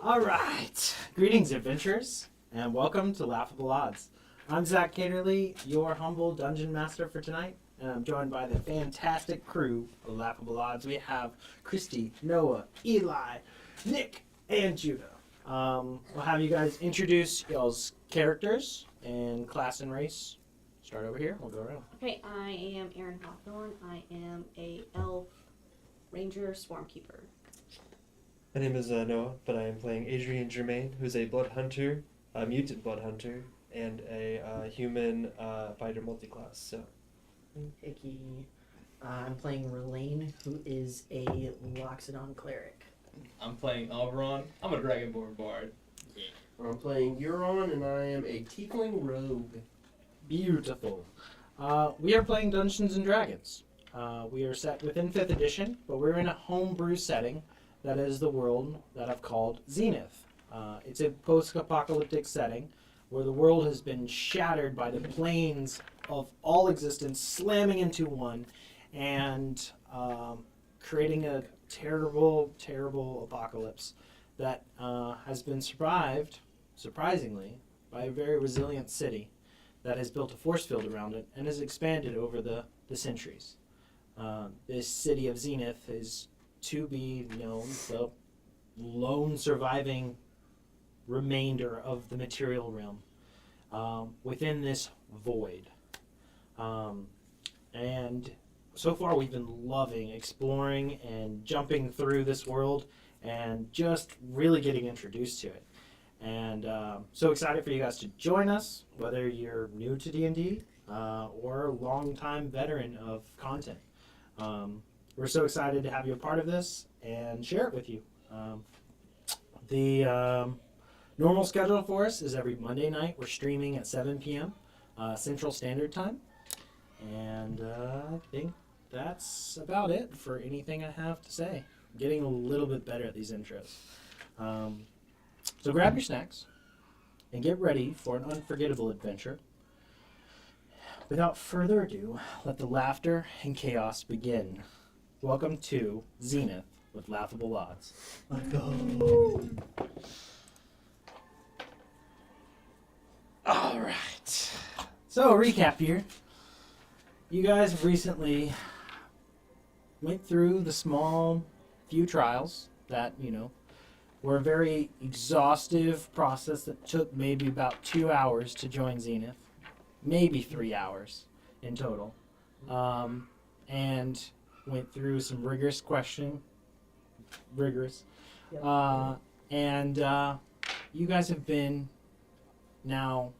All right. Greetings, adventurers, and welcome to Laughable Odds. I'm Zach Caterly, your humble dungeon master for tonight, and I'm joined by the fantastic crew of Laughable Odds. We have Christy, Noah, Eli, Nick, and Judah. We'll have you guys introduce y'all's characters and class and race. Start over here. We'll go around. Okay, I am Erin Hawthorne. I am a elf ranger swarm keeper. My name is Noah, but I am playing Adrian Germain, who's a blood hunter, a mutant blood hunter, and a human fighter multiclass. So, I'm Hickey. I'm playing Relaine, who is a Loxodon cleric. I'm playing Alvaron. I'm a Dragonborn bard. I'm playing Euron, and I am a Tiefling rogue. Beautiful. We are playing Dungeons and Dragons. We are set within 5th edition, but we're in a homebrew setting. That is the world that I've called Zenith. It's a post-apocalyptic setting where the world has been shattered by the planes of all existence slamming into one and creating a terrible, terrible apocalypse that has been survived, surprisingly, by a very resilient city that has built a force field around it and has expanded over the centuries. This city of Zenith is to be known the lone surviving remainder of the material realm within this void. And so far we've been loving exploring and jumping through this world and just really getting introduced to it. And so excited for you guys to join us, whether you're new to D&D or a long-time veteran of content. We're so excited to have you a part of this and share it with you. The normal schedule for us is every Monday night. We're streaming at 7 p.m. Central Standard Time. And I think that's about it for anything I have to say. I'm getting a little bit better at these intros. So grab your snacks and get ready for an unforgettable adventure. Without further ado, let the laughter and chaos begin. Welcome to Zenith with Laughable Odds. Let's go. All right. So, recap here. You guys have recently went through the small few trials that, were a very exhaustive process that took maybe about 2 hours to join Zenith. Maybe 3 hours in total. And went through some rigorous questioning. Yep. And you guys have been now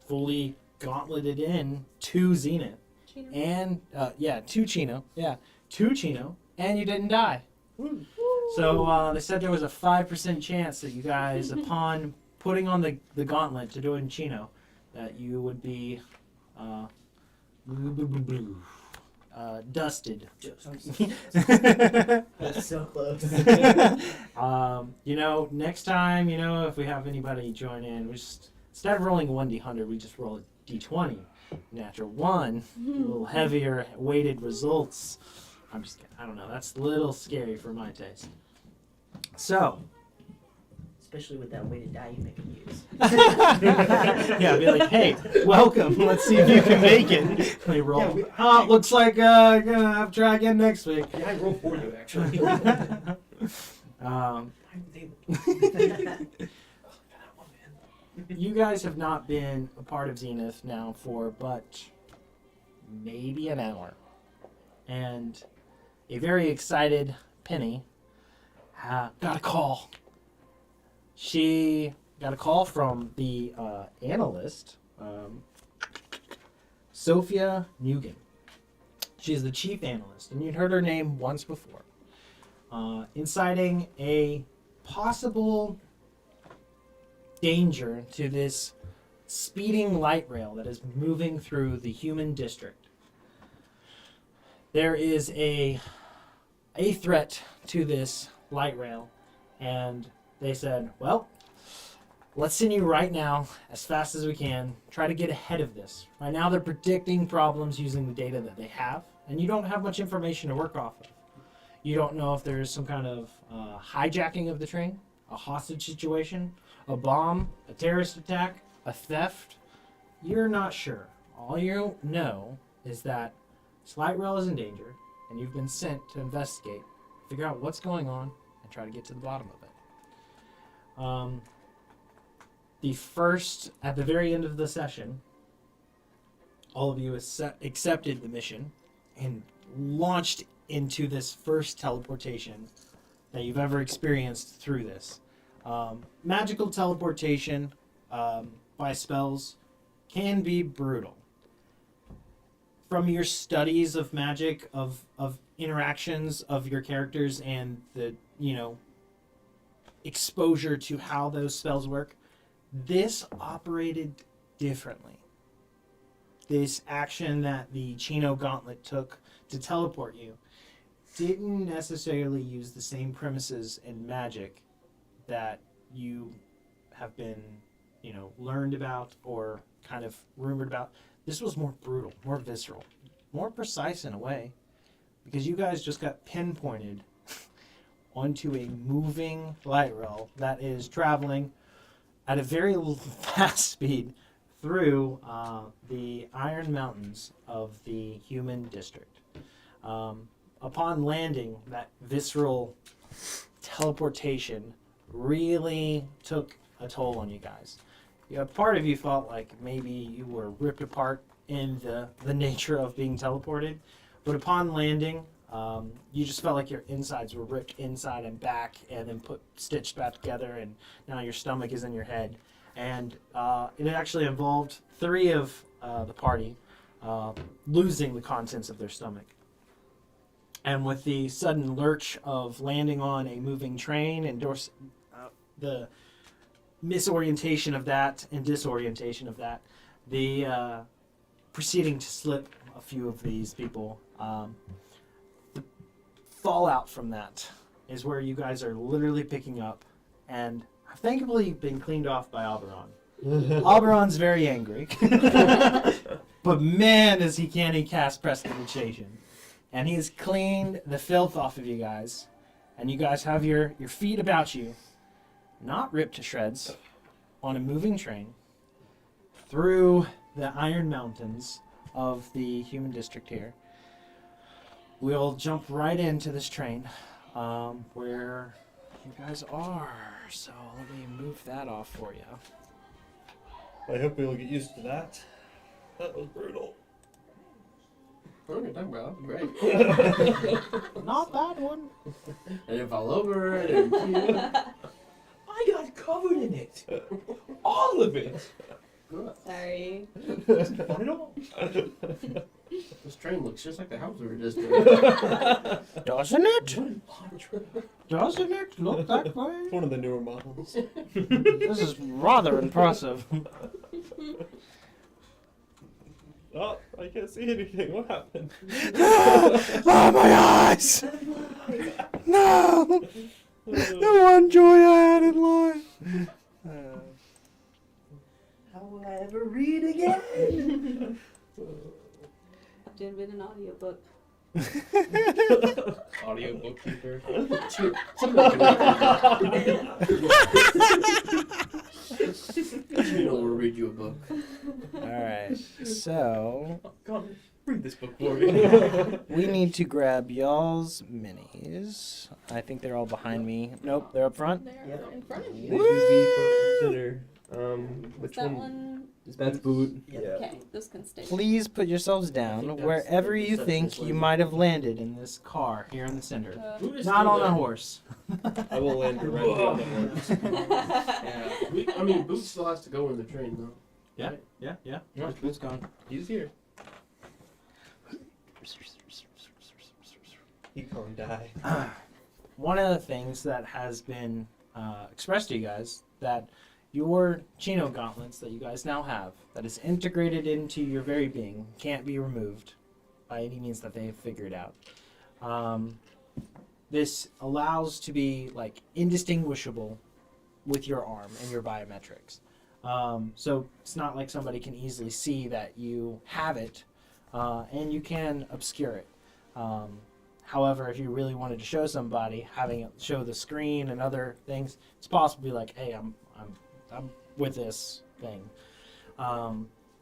fully gauntleted in to Zenith. Chino. And, to Chino. Yeah, to Chino. And you didn't die. So they said there was a 5% chance that you guys, upon putting on the gauntlet to doing Chino, that you would be dusted. That's so close. Next time, if we have anybody join in, we just, instead of rolling 1d100, we just roll a d20. Natural 1, a little heavier weighted results. I'm just kidding. I don't know. That's a little scary for my taste. So. Especially with that weighted die you make them use. Yeah, be like, hey, welcome. Let's see if you can make it. They roll. Looks like gonna have to try again next week. Yeah, I rolled for you, actually. You guys have not been a part of Zenith now for but maybe an hour. And a very excited Penny got a call. She got a call from the analyst, Sophia Nugent. She's the chief analyst, and you'd heard her name once before, inciting a possible danger to this speeding light rail that is moving through the human district. There is a threat to this light rail, and they said, well, let's send you right now as fast as we can. Try to get ahead of this. Right now they're predicting problems using the data that they have, and you don't have much information to work off of. You don't know if there's some kind of hijacking of the train. a hostage situation, a bomb, a terrorist attack, a theft. You're not sure. All you know is that Slight Rail is in danger, and you've been sent to investigate, figure out what's going on, and try to get to the bottom of it. At the very end of the session, all of you accepted the mission and launched into this first teleportation that you've ever experienced through this. Magical teleportation by spells can be brutal. From your studies of magic, of interactions of your characters and the, exposure to how those spells work, this operated differently. This action that the Chino Gauntlet took to teleport you didn't necessarily use the same premises in magic that you have been, learned about or kind of rumored about. This was more brutal, more visceral, more precise in a way, because you guys just got pinpointed onto a moving light rail that is traveling at a very fast speed through the Iron Mountains of the human district. Upon landing, that visceral teleportation really took a toll on you guys. Part of you felt like maybe you were ripped apart in the nature of being teleported, but upon landing, you just felt like your insides were ripped inside and back and then stitched back together, and now your stomach is in your head. And it actually involved 3 of the party losing the contents of their stomach. And with the sudden lurch of landing on a moving train and the misorientation of that and disorientation of that, the proceeding to slip a few of these people, the fallout from that is where you guys are literally picking up, and thankfully you've been cleaned off by Alberon. Alberon's very angry, but man, can he cast prestidigitation. And he has cleaned the filth off of you guys, and you guys have your feet about you, not ripped to shreds, on a moving train through the Iron Mountains of the human district here. We'll jump right into this train where you guys are. So let me move that off for you. I hope we'll get used to that. That was brutal. What are you talking about? Great. Not that one. I didn't fall over. I didn't puke. I got covered in it. All of it. Good. Sorry. Not at all. This train looks just like the house we were just in. Doesn't it? What an odd trip. Doesn't it look that way? It's one of the newer models. This is rather impressive. Oh, I can't see anything. What happened? Oh, my eyes! No! The one joy I had in life. How will I ever read again? I've been an audiobook. Audio bookkeeper. You know, we'll read you a book. Alright, so God, read this book for me. we need to grab y'all's minis. I think they're all behind me. Nope, they're up front. They're in front of They you. should be front and center. Which Is that one? one? That's boot. Yeah. Okay, this can stay. Please put yourselves I down think that's wherever you the think receptionist you lady. might have landed in this car here in the center. Who is Not still on a there? horse. I will land directly on the horse. Yeah. Boots still has to go in the train, though. Yeah. No, Boots gone. he's here. He can't die. One of the things that has been expressed to you guys, that your Chino gauntlets that you guys now have, that is integrated into your very being, can't be removed by any means that they have figured out. This allows to be like indistinguishable with your arm and your biometrics. So it's not like somebody can easily see that you have it, and you can obscure it. However, if you really wanted to show somebody, having it show the screen and other things, it's possibly like, hey, I'm with this thing.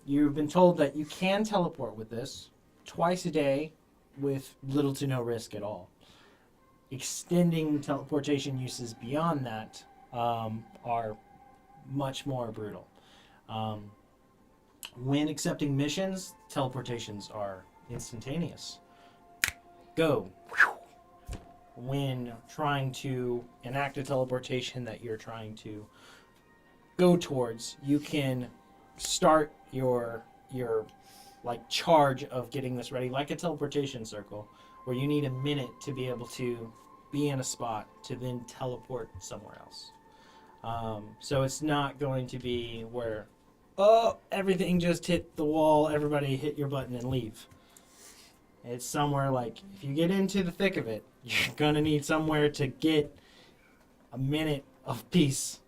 You've been told that you can teleport with this twice a day with little to no risk at all. Extending teleportation uses beyond that are much more brutal. When accepting missions, teleportations are instantaneous. Go. When trying to enact a teleportation that you're trying to go towards, you can start your like charge of getting this ready, like a teleportation circle, where you need a minute to be able to be in a spot to then teleport somewhere else. So it's not going to be where, oh, everything just hit the wall, everybody hit your button and leave. It's somewhere like, if you get into the thick of it, you're going to need somewhere to get a minute of peace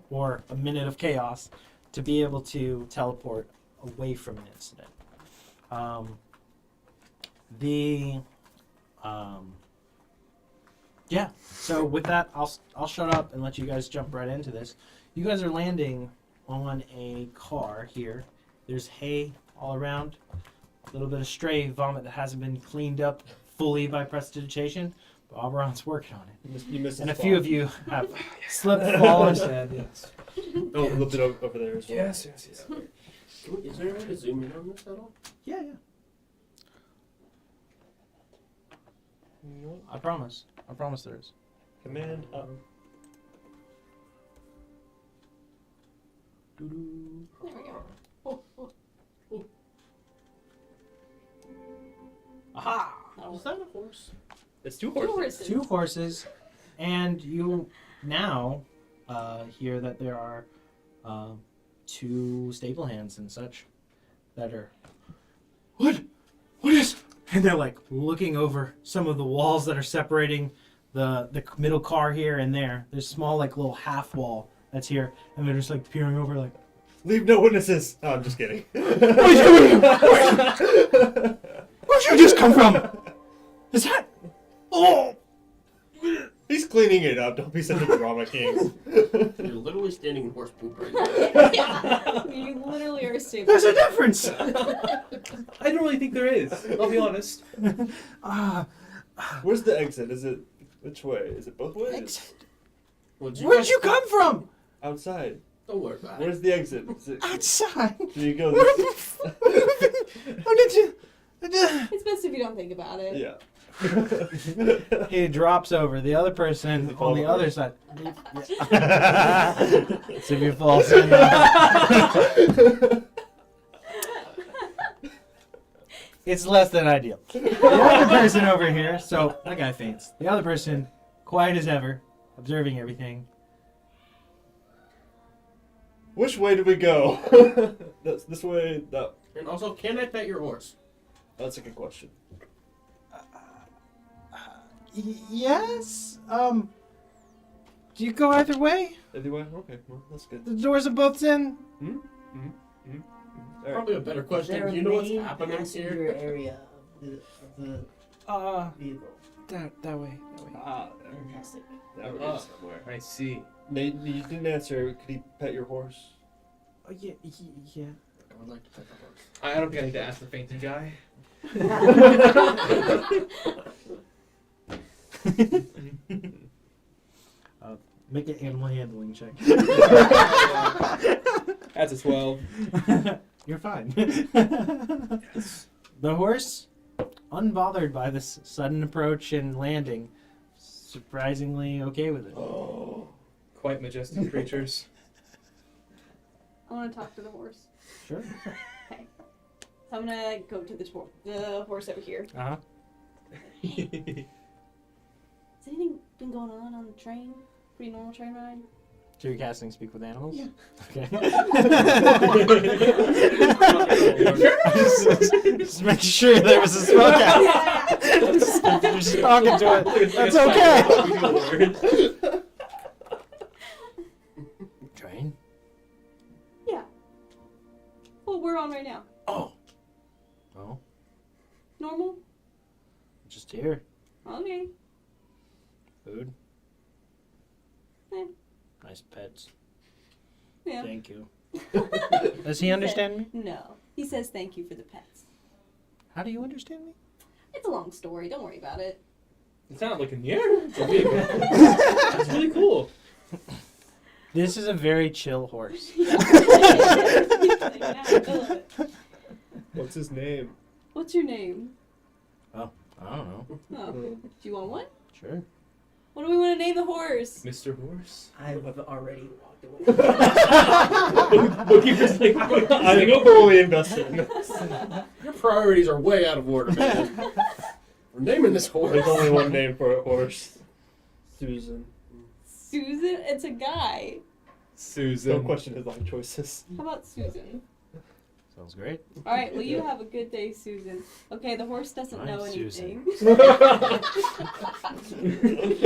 or a minute of chaos to be able to teleport away from an incident. Yeah, so with that, I'll shut up and let you guys jump right into this. You guys are landing on a car here. There's hay all around, a little bit of stray vomit that hasn't been cleaned up fully by prestidigitation, but Oberon's working on it. You missed And a the few spot. of you have slipped, fallen. Yes. Oh, a little bit over there as well. Yes. Is there a way to zoom in on this at all? Yeah. I promise there is. Command up. There we go. Aha! Is that a horse? It's two Two horses. horses. Two horses, and you now hear that there are two stable hands and such that are what is, and they're like looking over some of the walls that are separating the middle car here and there. There's small like little half wall that's here, and they're just like peering over like, Leave no witnesses. Oh, I'm just kidding. where'd you just come from? Is that? Oh! He's cleaning it up. Don't be such a drama king. You're literally standing in horse poop right now. Yeah. You literally are stupid. There's a difference. I don't really think there is. I'll be honest. Where's the exit? Is it which way? Is it both ways? Exit. Where'd Where'd you come from? Outside. Don't worry about it. Where's the exit? Is it? Outside. Do you go? How did you? It's best if you don't think about it. Yeah. He drops over. The other person on the other side. See if you fall asleep. It's less than ideal. The other person over here, so that guy faints. The other person, quiet as ever, observing everything. Which way do we go? That's this way. That. And also, can I pet your horse? That's a good question. Yes. Do you go either way? Either way. Okay. Well, that's good. The doors are both in. All right. Probably a better question. Do you know what's happening here? area of the vehicle. That way. Fantastic. That would Oh. be somewhere. I see. Nate, you didn't answer. Could he pet your horse? Oh yeah. I would like to pet the horse. I don't think I need to ask the fainting guy. Make an animal handling check. That's a 12. You're fine. The horse, unbothered by this sudden approach and landing, surprisingly okay with it. Oh. Quite majestic creatures. I want to talk to the horse. Sure. Okay. So I'm gonna go to the horse over here. Uh huh. Has anything been going on the train? Pretty normal train ride? So you're casting Speak with Animals? Yeah. Okay. just making sure there was a smoke out. Just talking to it. That's okay. Train? Yeah. Well, we're on right now. Oh. Oh. Normal? Just here. Well, Nice pets. Yeah. Thank you. Does he understand me? No. He says thank you for the pets. How do you understand me? It's a long story. Don't worry about it. It's not like in the air. It's really cool. This is a very chill horse. Yeah, I love it. What's his name? What's your name? I don't know. Oh, do you want one? Sure. What do we want to name the horse? Mr. Horse. I've already walked away. Bookkeeper's like, I'm fully invested. Your priorities are way out of order, man. We're naming this horse. There's only one name for a horse. Susan. Susan? It's a guy. Susan. Don't question his life choices. How about Susan? Sounds great. All right, well, you have a good day, Susan. Okay, the horse doesn't know Fine, anything.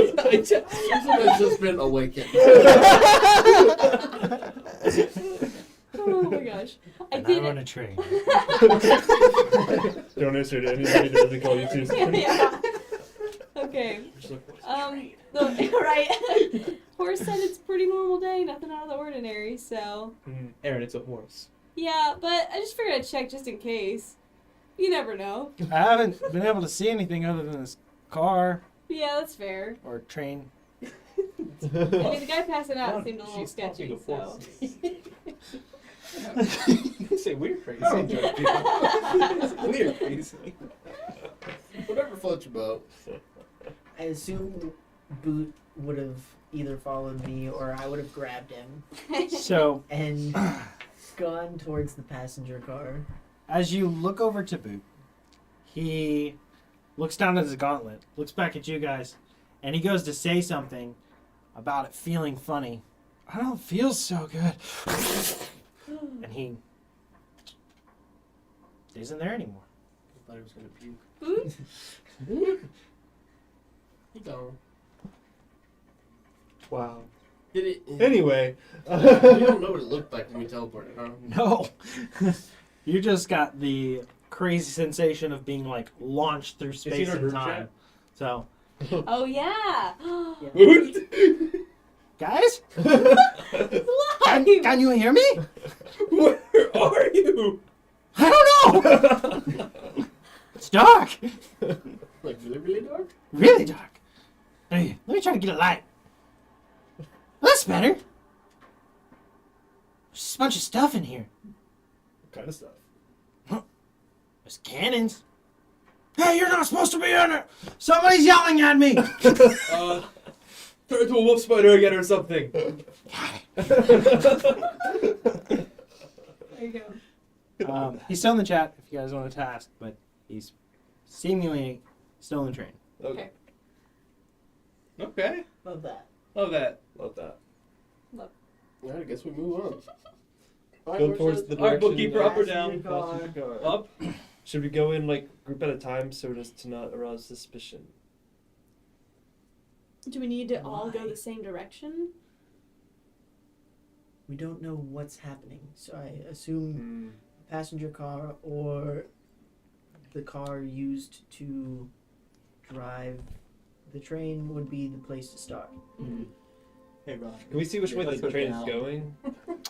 Susan has just been awakened. Oh my gosh. I And I did run it. a train. Don't answer to anybody that doesn't call you Susan. Yeah. Okay. Right. Horse said it's a pretty normal day, nothing out of the ordinary, so. Aaron, it's a horse. Yeah, but I just figured I'd check just in case. You never know. I haven't been able to see anything other than this car Yeah, that's fair. or train. I mean, the guy passing out seemed a little She's talking sketchy, to so. horses. You say we're crazy. It's weird crazy. Whatever floats your boat. I assume Boot would have either followed me or I would have grabbed him So, and gone towards the passenger car. as you look over to Boot, he looks down at his gauntlet, looks back at you guys, and he goes to say something about it feeling funny. I don't feel so good. And he isn't there anymore. I thought he was gonna puke. Boot? He gone. Wow. Did it? Anyway. You don't know what it looked like when we teleported, huh? No. You just got the crazy sensation of being like launched through he in space our and group time. chat? So, Oh, yeah. guys, Live! can you hear me? Where are you? I don't know. It's dark. Like really, really dark? Really dark. Hey, let me try to get a light. That's better. There's just a bunch of stuff in here. What kind of stuff? There's cannons. Hey, you're not supposed to be in it. Somebody's yelling at me. Turn into a wolf spider again or something. There you go. He's still in the chat if you guys want to task, but he's seemingly still in the train. Okay. Okay. Love that. Love that. Love that. Alright, I guess we move on. Go towards the All right, direction. bookkeeper, up or down? Passenger car. Up. Should we go in like group at a time so as to not arouse suspicion? Do we need to all go Why? the same direction? We don't know what's happening, so I assume passenger car or the car used to drive the train would be the place to start. Hey, Ron. Can we see which way Let's the go train down. is going?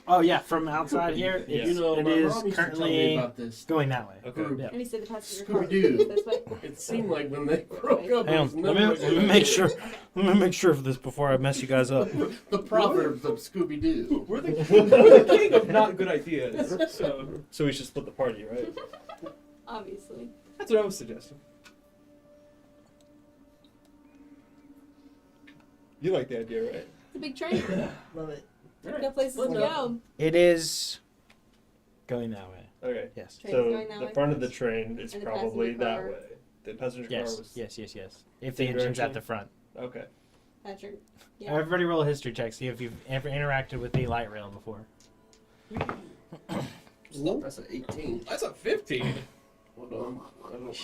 Oh yeah, from outside here, Yes. You know, it my is mom used to tell me currently about this. going that way. Okay. Group. Yeah. And he said the passenger car Scooby-Doo. goes this way. It seemed like when they broke up, Hang it on, was let never me a good make idea. sure. Let me make sure of this before I mess you guys up. The proverbs of Scooby-Doo. We're the king of not good ideas. So So we should split the party, right? Obviously. that's what I was suggesting. You like the idea, right? It's a big train. Love it. Got places to Split up. go. It is going that way. Okay. Yes. Train's So going that the way? front of the train is And the probably passenger that car. way. The passenger car Yes. was. Yes. Yes. Yes. If the Same engine's at direction? the front. Okay. Patrick. Yeah. Everybody roll a history check. See if you've ever interacted with the light rail before. That's an 18. That's a 15. Hold on. I don't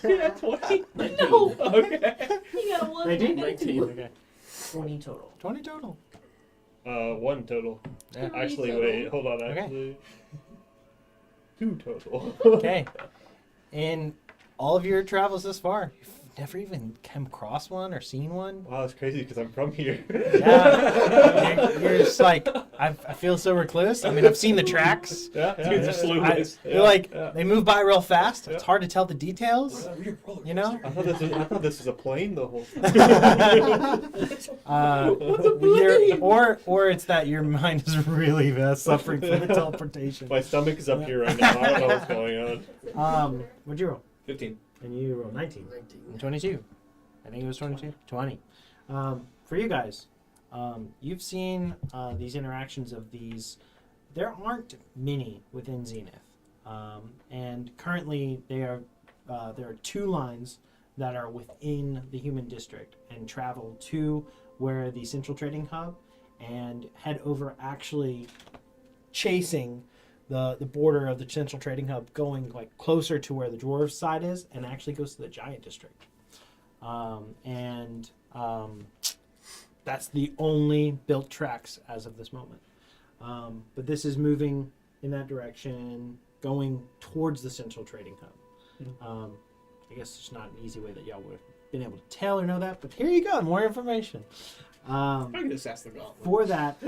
Yeah, 20. No! Okay. You got one. 19. Okay. 20 total. 20 total. 1 total. Yeah. Actually, total. wait. Hold on. Okay. Actually. 2 total. Okay. In all of your travels this far, never even come across one or seen one. Wow, that's crazy because I'm from here. Yeah, you're just like I feel so recluse. I mean, I've seen the tracks. Yeah, Dude, they're clueless. They're like yeah. they move by real fast. It's Yeah. hard to tell the details. You know. I thought this was a plane the whole time. Or it's that your mind is really suffering from the teleportation. My stomach is up here right now. I don't know what's going on. What'd you roll? 15. And you rolled 19. 22. I think it was 22. 20. For you guys, you've seen these interactions of these. There aren't many within Zenith, and currently there are 2 lines that are within the human district and travel to where the central trading hub and head over, actually chasing the border of the central trading hub, going like closer to where the dwarves side is, and actually goes to the giant district. That's the only built tracks as of this moment. But this is moving in that direction, going towards the central trading hub. I guess it's not an easy way that y'all would have been able to tell or know that, but here you go, more information. I can just ask the gauntlet. For that,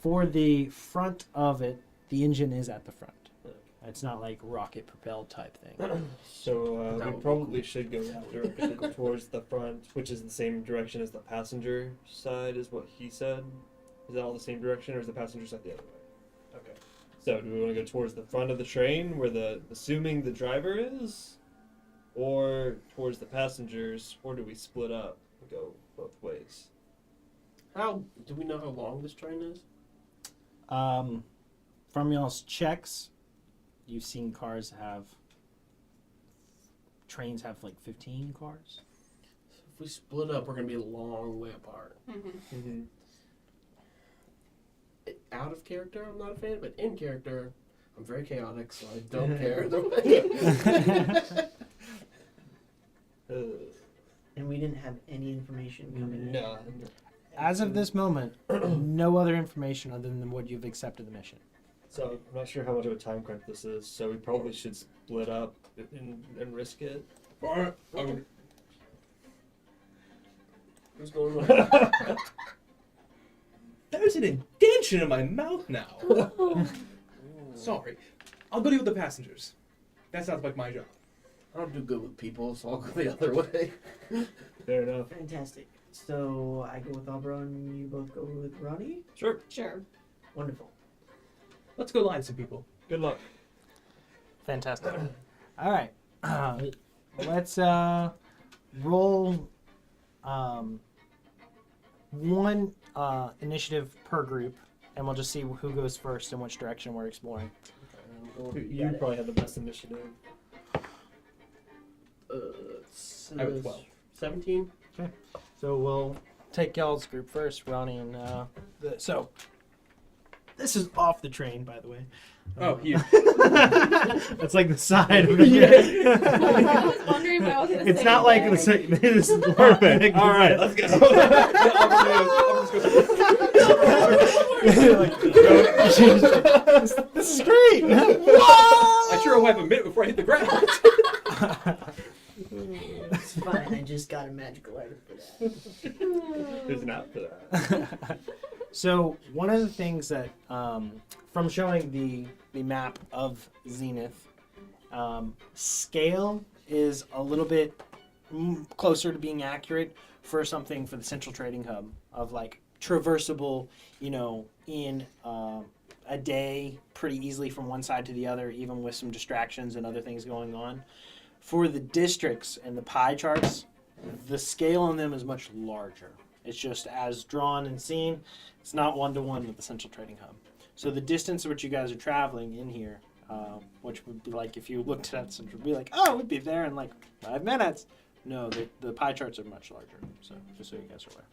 for the front of it, the engine is at the front. It's not like rocket propelled type thing. So That we would be probably should go towards the front, which is the same direction as the passenger side, is what he said. Is that all the same direction, or is the passenger side the other way? Okay. So do we want to go towards the front of the train, where assuming the driver is, or towards the passengers, or do we split up and go both ways? How do we know how long this train is? From y'all's checks, you've seen trains have like 15 cars. If we split up, we're gonna be a long way apart. Mm-hmm. Out of character, I'm not a fan, but in character, I'm very chaotic, so I don't care either way. And we didn't have any information coming in. No. As of this moment, no other information other than what you've accepted the mission. So I'm not sure how much of a time crunch this is, so we probably should split up and risk it. Alright, what's going on? There's an indentation in my mouth now. Sorry. I'll go deal with the passengers. That sounds like my job. I don't do good with people, so I'll go the other way. Fair enough. Fantastic. So I go with Auberon, you both go with Ronnie? Sure. Sure. Wonderful. Let's go lie to some people. Good luck. Fantastic. All right. Let's roll one initiative per group, and we'll just see who goes first and which direction we're exploring. You probably have the best initiative. I have 12. 17? So we'll take y'all's group first, Ronnie and so this is off the train, by the way. Oh, you. That's like the side of the I was wondering what I was going to say. It's not like the same. It is perfect. All right, let's go. This is great. I sure wipe a minute before I hit the ground. It's fine, I just got a magical item for that. There's an app for that. So one of the things that, from showing the map of Zenith, scale is a little bit closer to being accurate for something for the central trading hub of like traversable, in a day pretty easily from one side to the other, even with some distractions and other things going on. For the districts and the pie charts, the scale on them is much larger. It's just as drawn and seen. It's not one-to-one with the central trading hub. So the distance at which you guys are traveling in here, which would be like if you looked at it, would be like, oh, we'd be there in like 5 minutes. No, the pie charts are much larger. So just so you guys are aware.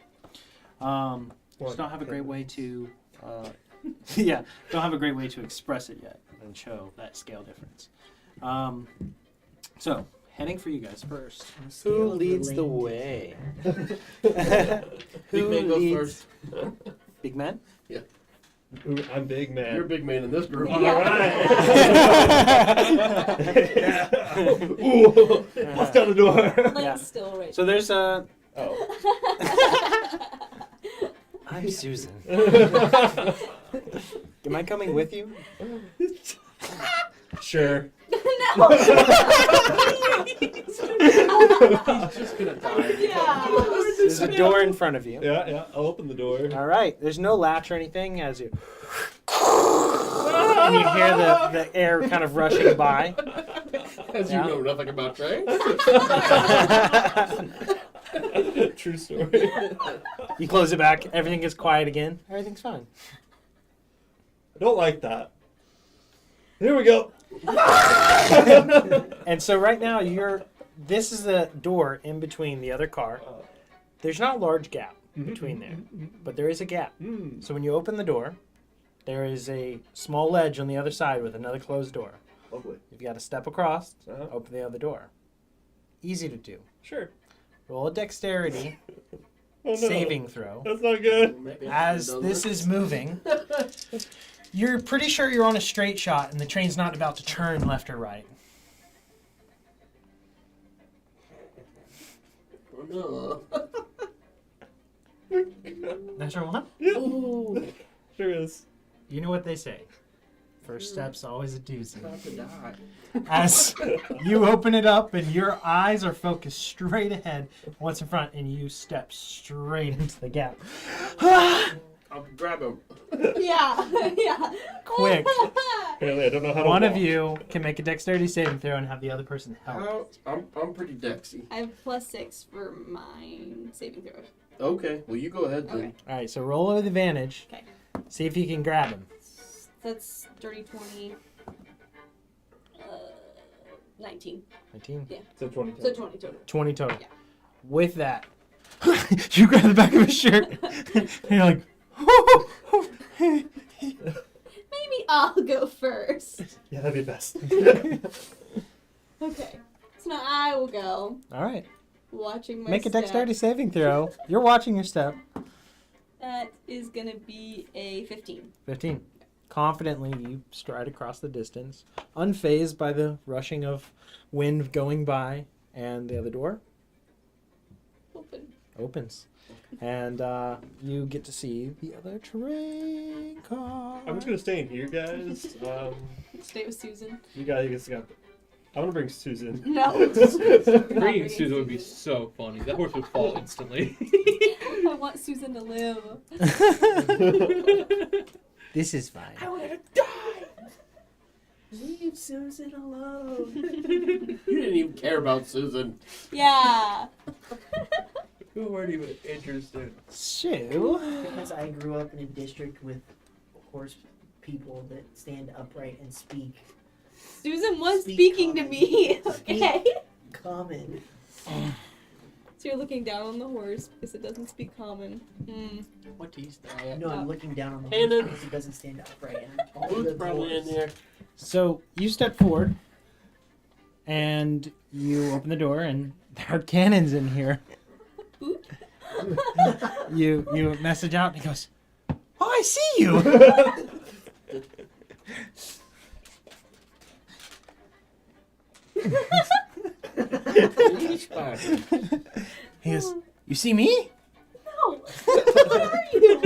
Just don't have a great way to, don't have a great way to express it yet and show that scale difference. So heading for you guys first. Who leads the way? Big man goes first. Big man? Yeah. Ooh, I'm big man. You're a big man in this group. Yeah. Ooh, bust down the door. Lane's Yeah. still right. So there's a. Oh. I'm Susan. Am I coming with you? Sure. No. He's just gonna die. Yeah. There's a door in front of you. Yeah. I'll open the door. All right. There's no latch or anything as you. And you hear the air kind of rushing by. As Yeah. you know nothing about trains. True story. You close it back. Everything gets quiet again. Everything's fine. I don't like that. Here we go. And so right now this is the door in between the other car. There's not a large gap between there, but there is a gap. So when you open the door, there is a small ledge on the other side with another closed door. Lovely. You've got to step across, Uh-huh. open the other door. Easy to do. Sure. Roll a dexterity Oh, no. saving throw. That's not good. Maybe I As should've done this is moving, you're pretty sure you're on a straight shot and the train's not about to turn left or right. Oh, Natural one? Yeah, no. sure is. You know what they say. First step's always a doozy. About to die. As you open it up and your eyes are focused straight ahead, what's in front, and you step straight into the gap. I'll grab him. Yeah. Yeah. Quick. Apparently, I don't know how to One of walk. you can make a dexterity saving throw and have the other person help. I'm pretty dexy. I have +6 for my saving throw. Okay, well you go ahead then. Okay. All right, so roll with advantage. Okay. See if you can grab him. That's 30, 20, 19. 19. So 20. So 20 total. 20 total. Yeah. With that, you grab the back of his shirt and you're like, Maybe I'll go first. Yeah, that'd be best. Okay. So now I will go. all right, Watching my make a step. dexterity saving throw. You're watching your step. That is going to be a 15. 15. Confidently, you stride across the distance, unfazed by the rushing of wind going by, and the other door Open. opens. And you get to see the other train car. I'm just gonna stay in here, guys. Stay with Susan. You guys got. I'm gonna bring Susan. No. Bringing Susan would be so funny. That horse would fall instantly. I want Susan to live. This is fine. I want to die. Leave Susan alone. You didn't even care about Susan. Yeah. Who weren't even interested? So, Because I grew up in a district with horse people that stand upright and speak Susan was Speak speaking to common. me. Okay. common. So you're looking down on the horse because it doesn't speak common. What is that? No, I'm looking down on the Cannon. horse because it doesn't stand upright. And all Who's the probably in doors- there? so you step forward, and you open the door, and there are cannons in here. Boop. You message out, and he goes, "Oh, I see you." He goes, "You see me? No. What are you?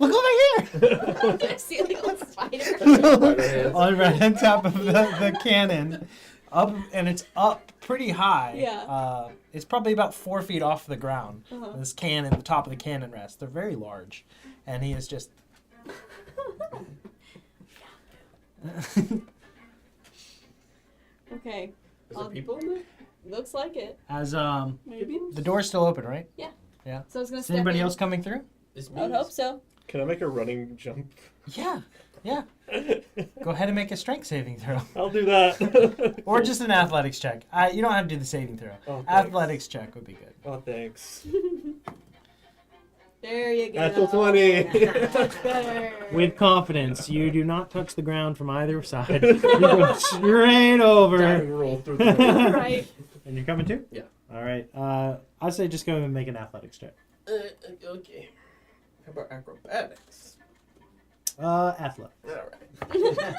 Look over here." I see like a spider. Right on top of the cannon, up, and it's up pretty high. Yeah. It's probably about 4 feet off the ground. Uh-huh. This cannon, the top of the cannon rests. They're very large, and he is just. Okay. Is there people in there? Looks like it. As Maybe. the door's still open, right? So I was gonna Is step anybody in. else coming through? This I would hope so. Can I make a running jump? Yeah. Go ahead and make a strength saving throw, I'll do that. or just an athletics check. You don't have to do the saving throw. Oh, thanks. Athletics check would be good. Oh, thanks. There you go. Natural 20. Much better. With confidence, you do not touch the ground from either side. You go straight over. Diving roll through the Right. And you're coming too? Yeah. All right. I'd say just go and make an athletics check. Okay. How about acrobatics? Athla. Alright.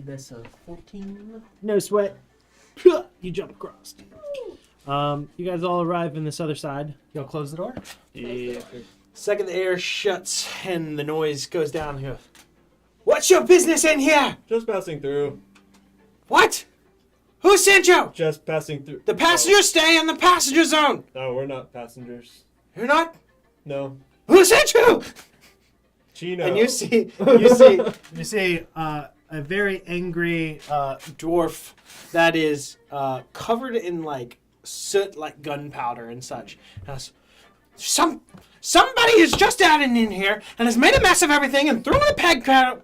That's a 14. No sweat. You jump across. You guys all arrive in this other side. Y'all close the door. Yeah. Second the air shuts and the noise goes down here. What's your business in here? Just passing through. What? Who sent you? Just passing through. The passengers stay in the passenger zone. No, we're not passengers. You're not? No. Who sent you? Chino. And you see a very angry dwarf that is covered in like soot, like gunpowder and such. Somebody has just added in here and has made a mess of everything and thrown a powder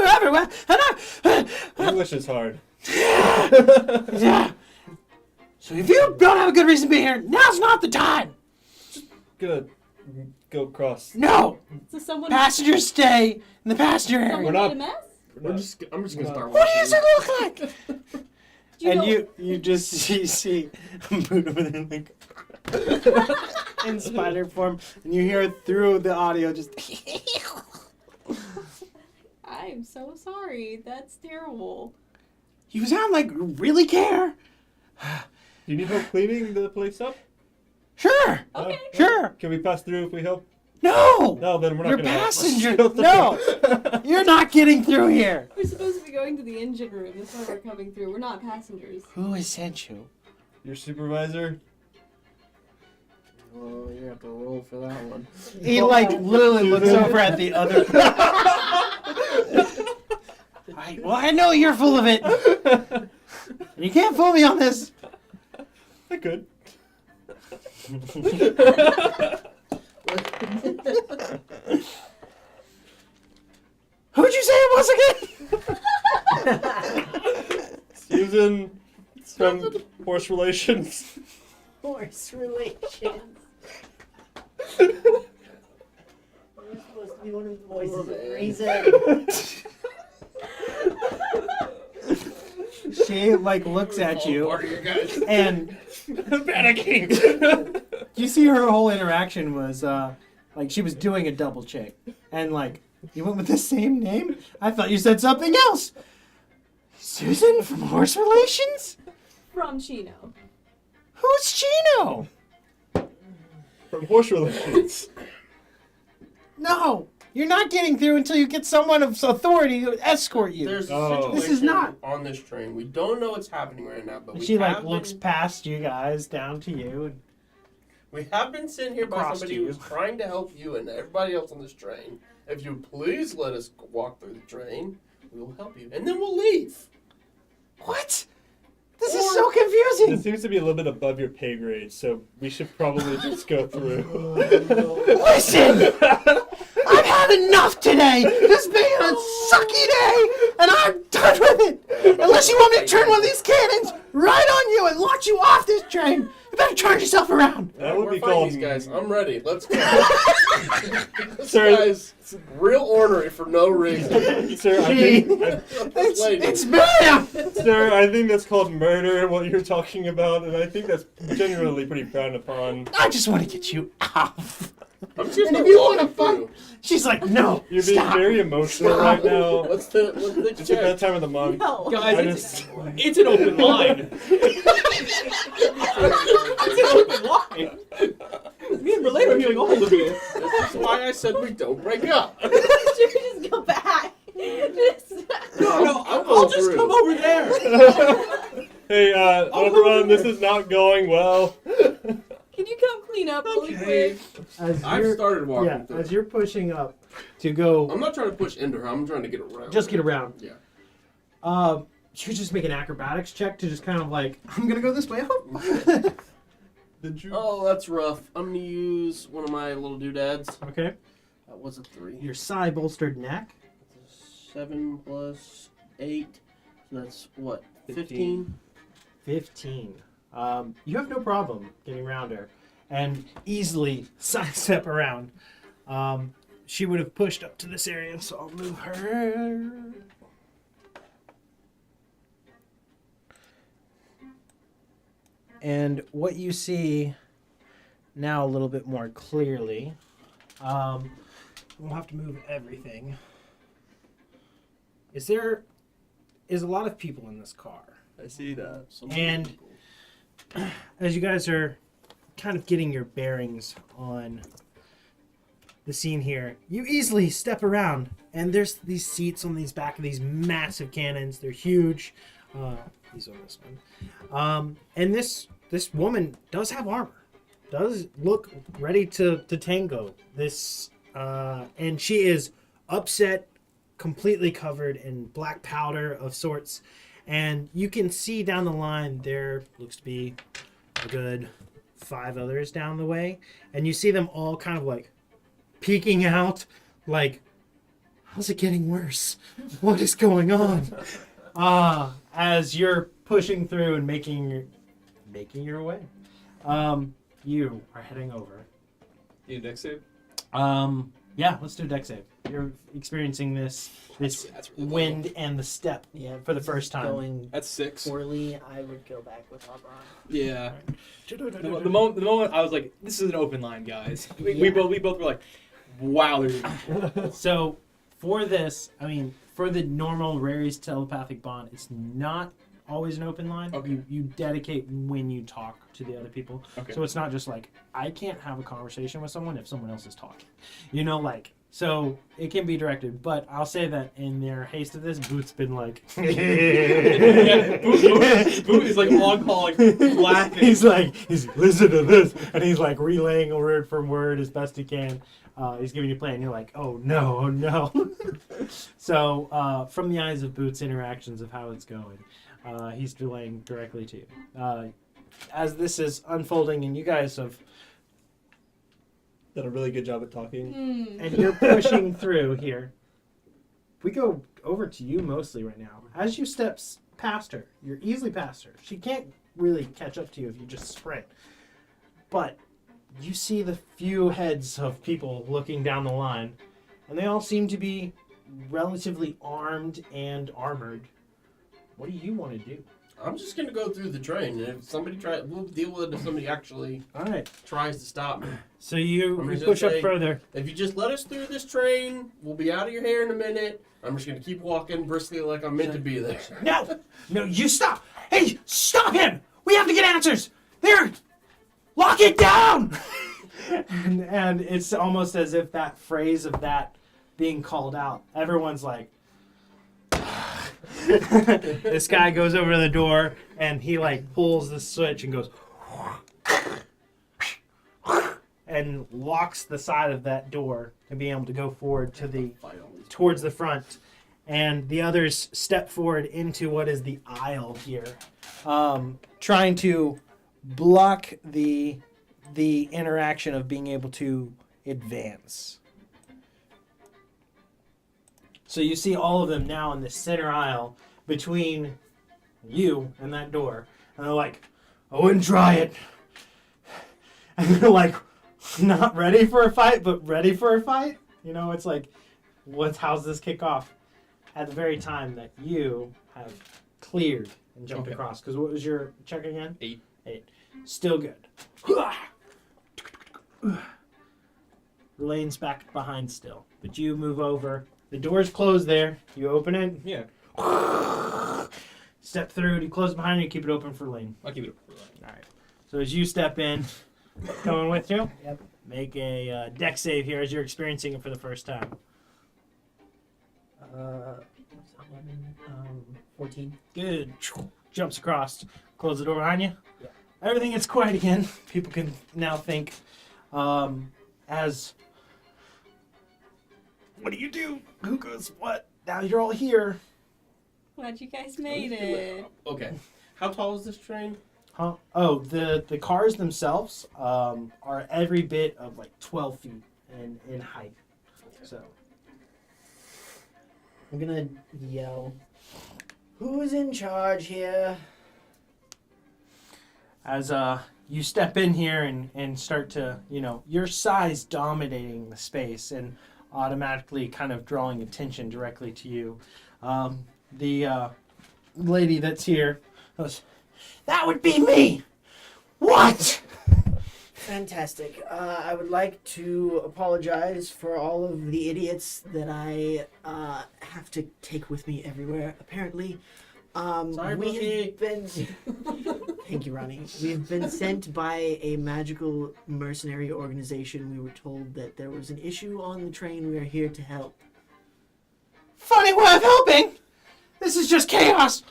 everywhere. And English is hard. yeah. So if you don't have a good reason to be here, now's not the time. Gonna go across. No. So someone. Passengers stay in the passenger area. Someone We're not- made a mess? I'm just gonna start What walking. does it look like? Do you And know- you just see Buddha with like in spider form, and you hear it through the audio just. I'm so sorry. That's terrible. You sound like you really care. Do you need help cleaning the place up? Sure, Okay. sure. Can we pass through if we help? No, No, then we're not you're gonna help. passenger. No, you're not getting through here. We're supposed to be going to the engine room. That's why we're coming through. We're not passengers. Who has sent you? Your supervisor? Oh, you have to roll for that one. He like literally looks over at the other. I know you're full of it. You can't fool me on this. I could. Who'd you say it was again? Susan from Horse Relations. Horse relations. You're supposed to be one of the voices of reason. She like looks at you, and Panicking. you see her whole interaction was like she was doing a double check, and like you went with the same name. I thought you said something else. Susan from Horse Relations? From Chino. Who's Chino? From Horse Relations. No, you're not getting through until you get someone of authority to escort you. There's a Oh. situation This is not- on this train. We don't know what's happening right now, but we She like have looks been, past you guys down to you. And we have been sent here by Across somebody to you. who's trying to help you and everybody else on this train. If you please let us walk through the train, we will help you, and then we'll leave. what? This is so confusing. This seems to be a little bit above your pay grade, so we should probably just go through. Listen! I've had enough today! This being a sucky day, and I'm done with it! Unless you want me to turn one of these cannons right on you and launch you off this train, you better turn yourself around! That would We're be fighting called. these guys. I'm ready. Let's go. This Sir- guy's real ornery for no reason. Sir, I think, This lady. It's Miriam! sir, I think that's called murder. What you're talking about, and I think that's generally pretty frowned upon. I just want to get you out. I'm just And not if you walking wanna fight- through. She's like, no, You're being stop. very emotional right now. What's the It's a check? bad time of the month. No. Guys, I it's, just- it's an open line. It's an open line. Me and Relay are getting all of you. This is why I said we don't break up. Should we just go back? No, I'll I'll go just through. come over there. Hey, everyone, this is not going well. Can you come clean up really Okay. quick? As I've you're, started walking yeah, through. as you're pushing up to go, I'm not trying to push into her. I'm trying to get around. just get around. Yeah. You just make an acrobatics check to just kind of like, I'm gonna go this way. Did you? Oh, that's rough. I'm gonna use one of my little doodads. Okay. That was a 3. Your psi bolstered neck. 7 plus 8. So that's what? 15. 15. You have no problem getting around her and easily sidestep around. She would have pushed up to this area, so I'll move her. And what you see now a little bit more clearly We'll have to move everything. Is a lot of people in this car. I see that. And as you guys are kind of getting your bearings on the scene here, you easily step around, and there's these seats on these back of these massive cannons. They're huge. He's on this one. And this woman does have armor. Does look ready to tango. And she is upset, completely covered in black powder of sorts. And you can see down the line there looks to be a good 5 others down the way. And you see them all kind of like peeking out like, how's it getting worse? What is going on? As you're pushing through and making your way. You are heading over. You deck save? Yeah, let's do a deck save. You're experiencing this That's really wind and the step Yeah, for the first time. Going That's 6. poorly, I would go back with Aubrey. Yeah. The moment I was like, this is an open line, guys. We both were like, wow. So for this, I mean, for the normal Rary's telepathic bond, it's not always an open line. Okay. You dedicate when you talk to the other people. Okay. So it's not just like, I can't have a conversation with someone if someone else is talking. You know, like, so it can be directed. But I'll say that in their haste of this, Boot's been like... Yeah, Boot is like on call, like laughing. He's listen to this. And he's like relaying word for word as best he can. He's giving you a plan. You're like, oh no. So from the eyes of Boot's interactions of how it's going, he's relaying directly to you. As this is unfolding and you guys have... Done a really good job at talking. and you're pushing through here. We go over to you mostly right now. As you step past her, you're easily past her. She can't really catch up to you if you just sprint. But you see the few heads of people looking down the line, and they all seem to be relatively armed and armored. What do you want to do? I'm just gonna go through the train, and if somebody we'll deal with it if somebody actually All right. tries to stop me. So you I'm just push gonna up say- further. If you just let us through this train, we'll be out of your hair in a minute. I'm just gonna keep walking briskly like I'm meant to be there. No, you stop. Hey, stop him. We have to get answers. There. Lock it down. and it's almost as if that phrase of that being called out, everyone's like, this guy goes over to the door and he like pulls the switch and goes and locks the side of that door to be able to go forward to the towards the front, and the others step forward into what is the aisle here, trying to block the interaction of being able to advance. So you see all of them now in the center aisle between you and that door. And they're like, I wouldn't try it. And they're like, not ready for a fight, but ready for a fight? You know, it's like, how's this kick off? At the very time that you have cleared and jumped across. Because what was your check again? 8. Still good. Lane's back behind still. But you move over. The door's closed there. You open it. Yeah, Step through. You close behind you. Keep it open for Lane. I'll keep it up. All right. So as you step in, coming with you. Yep. Make a deck save here as you're experiencing it for the first time. 14. Good. Jumps across. Close the door behind you. Yeah. Everything gets quiet again. People can now think. As what do you do? Who goes what? Now you're all here. Glad you guys made it. Okay. How tall is this train? Huh? Oh, the cars themselves are every bit of like 12 feet in height. So I'm gonna yell, who's in charge here? as you step in here and start to, your size dominating the space and automatically kind of drawing attention directly to you. The lady that's here goes, that would be me! What? Fantastic. I would like to apologize for all of the idiots that I have to take with me everywhere. Apparently, Sorry, we Bookie. have been. Thank you, Ronnie. We've been sent by a magical mercenary organization. We were told that there was an issue on the train. We are here to help. Funny way of helping. This is just chaos.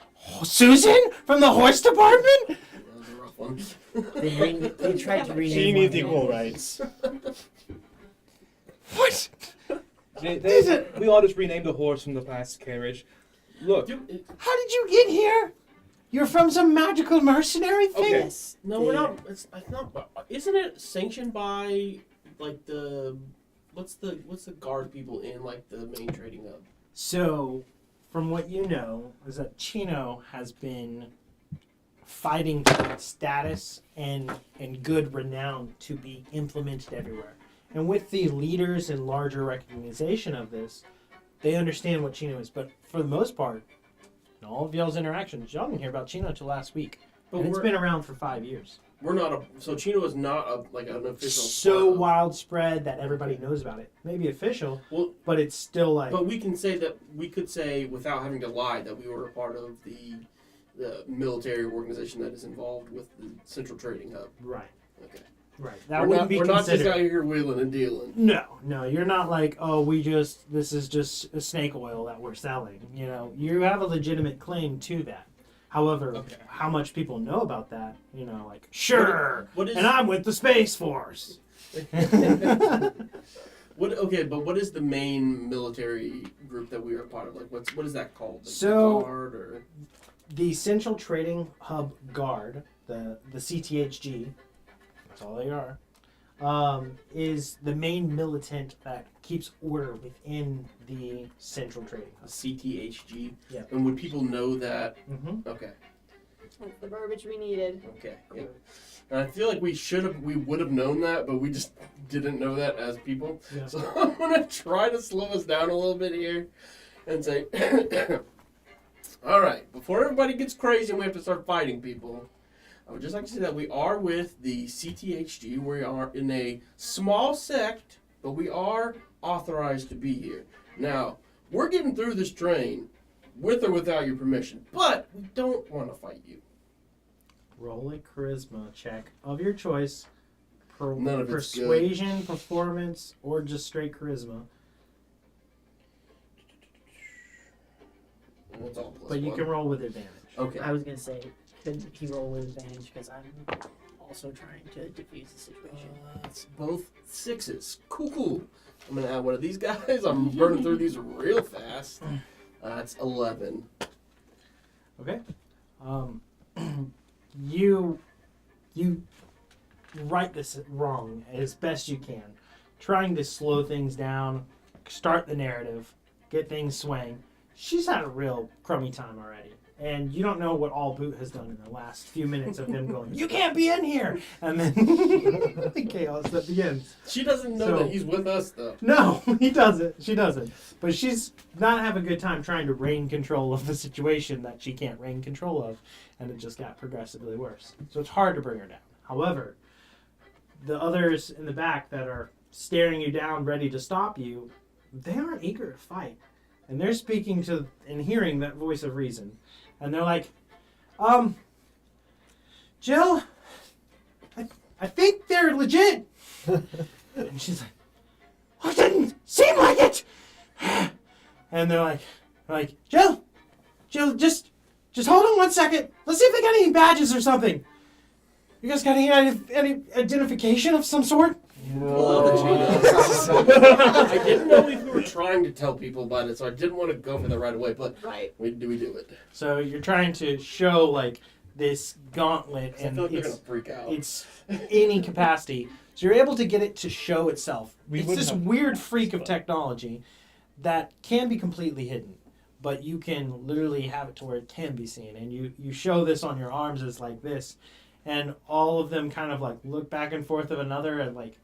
Susan from the horse department. That was a rough one. They tried to rename. She one needs of equal them. rights. What? We all just renamed the horse from the past carriage. Look, Dude, How did you get here? You're from some magical mercenary thing? Okay. Yes. no, we're not. It's not. Isn't it sanctioned by like the what's the guard people in like the main trading hub? So, from what you know, is that Chino has been fighting for status and good renown to be implemented everywhere. And with the leaders and larger recognition of this, they understand what Chino is. But for the most part, in all of y'all's interactions, y'all didn't hear about Chino until last week. But And it's we're been around for 5 years. we're not a. So Chino is not a like an official. So part of- widespread that everybody knows about it. Maybe official, Well, but it's still like... but we can say that we could say without having to lie that we were a part of the military organization that is involved with the Central Trading Hub. Right, Okay. right. That we're wouldn't not, be we're not just considered. out here wheeling and dealing. No, you're not like, oh, this is just a snake oil that we're selling. You know, you have a legitimate claim to that. However, Okay. how much people know about that, you know, like, sure, What is and I'm with the Space Force. what is the main military group that we are a part of? Like what is that called? Like So- the Guard or The Central Trading Hub Guard, the CTHG, that's all they are, is the main militant that keeps order within the Central Trading Hub. CTHG? Yeah. And would people know that? Mm-hmm. Okay. That's the verbiage we needed. Okay. Yeah. And I feel like we would have known that, but we just didn't know that as people. Yeah. So I'm gonna try to slow us down a little bit here, and say, all right, before everybody gets crazy and we have to start fighting people, I would just like to say that we are with the CTHG. We are in a small sect, but we are authorized to be here. Now, we're getting through this train with or without your permission, but we don't want to fight you. Roll a charisma check of your choice. None of it's good. Persuasion, performance, or just straight charisma. And it's all plus But you one. can roll with advantage. Okay. I was gonna say, could he roll with advantage because I'm also trying to defuse the situation. It's both sixes. Cool. I'm gonna add one of these guys. I'm burning through these real fast. That's 11. Okay. You write this wrong as best you can, trying to slow things down, start the narrative, get things swaying. She's had a real crummy time already. And you don't know what All Boot has done in the last few minutes of them going, you can't be in here! And then the chaos that begins. She doesn't know So- that he's with us, though. No, he doesn't. She doesn't. But she's not having a good time trying to rein control of the situation that she can't rein control of. And it just got progressively worse. So it's hard to bring her down. However, the others in the back that are staring you down, ready to stop you, they aren't eager to fight. And they're speaking to and hearing that voice of reason. And they're like, Jill, I think they're legit. And she's like, oh, it didn't seem like it. And they're like, Jill, just hold on 1 second. Let's see if they got any badges or something. You guys got any identification of some sort? Love that she does. I didn't know if we were trying to tell people about it, so I didn't want to go for that right away, but Right. we do it. So you're trying to show like this gauntlet, 'Cause I and feel like they're it's going to freak out. it's any capacity. So you're able to get it to show itself. We It's wouldn't this have- weird freak of technology that can be completely hidden, but you can literally have it to where it can be seen. And you show this on your arms as like this, and all of them kind of like look back and forth of another and like,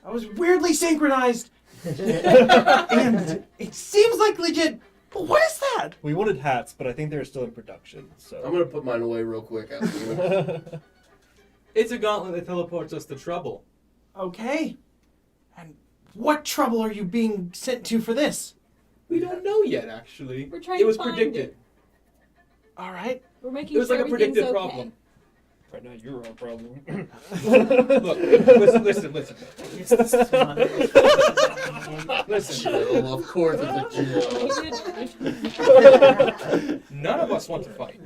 I was weirdly synchronized, and it seems like legit. But what is that? We wanted hats, but I think they're still in production. I'm So going to put mine away real quick after you. It's a gauntlet that teleports us to trouble. Okay. And what trouble are you being sent to for this? We don't know yet, actually. We're trying It to was find predicted. it. All right. We're making It was sure like a everything's predicted okay. problem. Right now, you're our problem. Look, listen. Yes, this is fun. Listen. Jill, of course it's a Jill. None of us want to fight.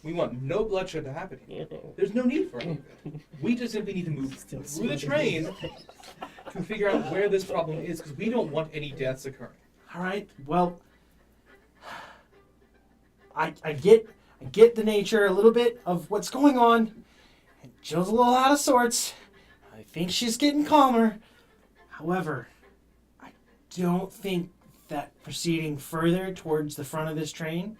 We want no bloodshed to happen here. There's no need for any of it. We just simply need to move through the train to figure out where this problem is, because we don't want any deaths occurring. All right. Well, I get the nature a little bit of what's going on. And Jill's a little out of sorts. I think she's getting calmer. However, I don't think that proceeding further towards the front of this train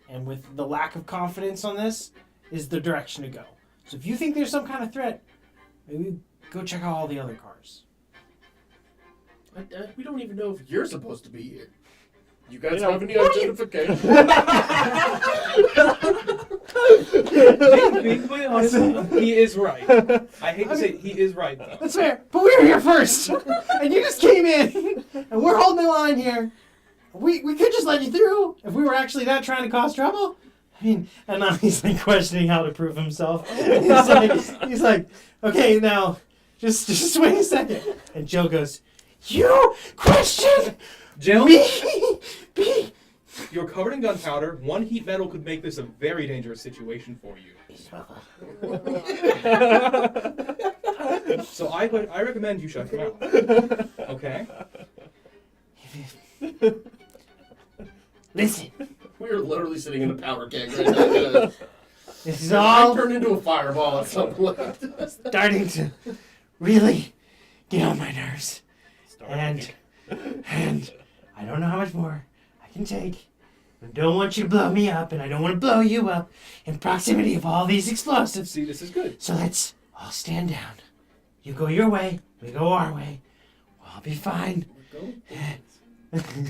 and with the lack of confidence on this is the direction to go. So if you think there's some kind of threat, maybe go check out all the other cars. We don't even know if you're supposed to be here. You guys Yeah, have any what identification? Being completely honest, he is right. I hate to say it, he is right, though. That's fair, but we were here first, and you just came in, and we're holding the line here. We could just let you through if we were actually not trying to cause trouble. I mean, and now he's like questioning how to prove himself. He's like, okay, now just wait a second. And Jill goes, you question Jill, me? you're covered in gunpowder. One heat metal could make this a very dangerous situation for you. So I recommend you shut your mouth. Okay? Listen, We're literally sitting in a powder keg right now. this is I all turned into a fireball at some point. starting to really get on my nerves. And I don't know how much more I can take. I don't want you to blow me up, and I don't want to blow you up in proximity of all these explosives. See, this is good. So let's all stand down. You go your way, we go our way. We'll all be fine.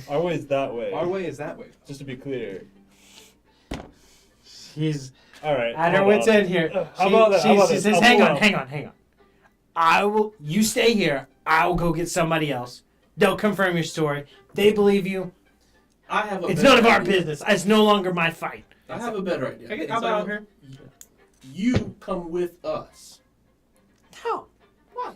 Our way is that way. Our way is that way. Just to be clear. She's All right. at her hold wits on. end here. How about that? How about She this? says, I'll hang pull on, out. hang on. I will. You stay here. I will go get somebody else. They'll confirm your story. They believe you. I have a It's better none of our idea. business. It's no longer my fight. I have a better idea. Can I get How inside about of her? you come with us? How? Why?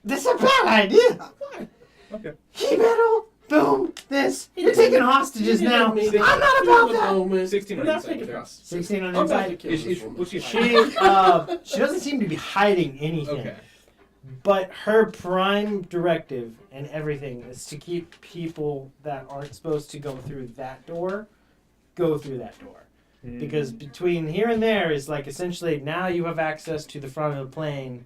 This is a bad idea. Why? Okay. Heat metal. Boom. This. You're taking hostages now. I'm I'm not about that. 16 We're not inside taking with her. us. 16 on I'm about to inside. kill Is this woman. was she She doesn't seem to be hiding anything. Okay. But her prime directive and everything is to keep people that aren't supposed to go through that door go through that door. Because between here and there is like essentially now you have access to the front of the plane.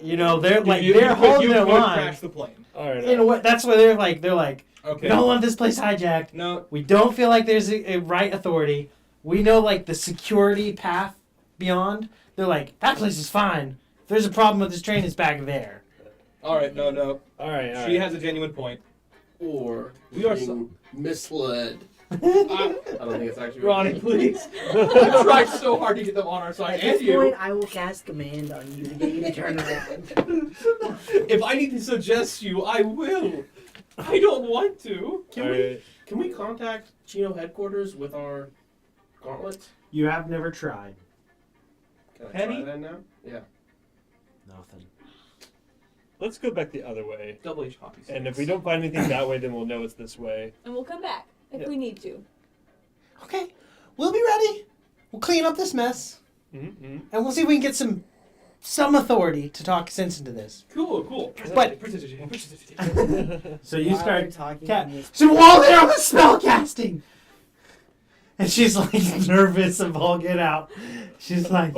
You know, they're like they're holding their line. Crash the plane. All right. In a way, that's why they're like Okay. we don't want this place hijacked. No. We don't feel like there's a right authority. We know like the security path beyond. They're like that place is fine. If there's a problem with this train, it's back there. All right. No. All right. She has a genuine point. Or We are being misled. I don't think it's actually Ronnie, please. I tried so hard to get them on our side, At and this you. point, I will cast command on you to get you to turn around. If I need to suggest you, I will. I don't want to. Can we contact Chino headquarters with our gauntlets? You have never tried. Can I Penny? try that now? Yeah. Nothing. Let's go back the other way. Double H hockey sticks. And if we don't find anything that way, then we'll know it's this way. And we'll come back if Yeah. we need to. Okay, we'll be ready. We'll clean up this mess, Mm-hmm. and we'll see if we can get some authority to talk sense into this. Cool. But- Precision. So you While start. we're talking Cat. in this- So while they're on the spell casting, and she's like nervous of all get out. She's like,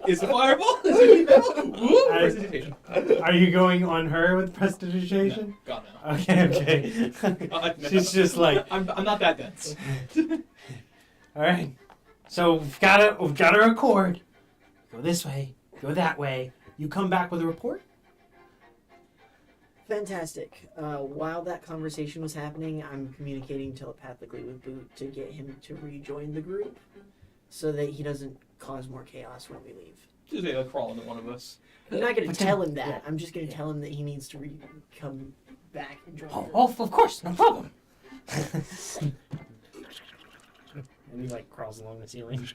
Is the fireball? Is it Woo! Prestidigitation. "Are you going on her with prestidigitation?" God no. Okay. God, no. She's just like, I'm not that dense. all right. So we've got a record. Go this way. Go that way. You come back with a report. Fantastic. While that conversation was happening, I'm communicating telepathically with Boot to get him to rejoin the group. so that he doesn't cause more chaos when we leave. Just they like crawl into one of us. I'm not going to But tell then- him that. yeah. I'm just going to tell him that he needs to come back and join us. Oh, of course, no problem. And he like crawls along the ceiling,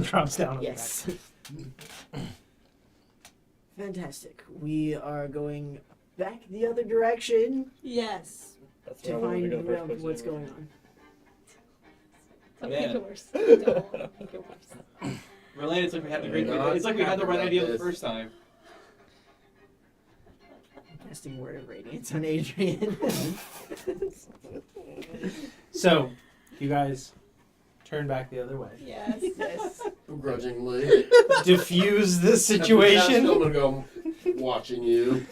drops down on Yes. Fantastic. We are going back the other direction Yes. That's to where I wanted find to go the first out place what's anyway. going on. Don't Man. make it worse. Don't make it worse. Related, it's like we had the great. Not It's like we had the right happy idea about the this. first time. Casting Word of Radiance on Adrian. So, you guys turn back the other way. Yes. Yes. Begrudgingly. Diffuse the I'm situation. gonna go watching you.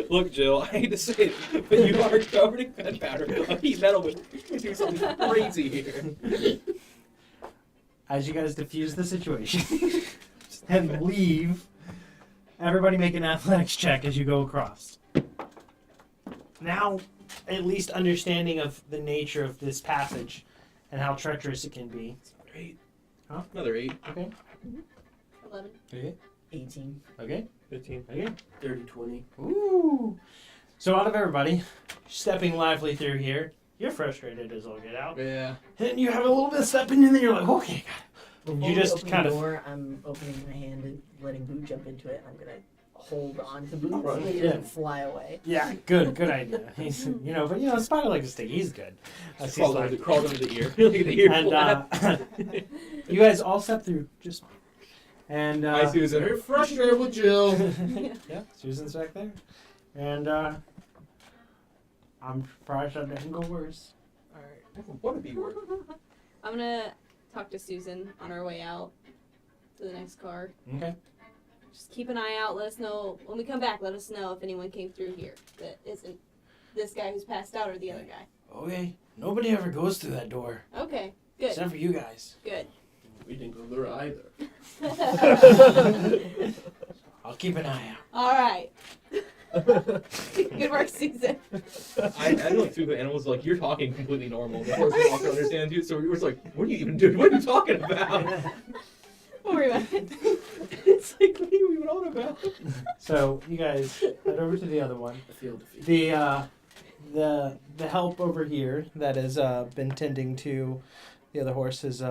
Look, Jill, I hate to say it, but you are covered in gunpowder. A heat metal would do something crazy here. As you guys diffuse the situation and leave, everybody make an athletics check as you go across. Now, at least understanding of the nature of this passage and how treacherous it can be. Another 8. Huh? Another 8. Okay. 11. Okay. 18. Okay. 15. Okay. 30-20. Ooh. So out of everybody, stepping lively through here, you're frustrated as all get out. Yeah. And you have a little bit of stepping in there, you're like, okay, got it. Before You we just open kind the of door, I'm opening my hand and letting Boo jump into it. I'm gonna hold on to Boo so Right. that he doesn't fly away. yeah, good idea. He's, but Spider like to stay. He's good. He's Crawled like- under the ear. Look at the ear. and you guys all step through. Just and Hi, Susan. Very frustrated with Jill. yeah, Susan's back there, and I'm probably sure that can go worse. Alright. What a B word. I'm gonna talk to Susan on our way out to the next car. Okay. Just keep an eye out. Let us know when we come back. Let us know if anyone came through here that isn't this guy who's passed out or the other guy. Okay. Nobody ever goes through that door Okay. Good. except for you guys. Good. We didn't go there either. I'll keep an eye out. All right. Good work, Susan. I looked through the animals like, you're talking completely normal. The horse will also understand you, so we were like, what are you even doing? What are you talking about? Don't worry about it. It's like, what are you even on about? So you guys head over to the other one. I feel defeated. The help over here that has been tending to the other horse has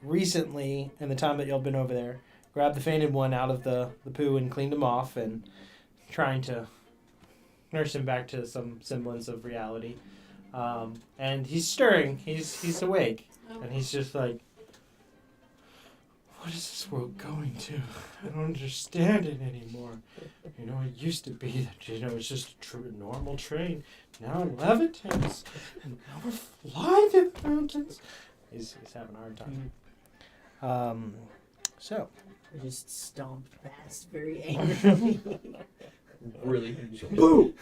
recently, in the time that y'all been over there, grabbed the fainted one out of the poo and cleaned him off and trying to nurse him back to some semblance of reality. And he's stirring. He's awake, and he's just like, what is this world going to? I don't understand it anymore. It used to be that, it's just a normal train. Now it levitates. And now we're flying through the mountains. He's having a hard time. So. I just stomped past very angrily. Really? Boo!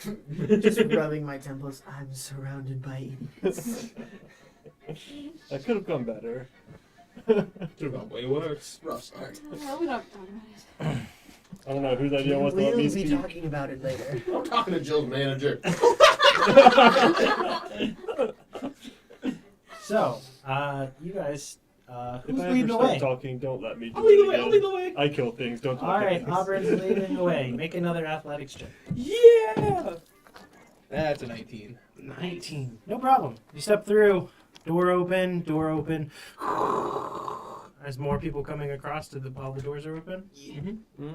Just rubbing my temples. I'm surrounded by idiots. That could have gone better. Could have gone way worse. Rough start. Well, we don't have to talk about it. I don't know whose idea was to We'll let me be speak. talking about it later. I'm talking to Jill's manager. So, you guys, If who's I ever leading the start way? talking, don't let me do I'll lead it the way, again. I'll lead the way. I kill things, don't talk All right, things. Auburn's leading the way. Make another athletics check. Yeah! That's a 19. 19. No problem. You step through. Door open. As more people coming across to all the doors are open.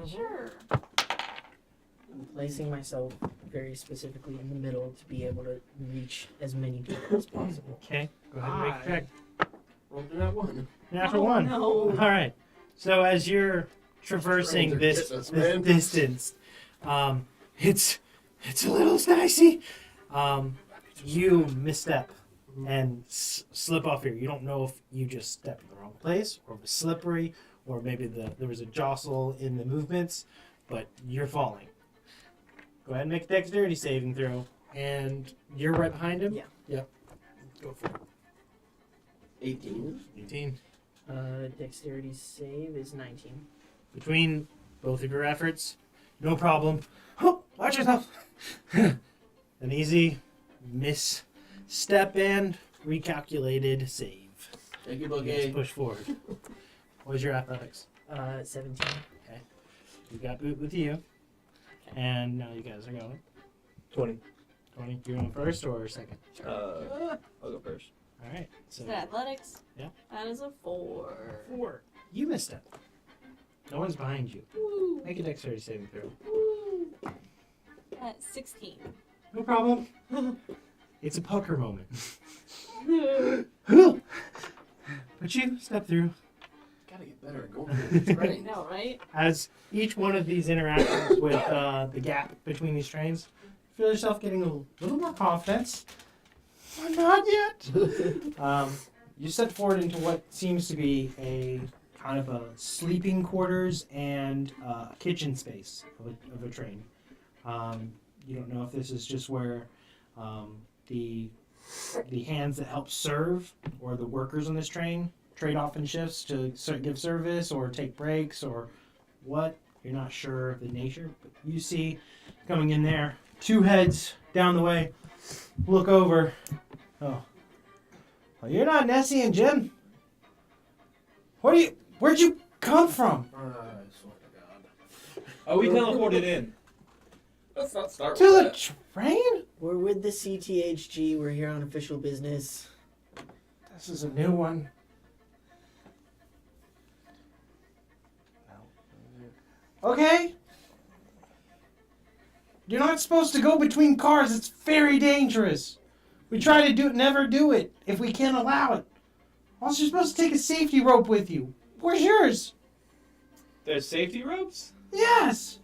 Sure. I'm placing myself very specifically in the middle to be able to reach as many people as possible. Okay. Go ahead and make a check. Rolled in that one. Natural Oh, one. no. All right. So as you're traversing Stranger this kisses, man. distance, it's a little dicey. You misstep and slip off here. You don't know if you just stepped in the wrong place, or it was slippery, or maybe there was a jostle in the movements, but you're falling. Go ahead and make a dexterity saving throw, and you're right behind him. Yeah. Yep. Go for it. 18. 18. Dexterity save is 19. Between both of your efforts, no problem. Oh, watch yourself. An easy misstep and recalculated save. Thank you, Let's Boogie. push forward. What was your athletics? 17. You got boot with you. And now you guys are going. 20. 20. You going first or second? I'll go first. All right. So Is that athletics? Yeah. That is a 4. 4. You missed it. No one's behind you. Woo. Make a dexterity saving throw. Woo. That's 16. No problem. It's a pucker moment. But you step through. Gotta get better at going through the I train. know, right? As each one of these interactions with the gap between these trains, feel yourself getting a little more confidence. Not yet. You step forward into what seems to be a kind of a sleeping quarters and a kitchen space of a train. You don't know if this is just where the hands that help serve or the workers on this train trade off in shifts to give service or take breaks or what. You're not sure of the nature, but you see coming in there 2 heads down the way. Look over. Oh, well, you're not Nessie and Jim. Where'd you come from? I swear to God. Oh, we teleported in. Let's not start To with the that. train? We're with the CTHG. We're here on official business. This is a new one. Okay. You're not supposed to go between cars. It's very dangerous. We try to never do it if we can't allow it. Also, you're supposed to take a safety rope with you. Where's yours? There's safety ropes? Yes.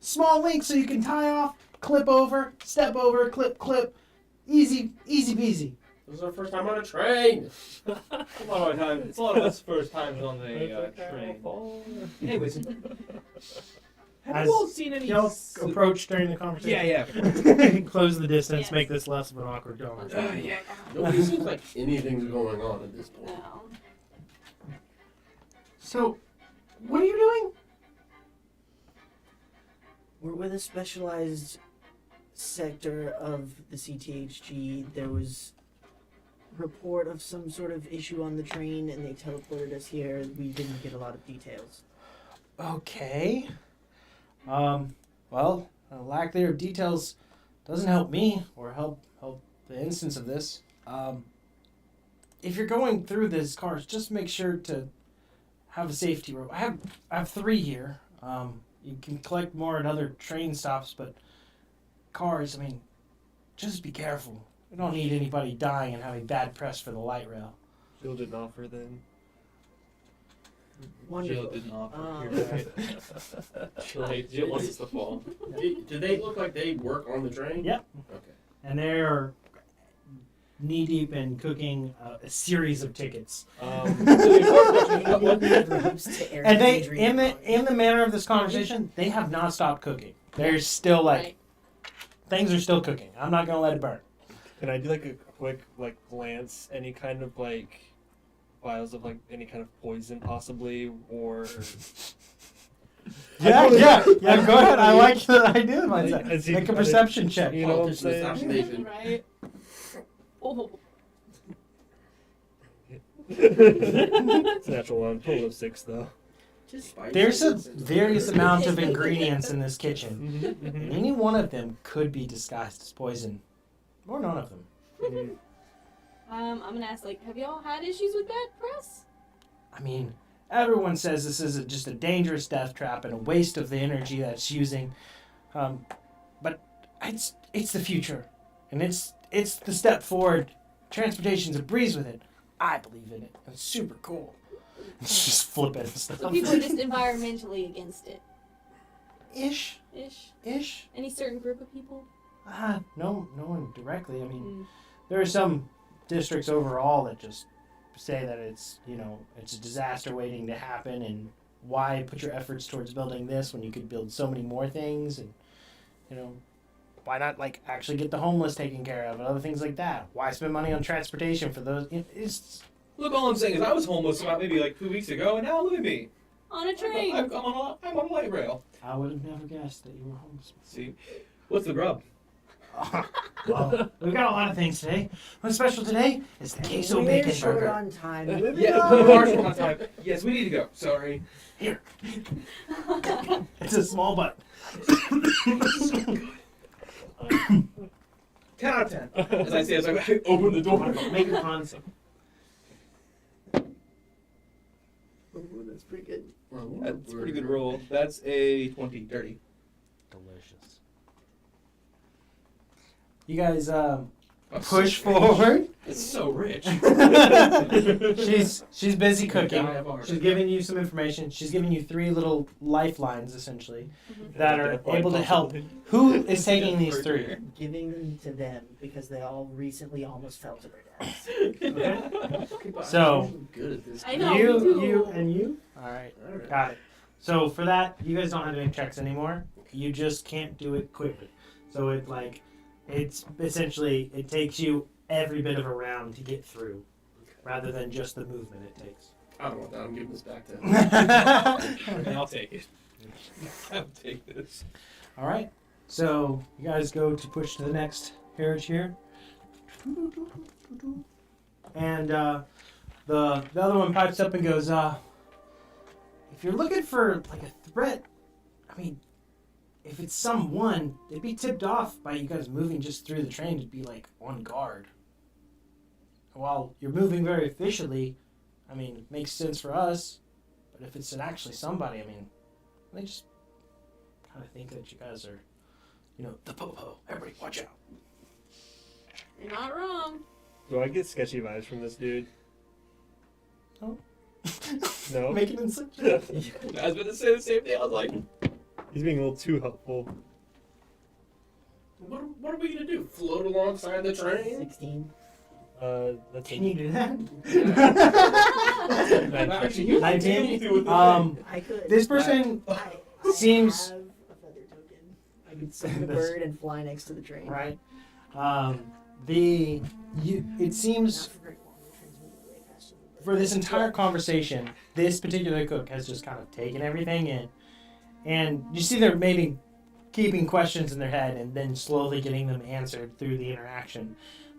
Small link so you can tie off, clip over, step over, clip, clip. Easy, easy peasy. This is our first time on a train. It's a lot of us first times on the train. Anyways, have As you all seen any? Y'all approach during the conversation. Yeah. Close the distance, Yes. make this less of an awkward conversation. Yeah. Nobody seems like anything's going on at this point. No. So, what are you doing? We're with a specialized sector of the CTHG. There was report of some sort of issue on the train, and they teleported us here. We didn't get a lot of details. Okay. Well, a lack there of details doesn't help me or help the instance of this. If you're going through these cars, just make sure to have a safety rope. I have 3 here. You can collect more at other train stops, but cars, I mean, just be careful. We don't need anybody dying and having bad press for the light rail. Jill didn't offer then. Wonderful. Jill didn't offer. Um, You're right. Jill wants us to fall. Do they look like they work on the train? Yep. Okay. And they're knee deep in cooking a series of tickets. And they, in the manner of this conversation, they have not stopped cooking. They're still like, Right. things are still cooking. I'm not gonna let it burn. Can I do like a quick like glance? Any kind of like vials of like any kind of poison possibly, or Yeah. Go ahead. I like the idea of Like, mindset. as you Make a kinda- perception check. you know what I'm Politician saying? assassination. Right? Oh. It's a natural one. Total of 6 though. Just There's a various amount of ingredients in this kitchen, Mm-hmm. and any one of them could be disguised as poison, or none of them. I'm gonna ask, like, have y'all had issues with bad press? I mean, everyone says this is just a dangerous death trap and a waste of the energy that it's using, but it's the future, and it's the step forward. Transportation's a breeze with it. I believe in it. It's super cool. It's just flipping and stuff. So people are just environmentally against it. Ish. Ish. Any certain group of people? No one directly. I mean, Mm. there are some districts overall that just say that it's a disaster waiting to happen, and why put your efforts towards building this when you could build so many more things, and why not like actually get the homeless taken care of and other things like that? Why spend money on transportation for those? It's Look, all I'm saying is I was homeless about maybe like 2 weeks ago, and now look at me. On a train. I'm on a light rail. I would have never guessed that you were homeless. See, what's the grub? Well, we've got a lot of things today. What's special today is the queso We're bacon short burger. on time. Moving Yeah, on. we are short on time. Yes, we need to go. Sorry. It's a small butt. 10 out of 10. As I say, as I open the door. Make it fun. Ooh, that's pretty good. That's a pretty good roll. That's a 20, dirty. Delicious. You guys push forward. It's so rich. She's busy cooking. Gotta have art. She's giving you some information. She's giving you 3 little lifelines essentially that are able to help. Who is taking these 3? Giving them to them because they all recently almost fell to their deaths. So I'm good at this. I know. me you, too. you, and you. All right, Alright. got it. So for that, you guys don't have to make checks anymore. You just can't do it quickly. So it's essentially it takes you every bit of a round to get through, rather than just the movement it takes. I don't want that. I'm giving this back to. Okay, I'll take it. I'll take this. All right. So you guys go to push to the next carriage here, and the other one pipes up and goes, "If you're looking for like a threat, I mean, if it's someone, they'd be tipped off by you guys moving just through the train to be like on guard. While you're moving very efficiently, I mean, it makes sense for us. But if it's actually somebody, I mean, they just kind of think that you guys are, the po-po. Everybody, watch out." You're not wrong. Do I get sketchy vibes from this dude? No. No? Making it such. I was about to say the same thing. I was like, He's being a little too helpful. What are we gonna do? Float alongside the train? 16. That's Can you do that? Actually, you might be 19? able to with the I could. This person I seems have a feather token. I could summon a bird and fly next to the train. right. It seems Not for very long. The train's moving way faster than the bird. for this entire conversation, this particular cook has just kind of taken everything in, and you see they're maybe keeping questions in their head and then slowly getting them answered through the interaction.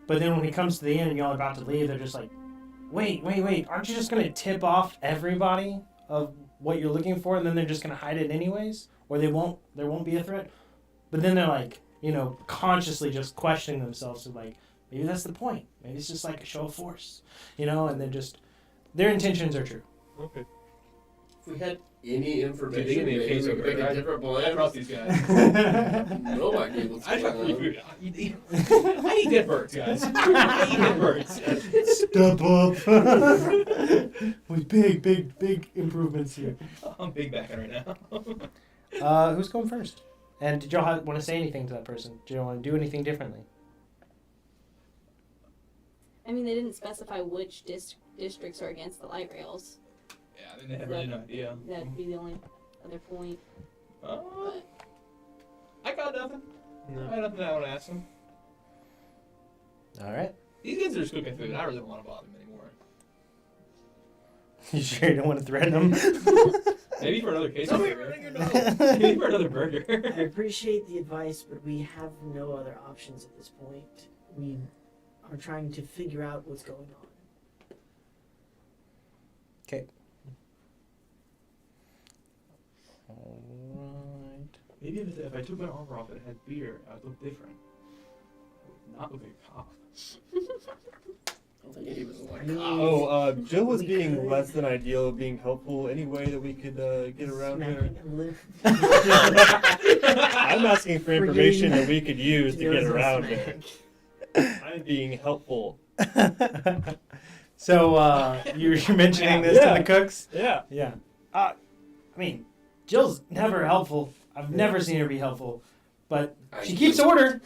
But then when it comes to the end and y'all are about to leave, they're just like, wait, aren't you just going to tip off everybody of what you're looking for, and then they're just going to hide it anyways? Or there won't be a threat? But then they're like, consciously just questioning themselves and like, maybe that's the point. Maybe it's just like a show of force, and they're just, their intentions are true. Okay. If we had any information, Dude, they give me a maybe we queso could make burger. a different I plan. trust these guys. No idea what's I going trust free on. food. I eat dead birds, guys. I eat dead birds. Step up. With big improvements here. I'm big backing right now. Who's going first? And did y'all want to say anything to that person? Did y'all want to do anything differently? I mean, they didn't specify which districts are against the light rails. Yeah, I think they have really no idea. That'd be the only other point. I got nothing. I got nothing that I want to ask them. All right. These guys are just cooking food. I really don't want to bother them anymore. You sure you don't want to threaten them? Maybe for another case. Somebody burger. ring your nose. Maybe for another burger. I appreciate the advice, but we have no other options at this point. We are trying to figure out what's going on. Alright. Maybe if I took my armor off and had beer, I would look different. I would not look like a cop. I don't think any of us are like, Oh, Jill was being less than ideal, being helpful. Any way that we could get around her? Smacking a little- I'm asking for information that we could use to get Jill's a around smack. her. I'm being helpful. So, you're mentioning this to the cooks? Yeah. Yeah. I mean, Jill's never helpful. I've never seen her be helpful. But she keeps order.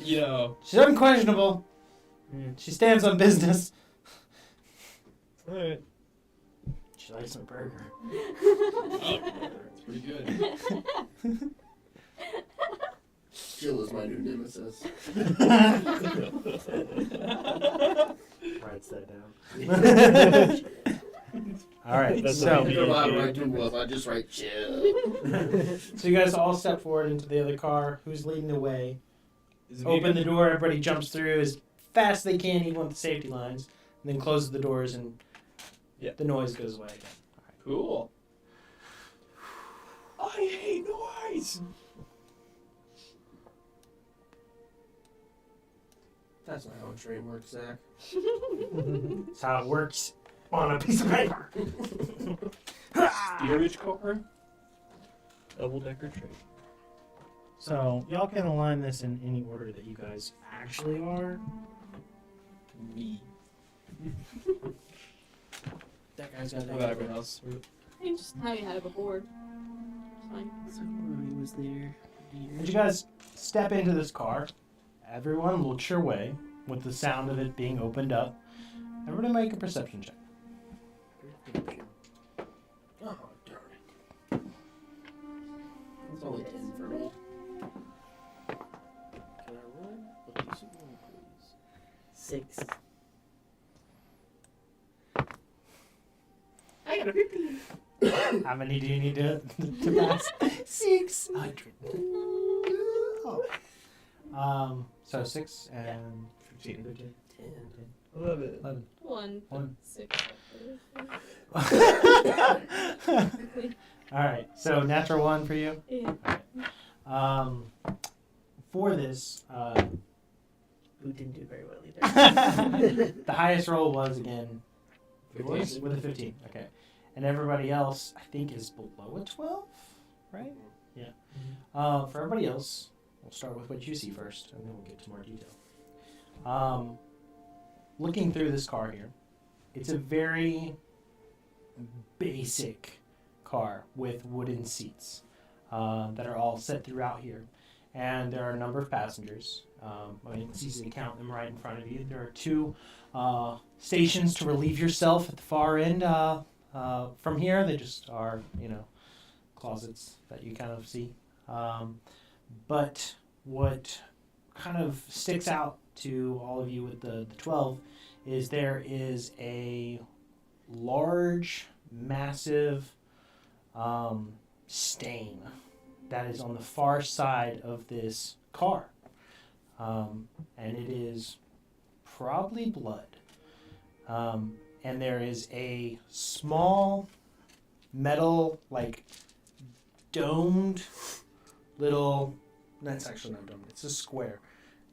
She's unquestionable. She stands on business. Alright. She likes her burger. it's pretty good. Jill is my new nemesis. Writes that down. All right. That's So, what You know how I write to Wolf. I just write chill. so you guys all step forward into the other car. Who's leading the way? Is it Open the me? door. Everybody jumps through as fast as they can, even with the safety lines, and then closes the doors, and the noise goes away again. Cool. I hate noise. That's not how a train works, Zach. That's how it works on a piece of paper. Steerage car. Double-decker train. So y'all can align this in any order that you guys actually are. Me. That guy's got What about everyone else? You just how you had it before. It's fine. So Rory was there. As you guys step into this car, everyone looks your way with the sound of it being opened up. Everybody make a perception check. Oh, darn it. It's only 10 for me. Can I run a piece of wood, please? 6. I got a 15. How many do you need to pass? 600. So 6 and 15. 15. 10. 11. 11. 1, One. 6. Alright, so natural 1 for you. Yeah. For this, Who didn't do very well either. the highest roll was again 15. yours with a 15. Okay. And everybody else, I think, is below a 12, right? Yeah. For everybody else, we'll start with what you see first, and then we'll get to more detail. Looking through this car here, it's a very basic car with wooden seats that are all set throughout here. And there are a number of passengers. I mean, it's easy to count them right in front of you. There are 2 stations to relieve yourself at the far end. From here, they just are, closets that you kind of see. But what kind of sticks out to all of you with the 12 is there is a large, massive stain that is on the far side of this car. And it is probably blood. And there is a small metal, domed little, that's actually not domed, it's a square.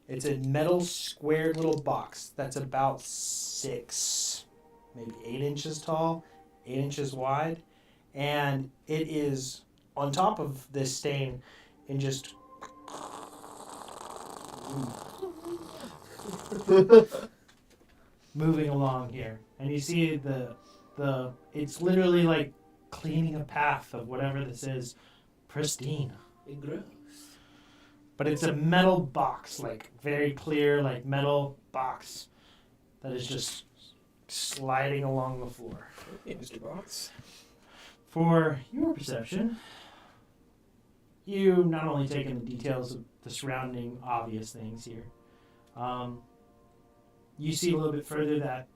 It's a metal squared little box that's about 6, maybe 8 inches tall, 8 inches wide. And it is on top of this stain and just moving along here. And you see the it's literally like cleaning a path of whatever this is, pristine. Gross. But it's a metal box, very clear, metal box that is just sliding along the floor. Okay, Mr. Box. For your perception, you not only take in the details of the surrounding obvious things here, you see a little bit further that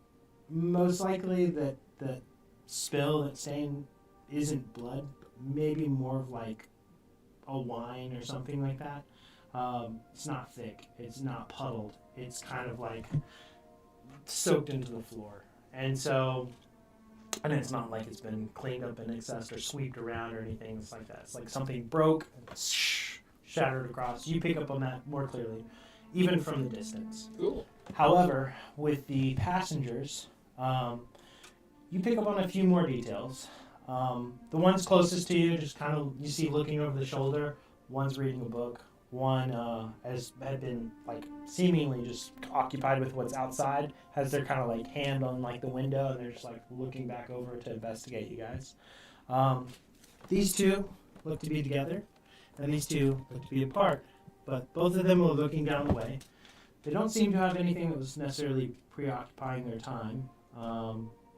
most likely that spill, that stain, isn't blood, but maybe more of a wine or something like that. It's not thick, it's not puddled, it's kind of soaked into the floor. And so, and it's not like it's been cleaned up in excess or swept around or anything. It's like that. It's like something broke, and shattered across. You pick up on that more clearly, even from the distance. Cool. However, with the passengers, you pick up on a few more details. The ones closest to you, just kind of, you see looking over the shoulder, one's reading a book. One had been seemingly just occupied with what's outside, has their kind of hand on the window, and they're just looking back over to investigate you guys. These 2 look to be together, and these 2 look to be apart, but both of them are looking down the way. They don't seem to have anything that was necessarily preoccupying their time,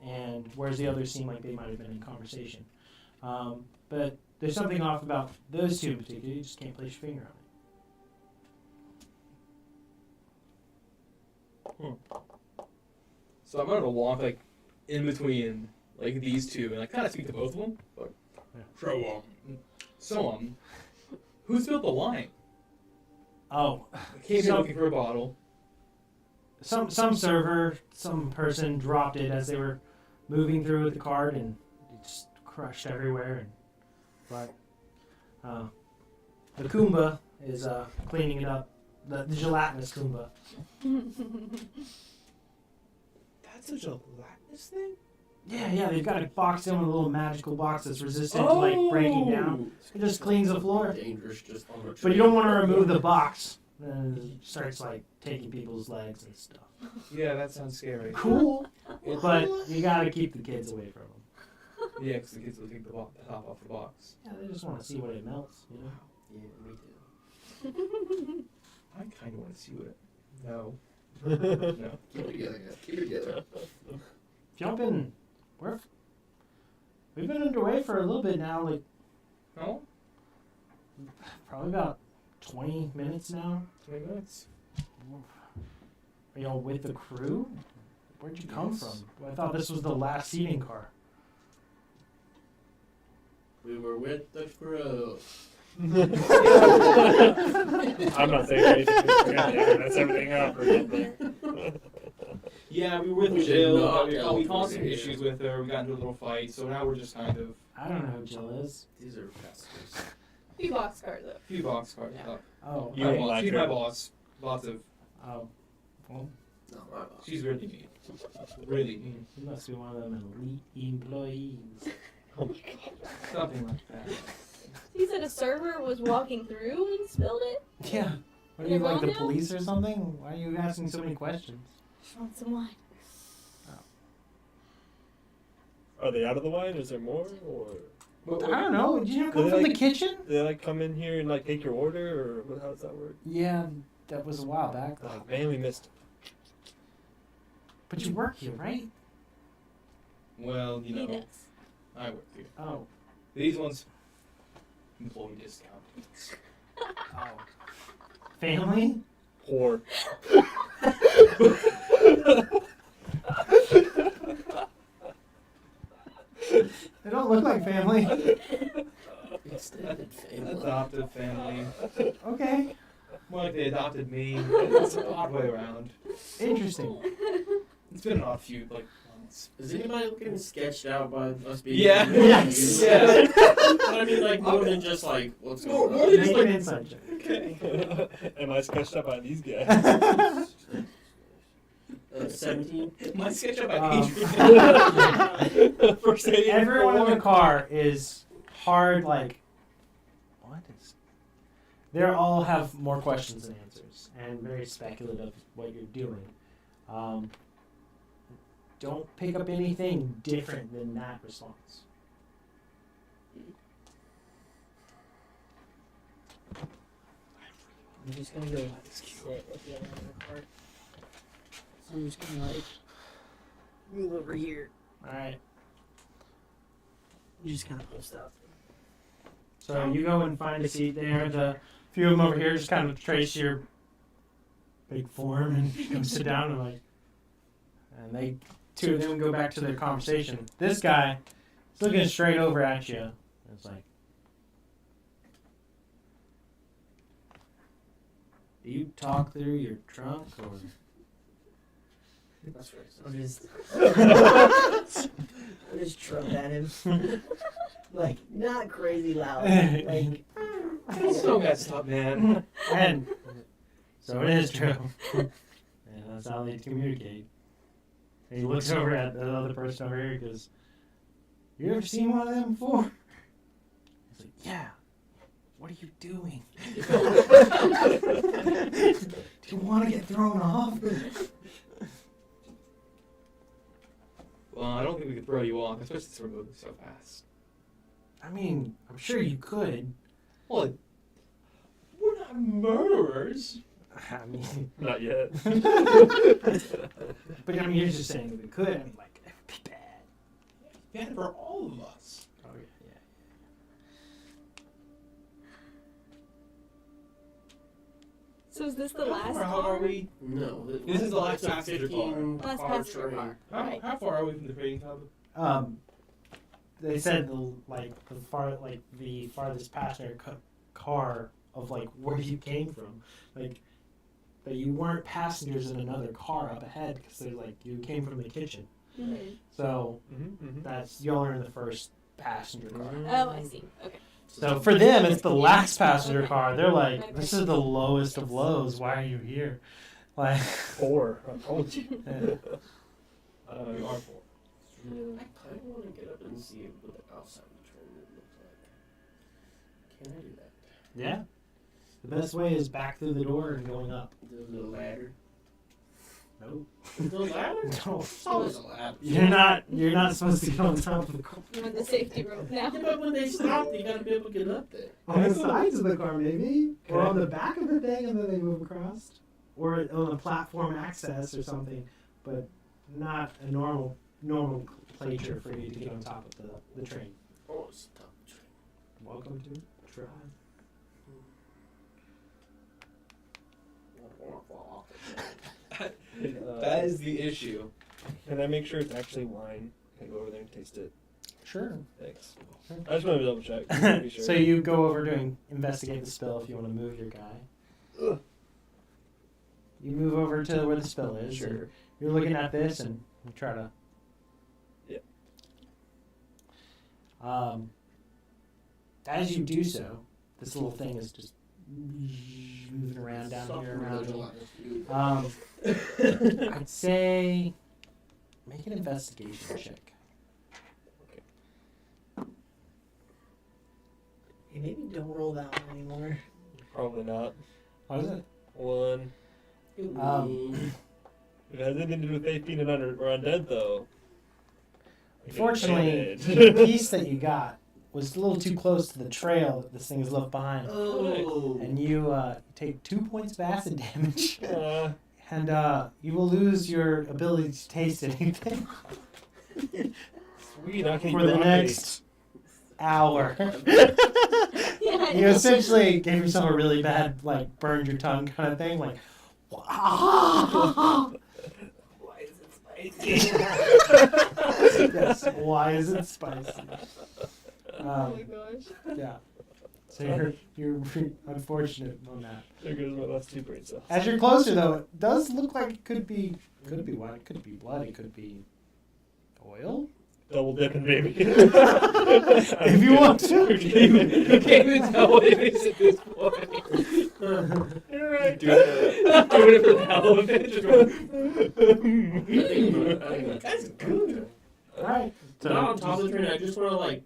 and whereas the others seem like they might have been in conversation. But there's something off about those 2 in particular. You just can't place your finger on it. So I'm gonna walk in between like these two, and I kind of speak to both of them. But so who's built the line? Oh, Came in so looking for a bottle. some server, some person dropped it as they were moving through with the cart, and it just crushed everywhere. But the Kumba is cleaning it up. The gelatinous Kumba. That's a gelatinous thing? Yeah, they've got it boxed in with a little magical box that's resistant to like breaking down. It just cleans the floor. Dangerous, just on a But you don't want to remove the box. Then it starts like taking people's legs and stuff. Yeah, that sounds scary. Cool, but you gotta keep the kids away from them. Yeah, because the kids will take the top off the box. Yeah, they just want to see what it melts, you know? Yeah, me too. I kind of want to see what it. No. No. Keep it together, guys. Keep it together. Jump in. We've been underway for a little bit now, like No? probably about 20 minutes now. 20 minutes. Are y'all with the crew? Where'd you come Yes. from? Well, I thought this was the last seating car. We were with the crew. I'm not saying anything. That's everything up or something. Yeah, we were with We did Jill, not but we help caused her. some issues with her. We got into a little fight, so now we're just kind of I don't know who Jill is. These are passengers. Few boxcars though. a few box cars up. Oh, You My ain't boss. like She's her. my boss. Lots of. oh. Well, No, my boss. She's really mean. Really mean. you must be one of them elite employees. Oh my god. Something like that. He said a server was walking through and spilled it. Yeah. What are you, like the police or something? Why are you asking so many questions? Just want some wine. Are they out of the wine? Is there more? Or I don't know. Did you come They from the like- kitchen? do they like come in here and like take your order, or how does that work? Yeah, that was a while back. Oh, Like, man, we missed. but you work here, right? Well, you He know, does. I work here. Oh. These ones, employee discount. Oh. Family? Poor. They don't look like family. Extended family. Adoptive family. Okay. More like they adopted me. It's an odd way around. Interesting. It's been an odd few like months. Is anybody looking sketched out by us being? Yeah. Yes. Yeah. But I mean, like more than just like what's More- going more on. than Make just an like- inside joke. Okay. Am I sketched up by these guys? 17. My sketch up Um, Adrian. First aid. Everyone in the car is hard, like, what is. They all have more questions than answers, and very speculative what you're doing. Don't pick up anything different than that response. I'm just gonna go. Sit at the other end of the cart. So I'm just gonna like move over here. Alright, You just kind of post up. so you go and find a seat there. The few of them over here just kind of trace your big form and come sit down and like. And they, two of them go back to their conversation. This guy is looking straight over at you. It's like, do you talk through your trunk or? That's racist. I'll just trump at him. Like, not crazy loud. Like, So messed up, man. And so it is true. And that's how they communicate. And he looks over at the other person over here and goes, "You ever seen one of them before?" He's like, "Yeah. What are you doing? Do you want to get thrown off?" Well, I don't think we could throw you off, especially since we're moving so fast. I mean, I'm sure you could. Well, we're not murderers. I mean, Not yet. but I mean, you're just saying we could. I mean, like, it would be bad. Bad for all of us. Oh, yeah. So is this the last How far are car? we? No. This is the last it's a passenger 15 Last car passenger train. car. How, Right. how far are we from the trading hub? they said the farthest passenger car of like where you came from, like that you weren't passengers in another car up ahead because they're like you came from the kitchen. Mhm. So Mm-hmm. that's y'all are in the first passenger car. Oh, I see. Okay. So for them, it's the last passenger car. They're like, this is the lowest of lows. Why are you here? Like, 4. I told you. yeah. You are 4. I kind of want to get up and see what the outside of the train looks like. Can I do that? Yeah. The best way is back through the door and going up. There's no ladder. No. There's no ladder? No. There's always a ladder. You're not supposed to get on top of the car. You want the safety rope now? Yeah, but when they stop, you gotta be able to get up there. On the sides of the car, maybe, or on the back of the thing, and then they move across, or on a platform access or something, but not a normal nomenclature for you to get on top of the train. Oh, it's a tough train. Welcome to Drive. I don't want to fall off the That is the issue. Can I make sure it's actually wine? Can I go over there and taste it? Sure. Thanks. I just want to double check. Be sure. So you go over to investigate the spill if you want to move your guy. Ugh. You move over to where the spill is. Sure. and You're looking at this and you try to. Yeah. As you do so, this little thing is just moving around down here around you. I'd say make an investigation check. Hey, maybe don't roll that one anymore. Probably not. What is it? 1. If it has anything to do with 18 and under or undead, though. Unfortunately, Damage. the piece that you got was a little too close to the trail that this thing has left behind. Oh. And you take 2 points of acid damage. Uh, And you will lose your ability to taste anything sweet, I can for eat the broccoli. next hour. Yeah, You essentially gave yourself a really bad, like, burned your tongue kind of thing. Like, Why is it spicy? yes, why is it spicy? Oh my gosh. Yeah. So you're unfortunate on that. There goes my last 2 brain cells. As you're closer, though, it does look like it could be wine, it could be blood, it could be oil. Double dipping, baby. If you want to. You can't even tell what it is at this point. You're right. Doing it for the hell of it. Just going, That's good. Alright. So now on top of the train, I just want to like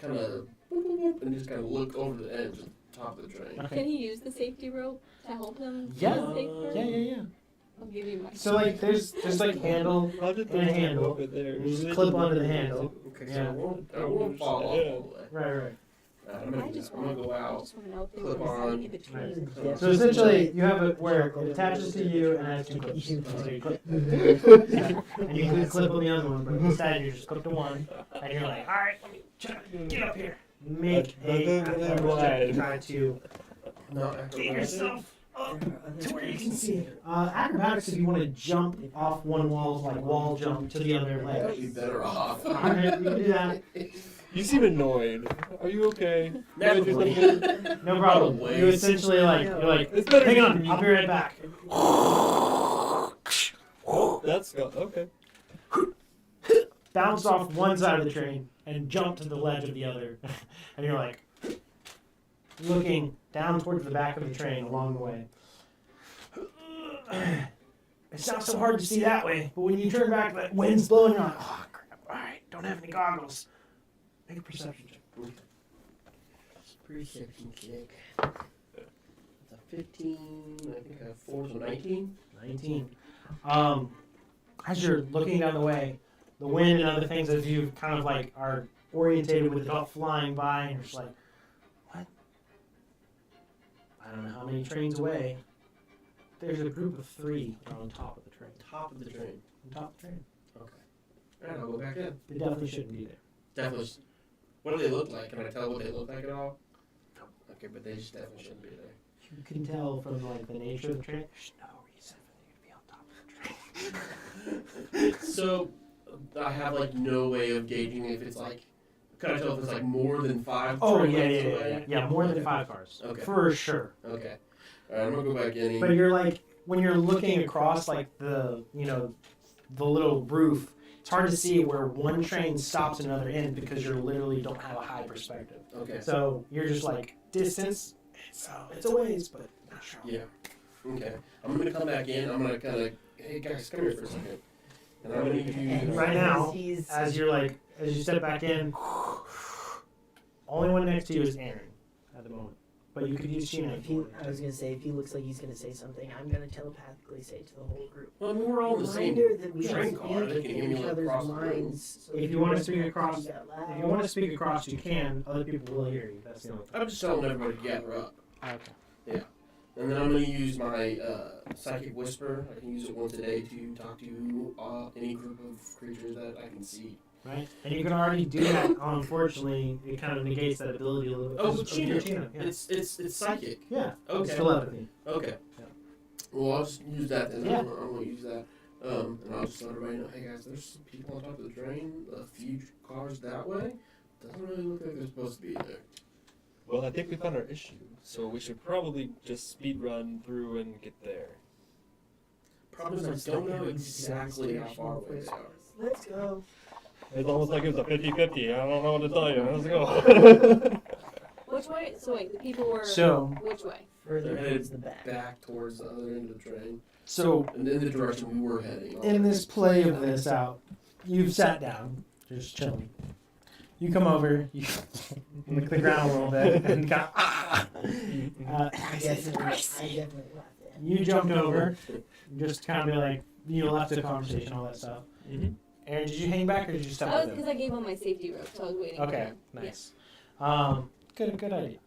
kind of, and just kind of look over the edge of the top of the train. Okay. Can he use the safety rope to help him? Yeah. Take first? Yeah. I'll give you my. So like there's like handle, I'll just And a handle. over there. you just clip onto the handle. Okay, Yeah. so I won't fall off all the way. Right. I'm gonna go I out. just want to know if there Clip was on. in between. Right. So essentially you have it where it attaches to you and has 2 clips. So you clip. Yeah. And you can clip on the other one, but instead you just clip to one and you're like, alright, let me get up here. Make a athletics check. Try to No, get yourself up to where you can see. Acrobatics if you want to jump off one wall, like wall jump to the other I'd ledge. be better off. Alright, you can do that. You seem annoyed. Are you okay? Naturally. No problem. You essentially you're like, It's better hang than on, I'll be right back. That's okay. Bounce off one side of the train and jump to the ledge of the other. And you're like, looking down towards the back of the train along the way. It's not so hard to see that way, but when you turn back, that wind's blowing, you're like, oh crap, alright, don't have any goggles. Make a perception check. Perception check. It's a 15, I think I have 4, so 19. 19. As you're looking down the way, the wind and other things as you kind of like are orientated with it all flying by, and you're just like, what? I don't know how many trains away. There's a group of 3 on top of the train. Top of the train. On top of the train. Okay. Alright, I'll go back in. They definitely shouldn't be there. Definitely. What do they look like? Can I tell what they look like at all? Okay, but they just definitely shouldn't be there. You can tell from like the nature of the train, there's no reason for them to be on top of the train. So, I have like no way of gauging if it's like. Can I tell if it's like more than 5? Oh train yeah, yeah, lengths yeah, away? yeah. More than 5 cars. Okay. For sure. Okay. Alright, I'm gonna go back in. But you're like when you're looking across like the the little roof, it's hard to see where one train stops another end because you literally don't have a high perspective. Okay. So you're just like distance. It's a ways, but not sure. Yeah. Okay. I'm gonna come back in. I'm gonna kind of. Hey guys, come here for a second. And I'm gonna use. And Right now, he's- as you step back in, only one next to you is Aaron at the moment. But you could use Sheena. If he, I was gonna say, if he looks like he's gonna say something, I'm gonna telepathically say to the whole group. Well, I mean, we're all in the same Reminder that we train speak car. They can in hear me each like other's across the room. minds. So If you want to speak don't across, speak out loud. if you want to speak across, you can. Other people will hear you. That's the only thing. I'm just telling everybody to gather up. Okay. And then I'm going to use my psychic whisper. I can use it once a day to talk to any group of creatures that I can see. Right? And you can already do that. Unfortunately, it kind of negates that ability a little bit. Oh, Because with of your Sheena. Yeah. It's psychic. Yeah. It's Okay. telepathy. Okay. Yeah. Well, I'll just use that then. Yeah. I'm going to use that. And I'll just let everybody know, hey guys, there's some people on top of the train, a few cars that way. Doesn't really look like they're supposed to be there. Well, I think we found our issue, so we should probably just speed run through and get there. Problem is, I don't know exactly how far away they are. Let's go. It's almost like it was a 50-50. I don't know what to tell you. Let's go. Which way? So wait, the people were So, which way? Further They're towards the back. Back towards the other end of the train. so And in the direction we were heading. in this play of this out, you've sat down, just chilling. You come over, you lick the ground a little bit, and kind of, I definitely laughed at him. you jumped over, just kind of be like, left the conversation, all that stuff. Mhm. Aaron, did you hang back or did you step That was with because him? I gave him my safety rope, so I was waiting. for Okay, him. nice. Good idea.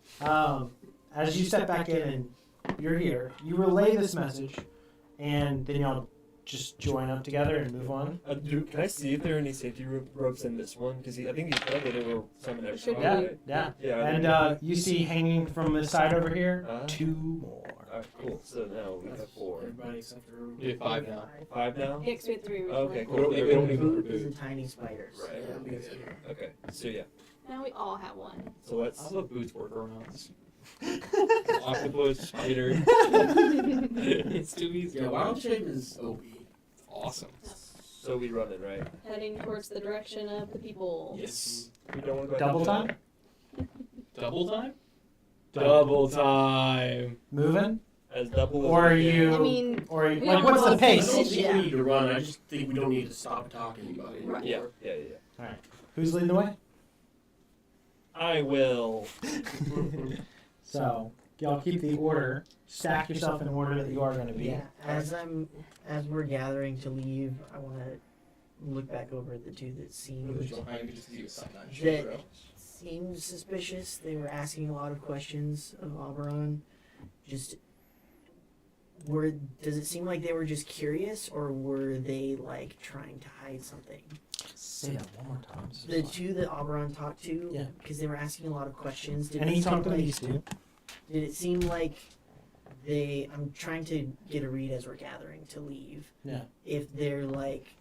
As you step back in and you're here, you relay this message, and then y'all just join up together and move on. Can I see if there are any safety ropes in this one? Because I think you said that there were some in every Should car, be. right? Yeah. Yeah. And you see hanging from the side over here, Uh-huh. 2 more. Alright, cool. So now we have 4. Everybody except for. We have 5 now. 5 now? Yeah, 'cause we had 3 originally. Okay, We cool. don't need more Food is food. a tiny spiders. Right. Yeah, we see it. Okay, so yeah. Now we all have one. So let's. I love boots workarounds. Octopus, spider. It's too easy. Yeah, wild shape is OP. Awesome. So we run it, right? Heading towards the direction of the people. Yes. We don't want to go Double ahead time? Double time? Double time. Moving? as double. Or are as we can. you- I mean, Or, We like, don't what's the want I pace? don't think Yeah. we need to run. I just think we don't need to stop and talk to anybody. Right. Yeah, yeah, yeah. Who's leading the way? I will. So, y'all keep the order. Stack yourself in order that you are going to be. Yeah, as we're gathering to leave, I want to look back over at the two that seemed seemed suspicious. They were asking a lot of questions of Oberon. Does it seem like they were just curious, or were they like trying to hide something? Say that one more time. The two that Oberon talked to, Yeah. because they were asking a lot of questions. Did And it he seem talked to like- these two. Did it seem like I'm trying to get a read as we're gathering to leave. Yeah. If they're like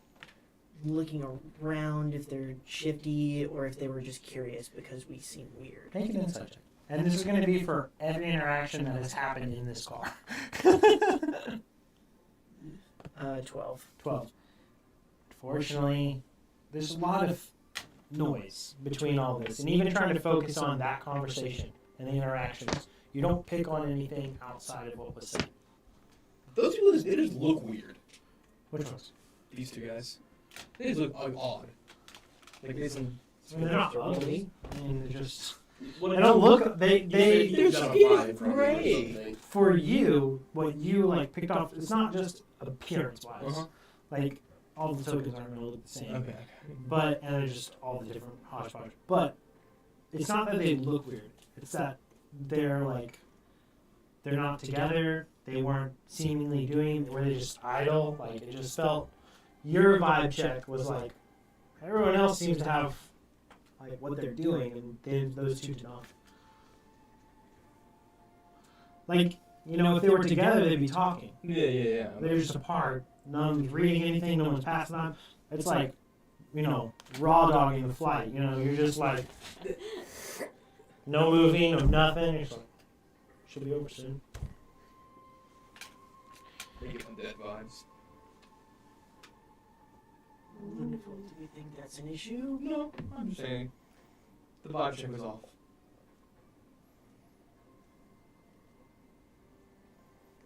looking around, if they're shifty, or if they were just curious because we seem weird. Make an insight check. And this is going to be for every interaction that has happened in this car. 12. 12. Fortunately, there's a lot of noise between all this. And even trying to focus on that conversation and the interactions, you don't pick on anything outside of what was said. Those people, they just look weird. Which ones? These two guys. They just look odd. Like they some. I mean, they're not ugly. I mean, they're just... What They don't look... They They're got a vibe from it or gray. something. for you, what you, like, picked off, it's not just appearance-wise. Uh-huh. Like, all the tokens aren't going to look the same. Okay. But, and they're just all the different hodgepodge. But, it's not that they look weird. It's that they're, like, they're not together. They weren't seemingly doing, were they just idle? Like, it just felt, your vibe check was like, everyone else seems to have, like, what they're doing, and those two do not. Like, you know, if they were together, they'd be talking. Yeah. They're just apart. No one's reading anything. No one's passing on. It's like raw dogging the flight. You're just like, no moving, no nothing. You're just like, should be over soon. They get undead vibes. Wonderful. Do we think that's an issue? No, I'm just saying. The vibe check was off.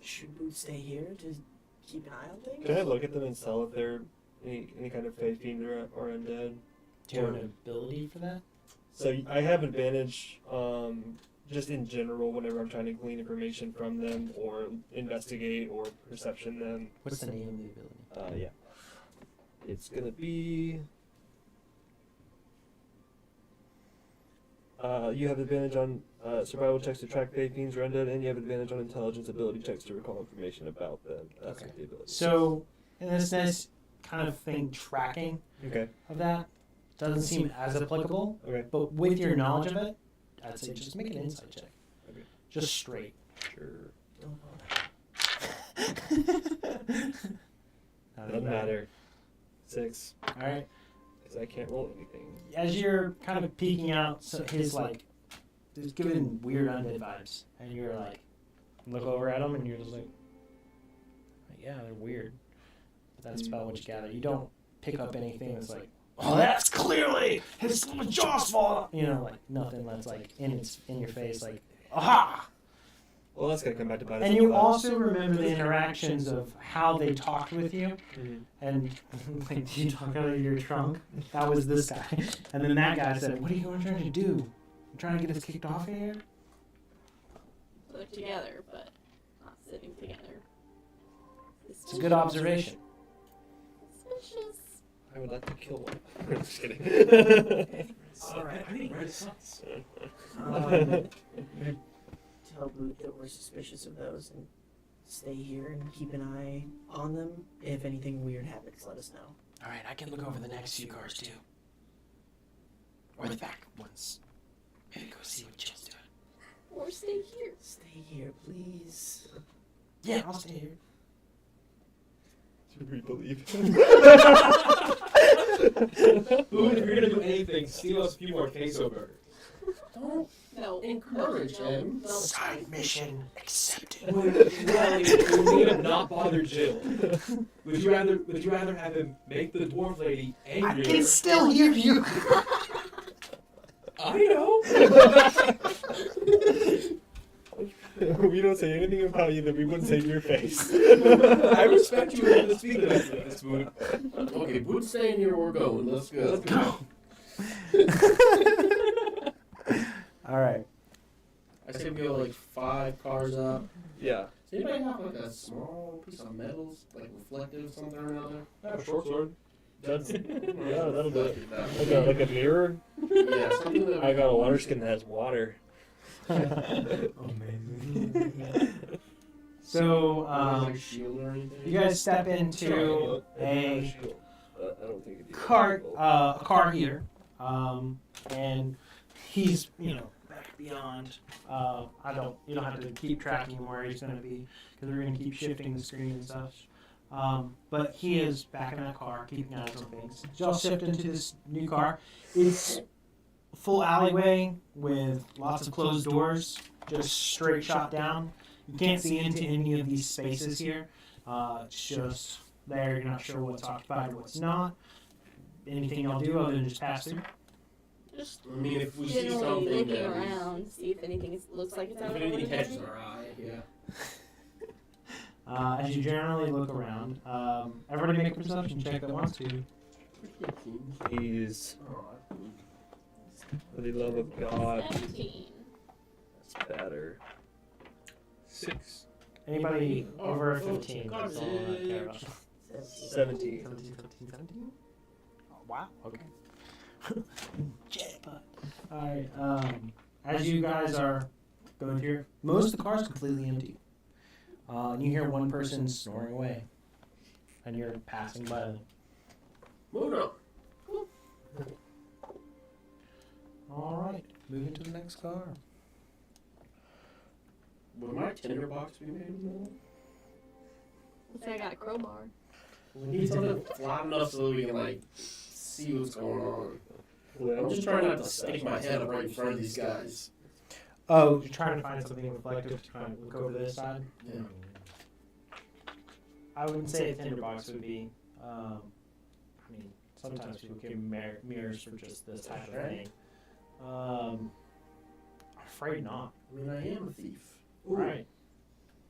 Should we stay here to keep an eye on things? Can I look at them and tell if they're any kind of fey fiend or undead? Do you have an ability for that? So I have advantage, just in general, whenever I'm trying to glean information from them or investigate or perception them. What's the name of the ability? Yeah. It's gonna be. You have advantage on survival checks to track fey fiends or undead, and you have advantage on intelligence ability checks to recall information about them. That's Okay. what the ability. So, in this sense, kind of thing, tracking Okay. of that doesn't seem as applicable. Okay. But with your knowledge of it, I'd say just make an insight check. Okay. Just straight. Sure. Don't know. Doesn't matter. 6. All right. Because I can't roll anything. As you're kind of peeking out, his just giving weird undead vibes, and you're like, look over at him, and you're just like, yeah, they're weird. But that's about what you gather. You don't pick up anything that's like, oh, that's clearly his jaw's fall. Like nothing that's like in your face, like, aha. Well, that's gonna come back to bite us. And in you the butt. also remember the interactions of how they talked with you. Mhm. And like, did you talk out of your trunk? That was this guy. And then that guy said, what are you trying to do? You trying to get us kicked off here? They're together, but not sitting together. It's a good observation. Suspicious. I would like to kill one. I'm just kidding. Alright. I think Renaissance. Tell Boot that we're suspicious of those and stay here and keep an eye on them. If anything weird happens, let us know. All right, I can look over the next few cars too. Or the back ones. Maybe go see what Jill's doing. Or stay here. Stay here, please. Yeah, I'll stay here. Should we believe? Ooh, if you're gonna do anything, steal us a few more queso burgers. Don't No. encourage him. No. Side mission accepted. We need to not bother Jill. Would you rather have him make the dwarf lady I angrier? can still hear you. I know. We don't say anything about you that we wouldn't say to your face. I respect you enough to speak to this mood. Okay, Boot's staying here. We're going. Let's go. Let's go. All right. I say we go like 5 cars up. Yeah. Does anybody have like a small piece of metals, like reflective something or another? I have a short sword. That's yeah, that'll do it. That. Like a mirror. Yeah, something that I got a water skin that has water. Amazing. So, like a shield or anything. you guys step into I don't think it'd be a car here, and he's back beyond. You don't have to keep tracking him where he's going to be because we're going to keep shifting the screen and such. But he is back in that car, keeping eyes on things. So y'all shift into this new car. It's a full alleyway with lots of closed doors, just straight shot down. You can't see into any of these spaces here. It's just there. You're not sure what's occupied or what's not. Anything y'all do other than just pass through? Just I mean, if we see generally something looking that around, see if anything looks like it's out if of anything ordinary. catches our eye, yeah. As you generally look around, everybody make a perception check that wants to. Please, for the love of God, 17. that's better. 6. Anybody over Oh, 15? That's all I care about. 17. 17? Oh, wow, okay. Jackpot. Alright, as you guys are going through, most of the car's completely empty. And you hear one person snoring away. And you're passing by them. Moving on. Alright, moving to the next car. Would my tinderbox be made of metal? Looks like I got a crowbar. We need something flat enough so that we can like see what's going on. I'm Well, just trying not to stick my head up right in front of these guys. Oh, you're trying to find something reflective to kind of look over this side? Yeah. I wouldn't say a tinderbox would be. I mean, sometimes people carry mirrors for just this type of thing. I'm afraid not. I mean, I am a thief. Right.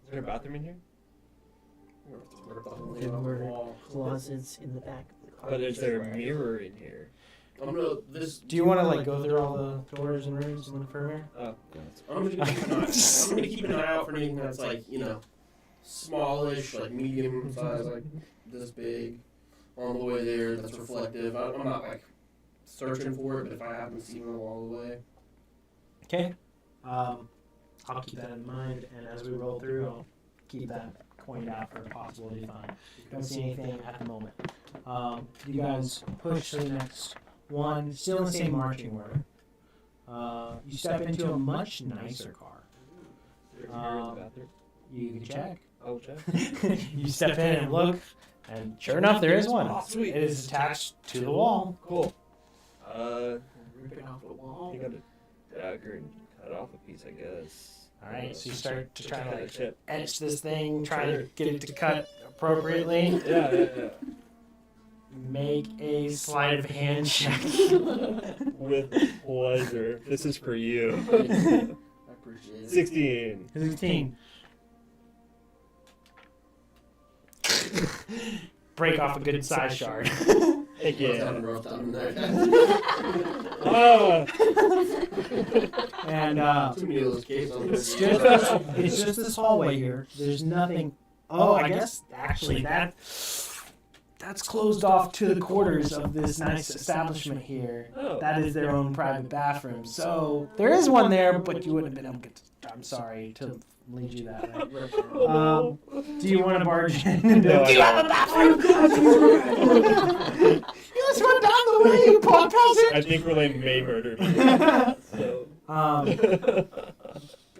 is there a bathroom in here? Rip the whole There thing off the were wall. closets in the back of the car. But is there a mirror in here? I'm gonna this. Do you want to like go through all the doors and rooms and look for a mirror? Oh, I'm gonna keep an eye. I'm gonna keep an eye out for anything that's like smallish, like medium size, like this big, on the way there. That's reflective. I'm not like searching for it, but if I happen to see one along the way, Okay. I'll keep that in mind, and as we roll through, I'll keep that coined out for a possibility to find. Don't see anything at the moment. You guys push to the next one, still in the same marching order. You step into a much nicer car. is there a mirror in the bathroom? You can check. Oh, check. You step in and look, and sure enough, there is one. Oh, sweet. It is attached to the wall. Cool. rip it off the wall. Pick up a dagger and cut off a piece, I guess. All right, so you start to try to Cut a like chip. etch this thing, try to get it to cut appropriately. Yeah. Make a sleight of hand check. With pleasure. This is for you. I appreciate it. 16. 16. Break off a good size shard. Heck Rough yeah. down, rough down there. Ah! And Too many of those caves on it's just this hallway here. There's nothing. Oh, I guess actually that's closed off to the quarters of this nice establishment here. Oh. That is their own private bathroom. So there is one there, but you wouldn't have been able to. I'm sorry to lead you that way. Do you want to barge in? No, Do you have a bathroom? You just went down the way, you punk peasant. I think Relay may murder me. So.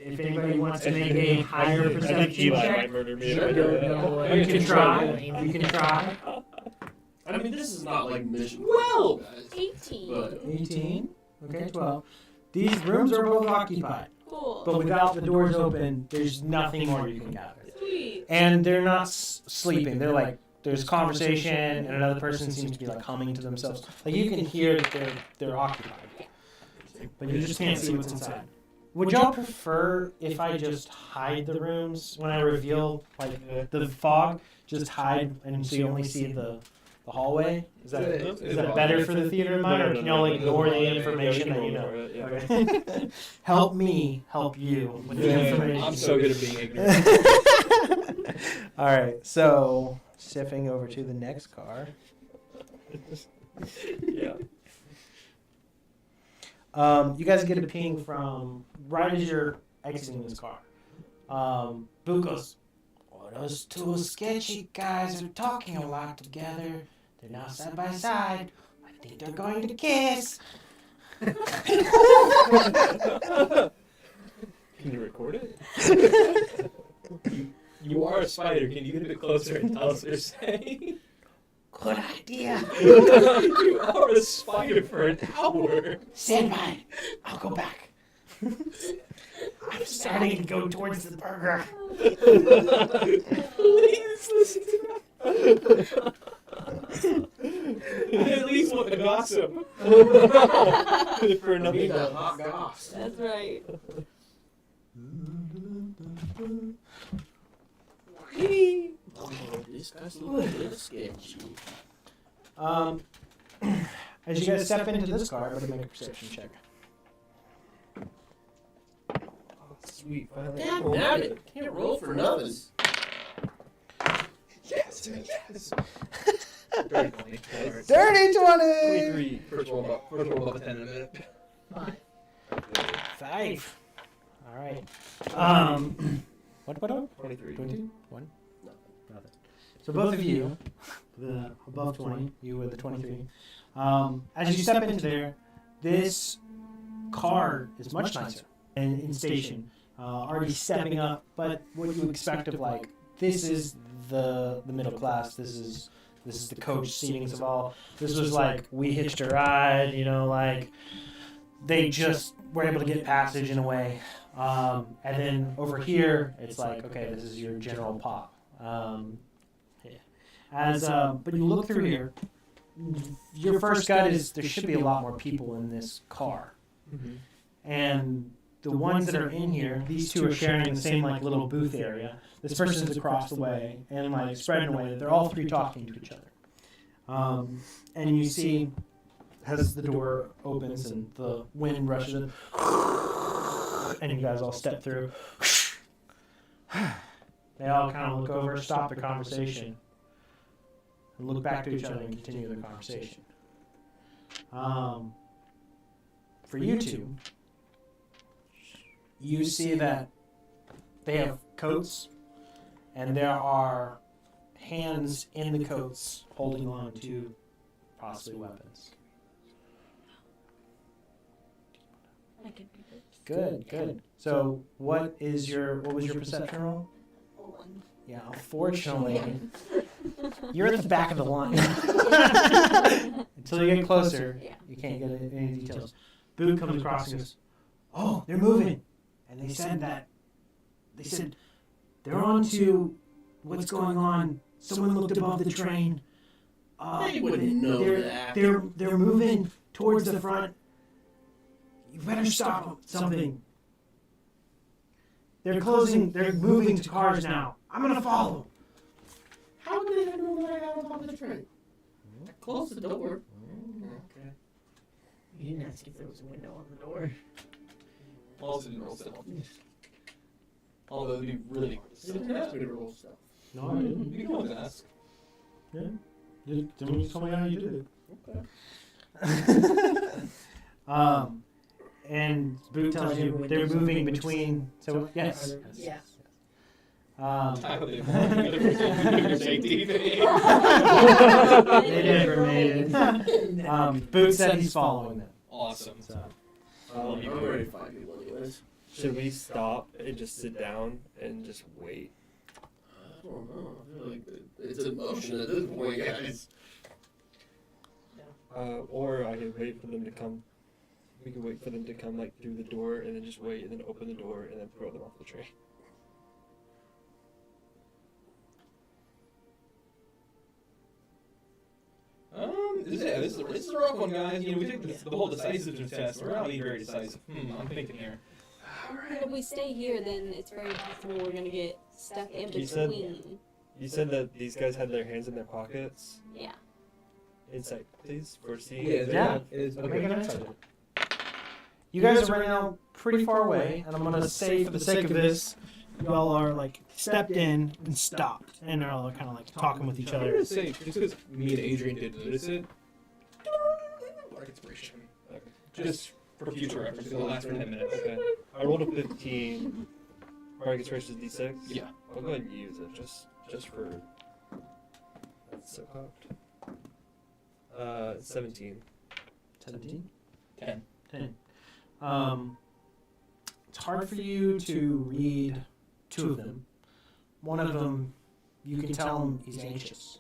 If anybody wants to make a higher I think perception Eli check, might murder me. Sure. you can try. You can try. I mean, this is not like mission. Well, guys. 18. But 18. Okay, 12. These rooms are both occupied, Cool. but without the doors open, there's nothing more you can gather. Sweet. And they're not sleeping. They're like, there's conversation, and another person seems to be like humming to themselves. Like you can hear that they're occupied, but you just can't see what's inside. Would y'all prefer if I just hide the rooms when I reveal like the fog? Just hide, and so you only see the hallway. Is that better for the theater in mind, or can y'all ignore the information that you know? Yeah. Okay. Help me help you with the information. I'm so good at being ignorant. All right, so shifting over to the next car. Yeah. You guys get a ping from right as you're exiting this car. Boot goes, "Oh, those two sketchy guys are talking a lot together. They're now side by side. I think they're going to kiss." Can you record it? You are a spider. Can you get a bit closer and tell us what you're saying? Good idea. You are a spider for an hour. Stand by. I'll go back. I'm starting to go towards the burger. Please listen to that. I at least want the gossip. For I another need that hot goss. That's right. This guy's a little bit sketchy. As you guys step into this car, everybody make a perception check. Sweet. Finally. Damn, damn it. Can't roll for nothing. Yes. Dirty 20. Alright. Dirty 20! 23. First roll above a 10 in a minute. 5. All right. What? 23. 20? 1? Nothing. So both of you, the above 20, you with the 23. As you step into there, this car is much nicer and in station. Already stepping up, but what you expect of like this is the middle class. This is This is the coach seatings of all. This was like we hitched a ride, you know, like they just were able to get passage in a way. And then over here, it's like, okay, this is your general pop. But you look through here, your first gut is there should be a lot more people in this car. Mm-hmm. And the ones that are in here, these two are sharing the same like little booth area. This person's across the way and like spreading away. They're all three talking to each other. And you see, as the door opens and the wind rushes in, and you guys all step through. They all kind of look over, stop the conversation, and look back to each other and continue their conversation. For you two, you see that they have coats, and there are hands in the coats holding on to possibly weapons. I can do it. Good. So, what was your perception roll? 1. Yeah, unfortunately, you're at the back of the line. Until you get closer, Yeah. you can't get any details. Boot comes across and goes, "Oh, they're moving," and they said they're on to what's going on. Someone looked above the train. They wouldn't know they're, that. They're moving towards the front. You better stop something. They're moving to cars now. I'm gonna follow. How would they know that I got on top of the train? I closed the door. Okay. You didn't ask if there was a window on the door. Also didn't roll stealth. Although it'd be really nice. You didn't ask me to roll stuff. No, I didn't. You can always ask. Yeah. You told me how you did Okay. it. And Boot tells you they're moving between. So yes. Yeah. They They never made it. Boot said he's following them. Awesome. So. I'm ready to fight people anyways. Should we stop and just sit down and just wait? I don't know. I feel like it's in motion at this point, guys. Or I could wait for them to come. We could wait for them to come like through the door and then just wait and then open the door and then throw them off the train. This is a rough one, guys. You know, we took the whole decisiveness test. We're not being very decisive. I'm thinking here. If we stay here, then it's very possible we're gonna get stuck in You said- between. You said that these guys had their hands in their pockets. Yeah. Insight, please, for seeing. Yeah, if they Yeah. have- Make an insight. You guys are right now pretty far away, and I'm gonna say for the sake of this, y'all are like stepped in and stopped, and are all kind of like talking with each I'm other. gonna say, just because me and Adrian did notice it, bardic inspiration. Okay. Just for future reference, it'll last for 10 minutes. Okay. I rolled a 15. Bardic inspiration is D6. Yeah. I'll go ahead and use it just for. That's so cocked. 17. 17? 10. 10. It's hard for you to read two of them. One of them, you can tell him he's anxious.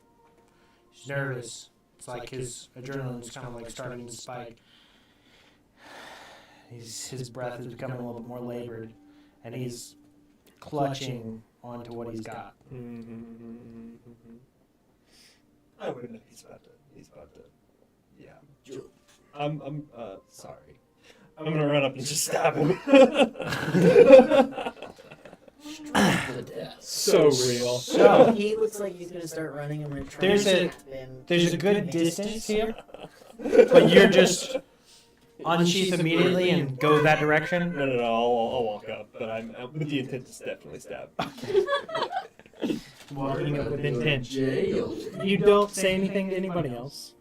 He's nervous. It's like his adrenaline's kind of like starting to spike. His breath is becoming a little bit more labored, and he's clutching onto what he's got. I would know he's about to. Yeah. I'm sorry. I'm gonna run up and just stab him. So real. So He looks like he's gonna start running. I'm gonna try. There's to a- stop him. there's a good distance here, but you're just unsheath immediately and go that direction. No, I'll walk up, but I'm with the intent to definitely stab. Walking up with intent. Jail. You don't say anything to anybody else,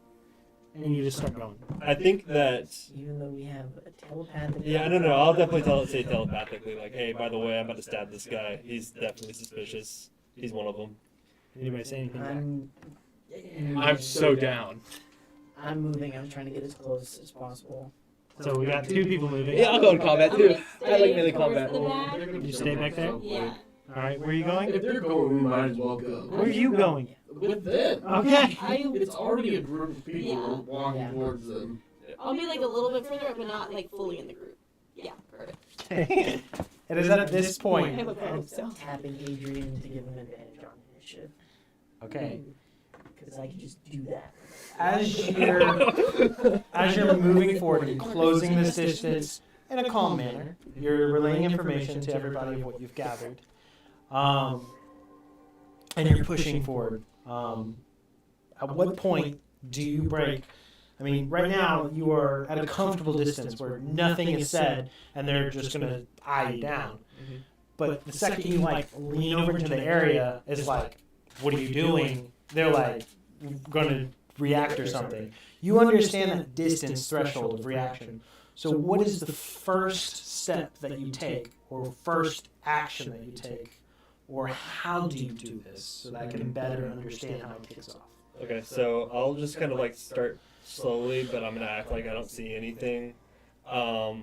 and you just start going. I think that. Even though we have a telepathic. Yeah, no. I'll definitely say telepathically, like, hey, by the way, I'm about to stab this guy. He's definitely suspicious. He's one of them. Anybody say anything back? I'm so down. I'm moving. I'm trying to get as close as possible. So we got two people moving. Yeah, I'll go in combat I'm too. gonna I like stay melee towards combat. the back. You stay back there? Yeah. All right, where are you going? If they're going, we might as well go. Where are you going? With them. Okay. It's already a group of people Yeah. walking Yeah. towards them. I'll be like a little bit further up, but not like fully in the group. Yeah, perfect. It is at this I point. hope I'm so. tapping Adrian to give him advantage on initiative. Okay. Because I can just do that. As you're moving forward and closing this distance in a calm manner, you're relaying information to everybody of what you've gathered, and you're pushing forward. At what point do you break? I mean, right now you are at a comfortable distance where nothing is said, and they're just gonna eye you down. Mhm. But the second you like lean over into the area, it's like, what are you doing? They're like going to react or something. You understand that distance threshold of reaction. So what is the first step that you take, or first action that you take, or how do you do this so that I can better understand how it kicks off? Okay, so I'll just kind of like start slowly, but I'm gonna act like I don't see anything. I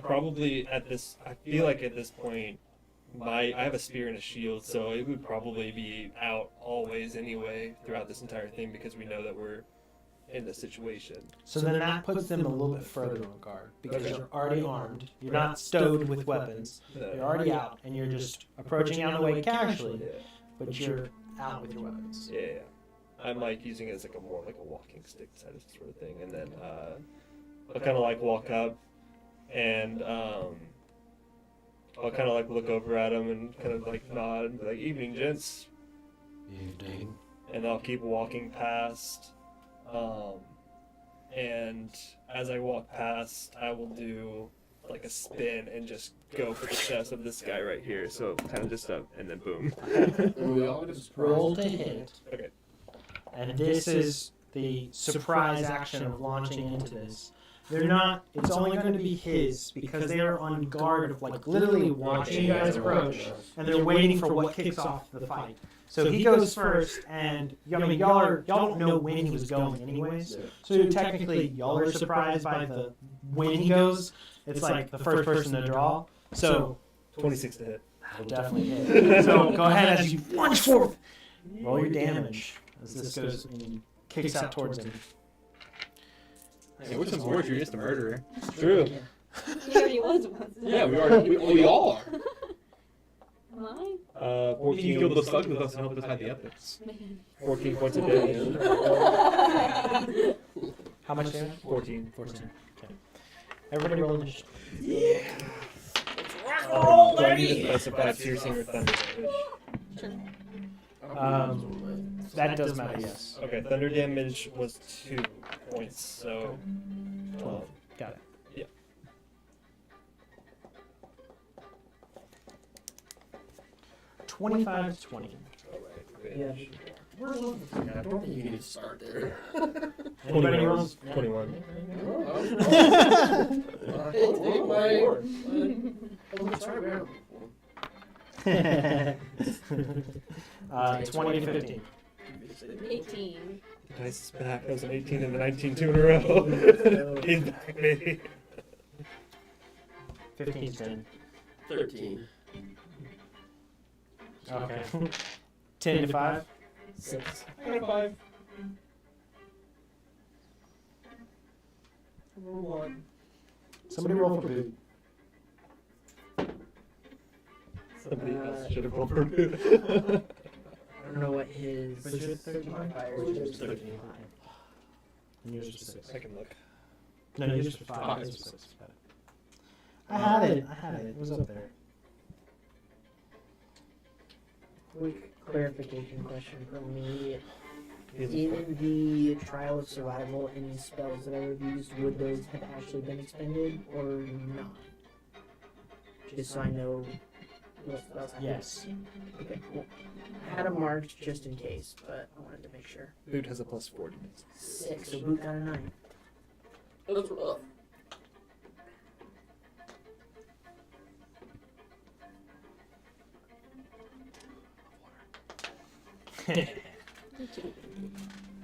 probably I feel like at this point, I have a spear and a shield, so it would probably be out always anyway throughout this entire thing because we know that we're in this situation. So then that puts them a little bit further on guard because you're already armed. You're not stowed with weapons. You're already out, and you're just approaching out of the way casually, Yeah, but you're out with your weapons. yeah, yeah. I'm like using it as like a more like a walking stick sort of thing, and then I'll kind of like walk up, and I'll kind of like look over at them and kind of like nod and be like, "Evening, gents." Evening. And I'll keep walking past. And as I walk past, I will do like a spin and just go for the chest of this guy right here. So kind of just up and then boom. And we all just Roll to hit. Okay. And this is the surprise action of launching into this. They're not, it's only going to be his because they are on guard of like literally watching you guys approach, and they're waiting for what kicks off the fight. So he goes first, and I mean y'all don't know when he was going anyways. So technically y'all are surprised by the when he goes. It's like the first person to draw. So 26 to hit. that'll definitely hit. So go ahead as you lunge forward. Roll your damage as this goes and kicks out towards him. Yeah, which one's worse? You're just a murderer. True. He already was once. Yeah, we all are. Am I? 14 You killed the thugs with us and helped us hide the evidence. Man. 14 points of damage. How much damage? 14. 14. Okay. Everybody roll initiative. Do I need to specify piercing or thunder damage? That does matter, yes. Okay, thunder damage was 2 points, so 12. Got it. Yeah. $25 to 20. Yeah. I don't think you need to start there. Anybody rolls? 21. Take my word. Sorry, 20 to 15. 18. The dice is back. That was an 18 and a 19 2 in a row. He's back, baby. 15 to 10. 13. Okay. 10 to 5. 6. I got a 5. Somebody roll for boot. Somebody else should have rolled for boot. I don't know what his. What's your 13? modifier is. 13. And yours was 6. I can look. No, yours was 5. Yours was 6. Got it. I had it. It was up there. Quick clarification question from me. In the trial of survival, any spells that I would have used, would those have actually been expended or not? Just so I know what spells I have. Yes. Okay, cool. I had them marked just in case, but I wanted to make sure. Boot has a plus 40. 6, so Boot got a 9. That's rough.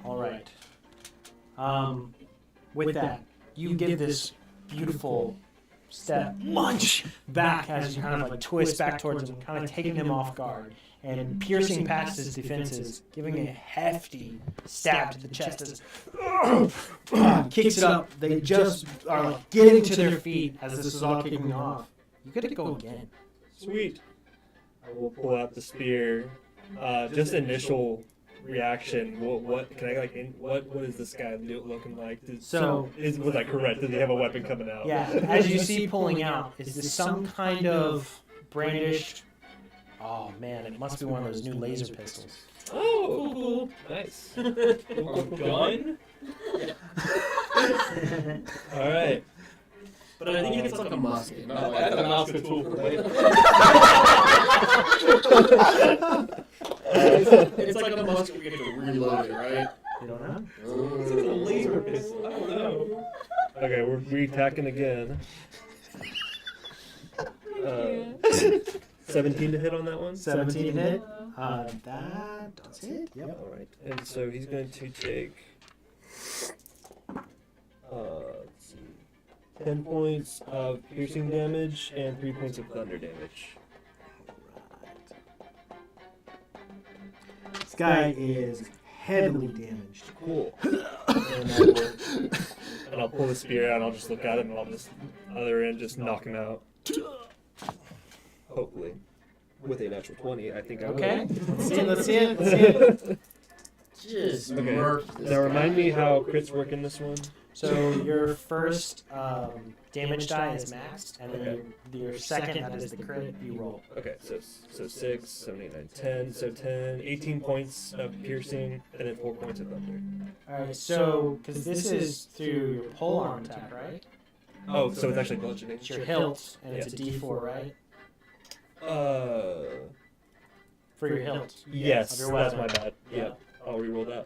All right. With that, you give this beautiful step, munch back as you kind of like twist back towards him, kind of taking him off guard and piercing past his defenses, giving a hefty stab to the chest as kicks it up. They just are like getting to their feet as this is all kicking off. You get to go again. Sweet. I will pull out the spear. Just initial reaction. What can I like? What is this guy looking like? Was I correct? Did they have a weapon coming out? Yeah. As you see pulling out, is this some kind of brandished? Oh man, it must be one of those new laser pistols. Oh, cool. Nice. Gun? All right. But I think it's like a musket. No, that's a mouse tool for me. It's like a musket where you have to reload it, right? You don't know? It's a laser pistol. I don't know. Okay, we're re-attacking again. 17 to hit on that one. 17 hit. That does hit. Yep. All right, and so he's going to take. Let's see, 10 points of piercing damage and 3 points of thunder damage. This guy is heavily damaged. Cool. And I'll pull the spear out and I'll just look at him and I'll just other end just knock him out. Hopefully. With a natural 20, I think I will. Okay. Let's see it. Just Okay. murk this Now guy. remind me how crits work in this one. So your first damage die is maxed, and then your second, that is the crit, you roll. Okay, so 6, 7, 8, 9, 10. So 10, 18 points of piercing, and then 4 points of thunder. Alright, so, because this is through your polearm attack, right? Oh, so it's actually bludgeoning. It's your hilt, and it's a d4, right? For your hilt. Yes, Of your that's my weapon. bad. Yeah, I'll reroll that.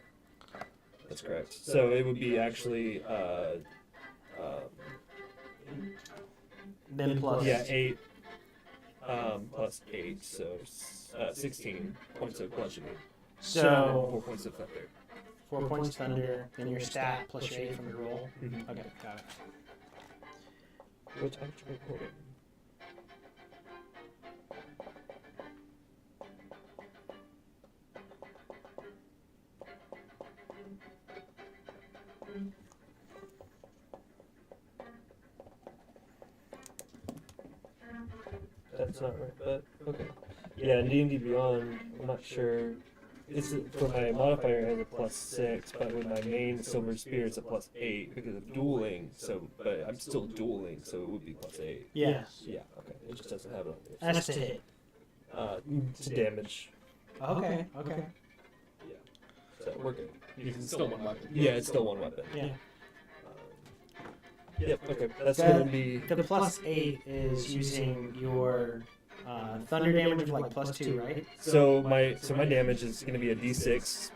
That's correct. So it would be actually, Then plus. yeah, 8 plus 8, so 16 points of bludgeoning. So, 4 points of thunder. 4 points thunder, then your stat plus your 8 from your roll. Mm-hmm. Okay, got it. Which I'm recording. That's not right, but okay. Yeah, in D&D Beyond, I'm not sure. It's for my modifier it has a +6, but with my main silver spear it's a +8 because of dueling. So, but I'm still dueling, so it would be +8. Yeah. Yeah, okay. It just doesn't have it on there. That's to hit. To damage. Okay, okay. So we're good. It's still one weapon. Yeah, it's still one weapon. Yeah. Yep. Okay. That's That- gonna be. The plus 8 is using your thunder damage of like +2, right? So my damage is gonna be a D6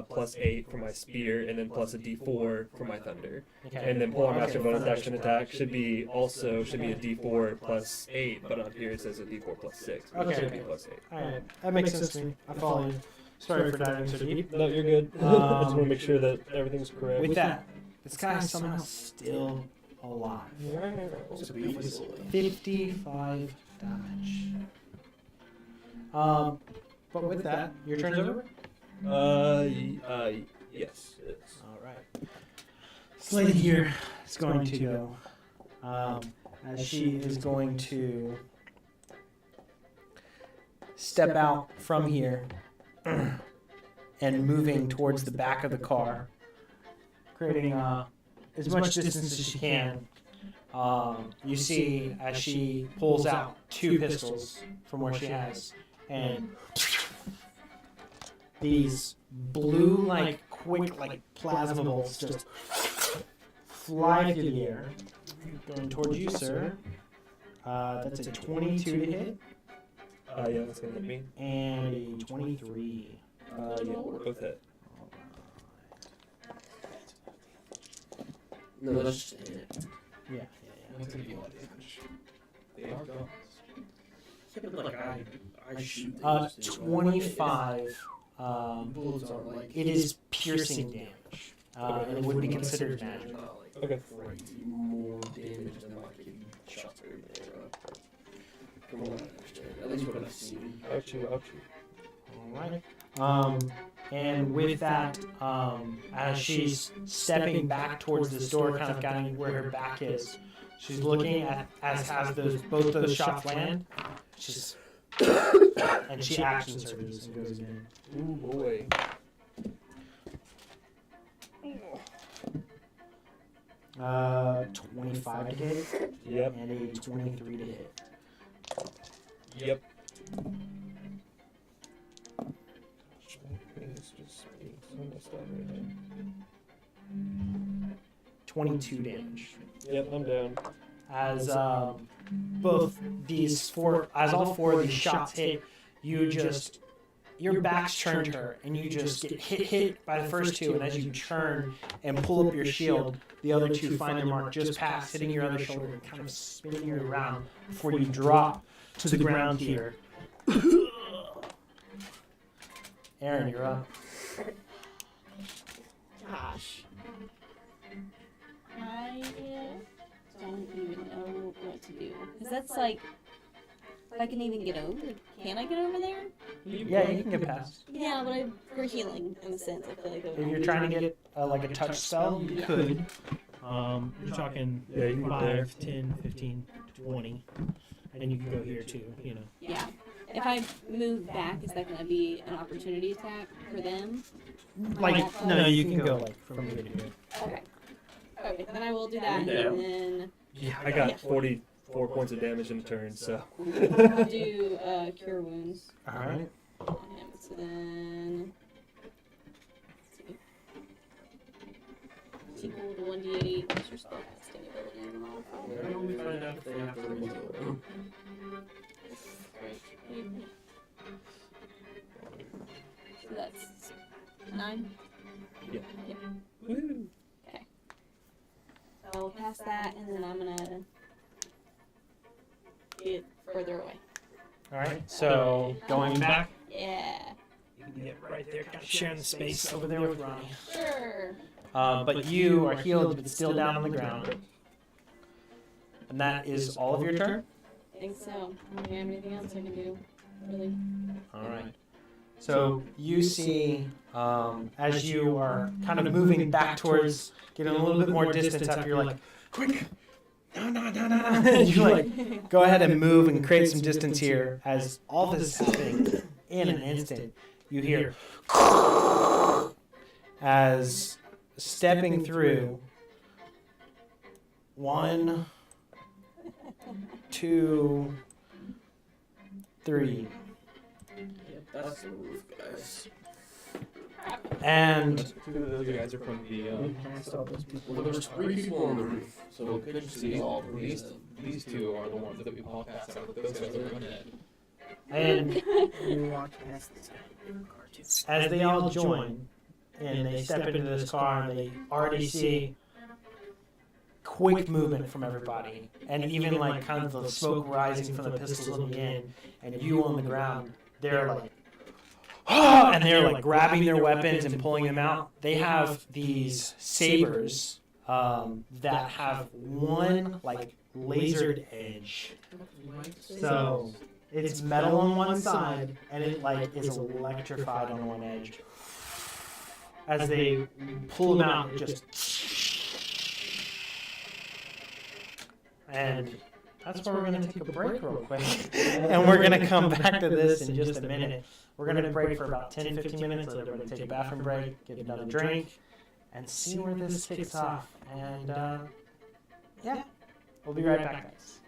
+8 for my spear, and then plus a D4 for my thunder. Okay. And then polearm master bonus thunder. action attack should be a D4 +8, but on here it says a D4 +6. But it Okay, should be okay. +8. Alright, that makes sense to me. I follow you. Sorry for diving so deep. No, you're good. I just want to make sure that everything's correct. With that, this guy is somehow still alive. It's a beautiful. 55 damage. But with that, your turn's over? Yes, it is. Alright. Slade here is going to go. As she is going to step out from here and moving towards the back of the car, creating as much distance as she can. You see as she pulls out 2 pistols from where she has, and these blue, like quick, like plasma bolts just fly through the air, going towards you, sir. That's a 22 to hit Yeah, that's gonna hit me. and a 23. Yeah, we're both hit. No, that's just a hit. Yeah. That's gonna be a lot of damage. They are guns. Yeah, but like I shoot. Yeah. things, 25. Bullets aren't like. It is piercing damage. and it would be considered magic. Not like Okay. crazy more damage than like if you shot through there. From what I understand, at least what I've seen. Ouchie, ouchie. Alright. And with that, as she's stepping back towards this door, kind of guiding where her back is, she's looking at as has both those shots land. She's and she action surges and goes again. Ooh boy. 25 to hit Yep. and a 23 to hit. Yep. It's just being so messed up right now. 22 damage. Yep, I'm down. As both these as all four of these shots hit, your back's turned to her, and you just get hit by the first two, and as you turn and pull up your shield, the other two find their mark just past, hitting your other shoulder and kind of spinning you around before you drop to the ground here. Aaron, you're up. Gosh. I don't even know what to do. Because that's like, if I can even get over, can I get over there? Yeah, you can get past. Yeah, but we're healing in a sense. I feel like If you're trying to get like a touch spell, you could. You're talking Yeah, you can get there. 5, 10, 15, 20. And you can go here too, you know. Yeah. If I move back, is that going to be an opportunity attack for them? Like, no, you can go like from here to here. Okay. Okay, then I will do that, Yeah. and then Yeah, I got 44 points of damage in a turn, so. I'll do cure wounds Alright. on him. So then, let's see. Equal to 1d8 plus your spellcasting ability and Where modifier. do we find out if they have to redo it? So that's 9. Yeah. Yep. Woo! So I'll pass that, and then I'm gonna get further away. Alright, so going back. Yeah. You can get right there, kind of sharing the space over there with Ronnie. Sure. But you are healed but still down on the ground. And that is all of your turn? I think so. I don't think I have anything else I can do. Really. Alright. So you see, as you are kind of moving back towards getting a little bit more distance up, you're like, quick! No. And you like go ahead and move and create some distance here. As all this is happening in an instant, you hear as stepping through 1, 2, 3. That's the roof, guys. And Two of those guys are from the. Past all those people. Well, there's 3 people on the roof, so we couldn't see all 3 of These, them. these two are the ones that we all passed out. Those guys are undead. and We walked past this guy in a car too. as they all join and they step into this car and they already see quick movement from everybody and even like kind of the smoke rising from the pistols looking in and you on the ground, they're like and they're like grabbing their weapons and pulling them out. They have these sabers that have one like lasered edge. So it's metal on one side and it like is electrified on one edge. As they pull them out, it just and that's where we're gonna take a break real quick. And we're gonna come back to this in just a minute. We're gonna break for about 10-15 minutes, let everybody take a bathroom break, get another drink, and see where this kicks off. And yeah, we'll be right back, guys.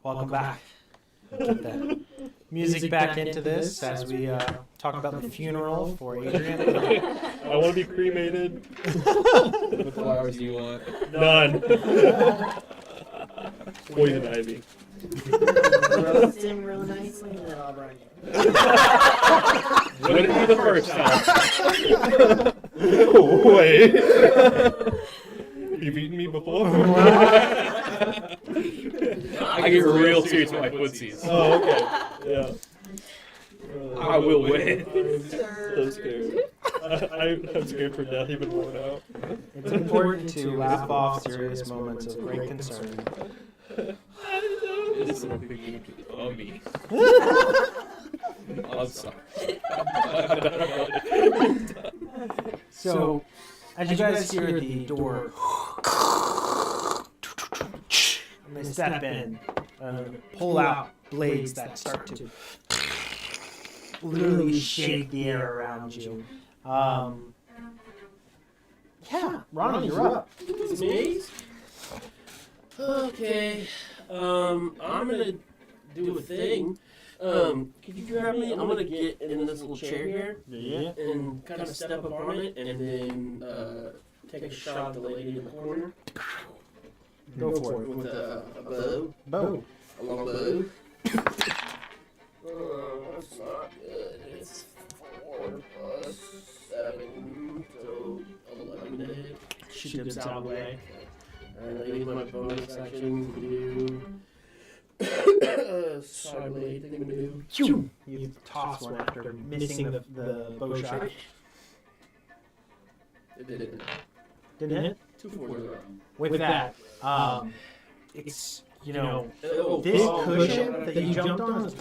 Welcome back. Get that music back into this as we talk about the funeral for Adrian. I want to be cremated. What flowers do you want? None. Poison ivy. Roast him real nicely and then I'll burn you. Wouldn't be the first time. Oh, wait. You've eaten me before? I get real serious with my footsies. Oh, okay. Yeah. I will win. I'm so scared. I'm scared for death even more now. It's important to laugh off serious moments of great concern. This is a big move to the dummy. I'm sorry. So, as you guys hear the door, and they step in, pull out blades that start to literally shake the air around you. Yeah, Ronald, you're up. It's me? Okay. I'm gonna do a thing. Could you grab me? I'm gonna get in this little chair here Yeah. and kind of step up on it and then take a shot at the lady in the corner Go for it. with a bow. Bo. A long bow. That's not good. It's 4 plus 7, so 11 to hit. She dips out of the way. And I use my bonus action to do side blade thing to do. You toss one after missing the bow shot. It did. Didn't hit? 2 4s. With that, it's, you know, Oh, this cushion that you jumped on is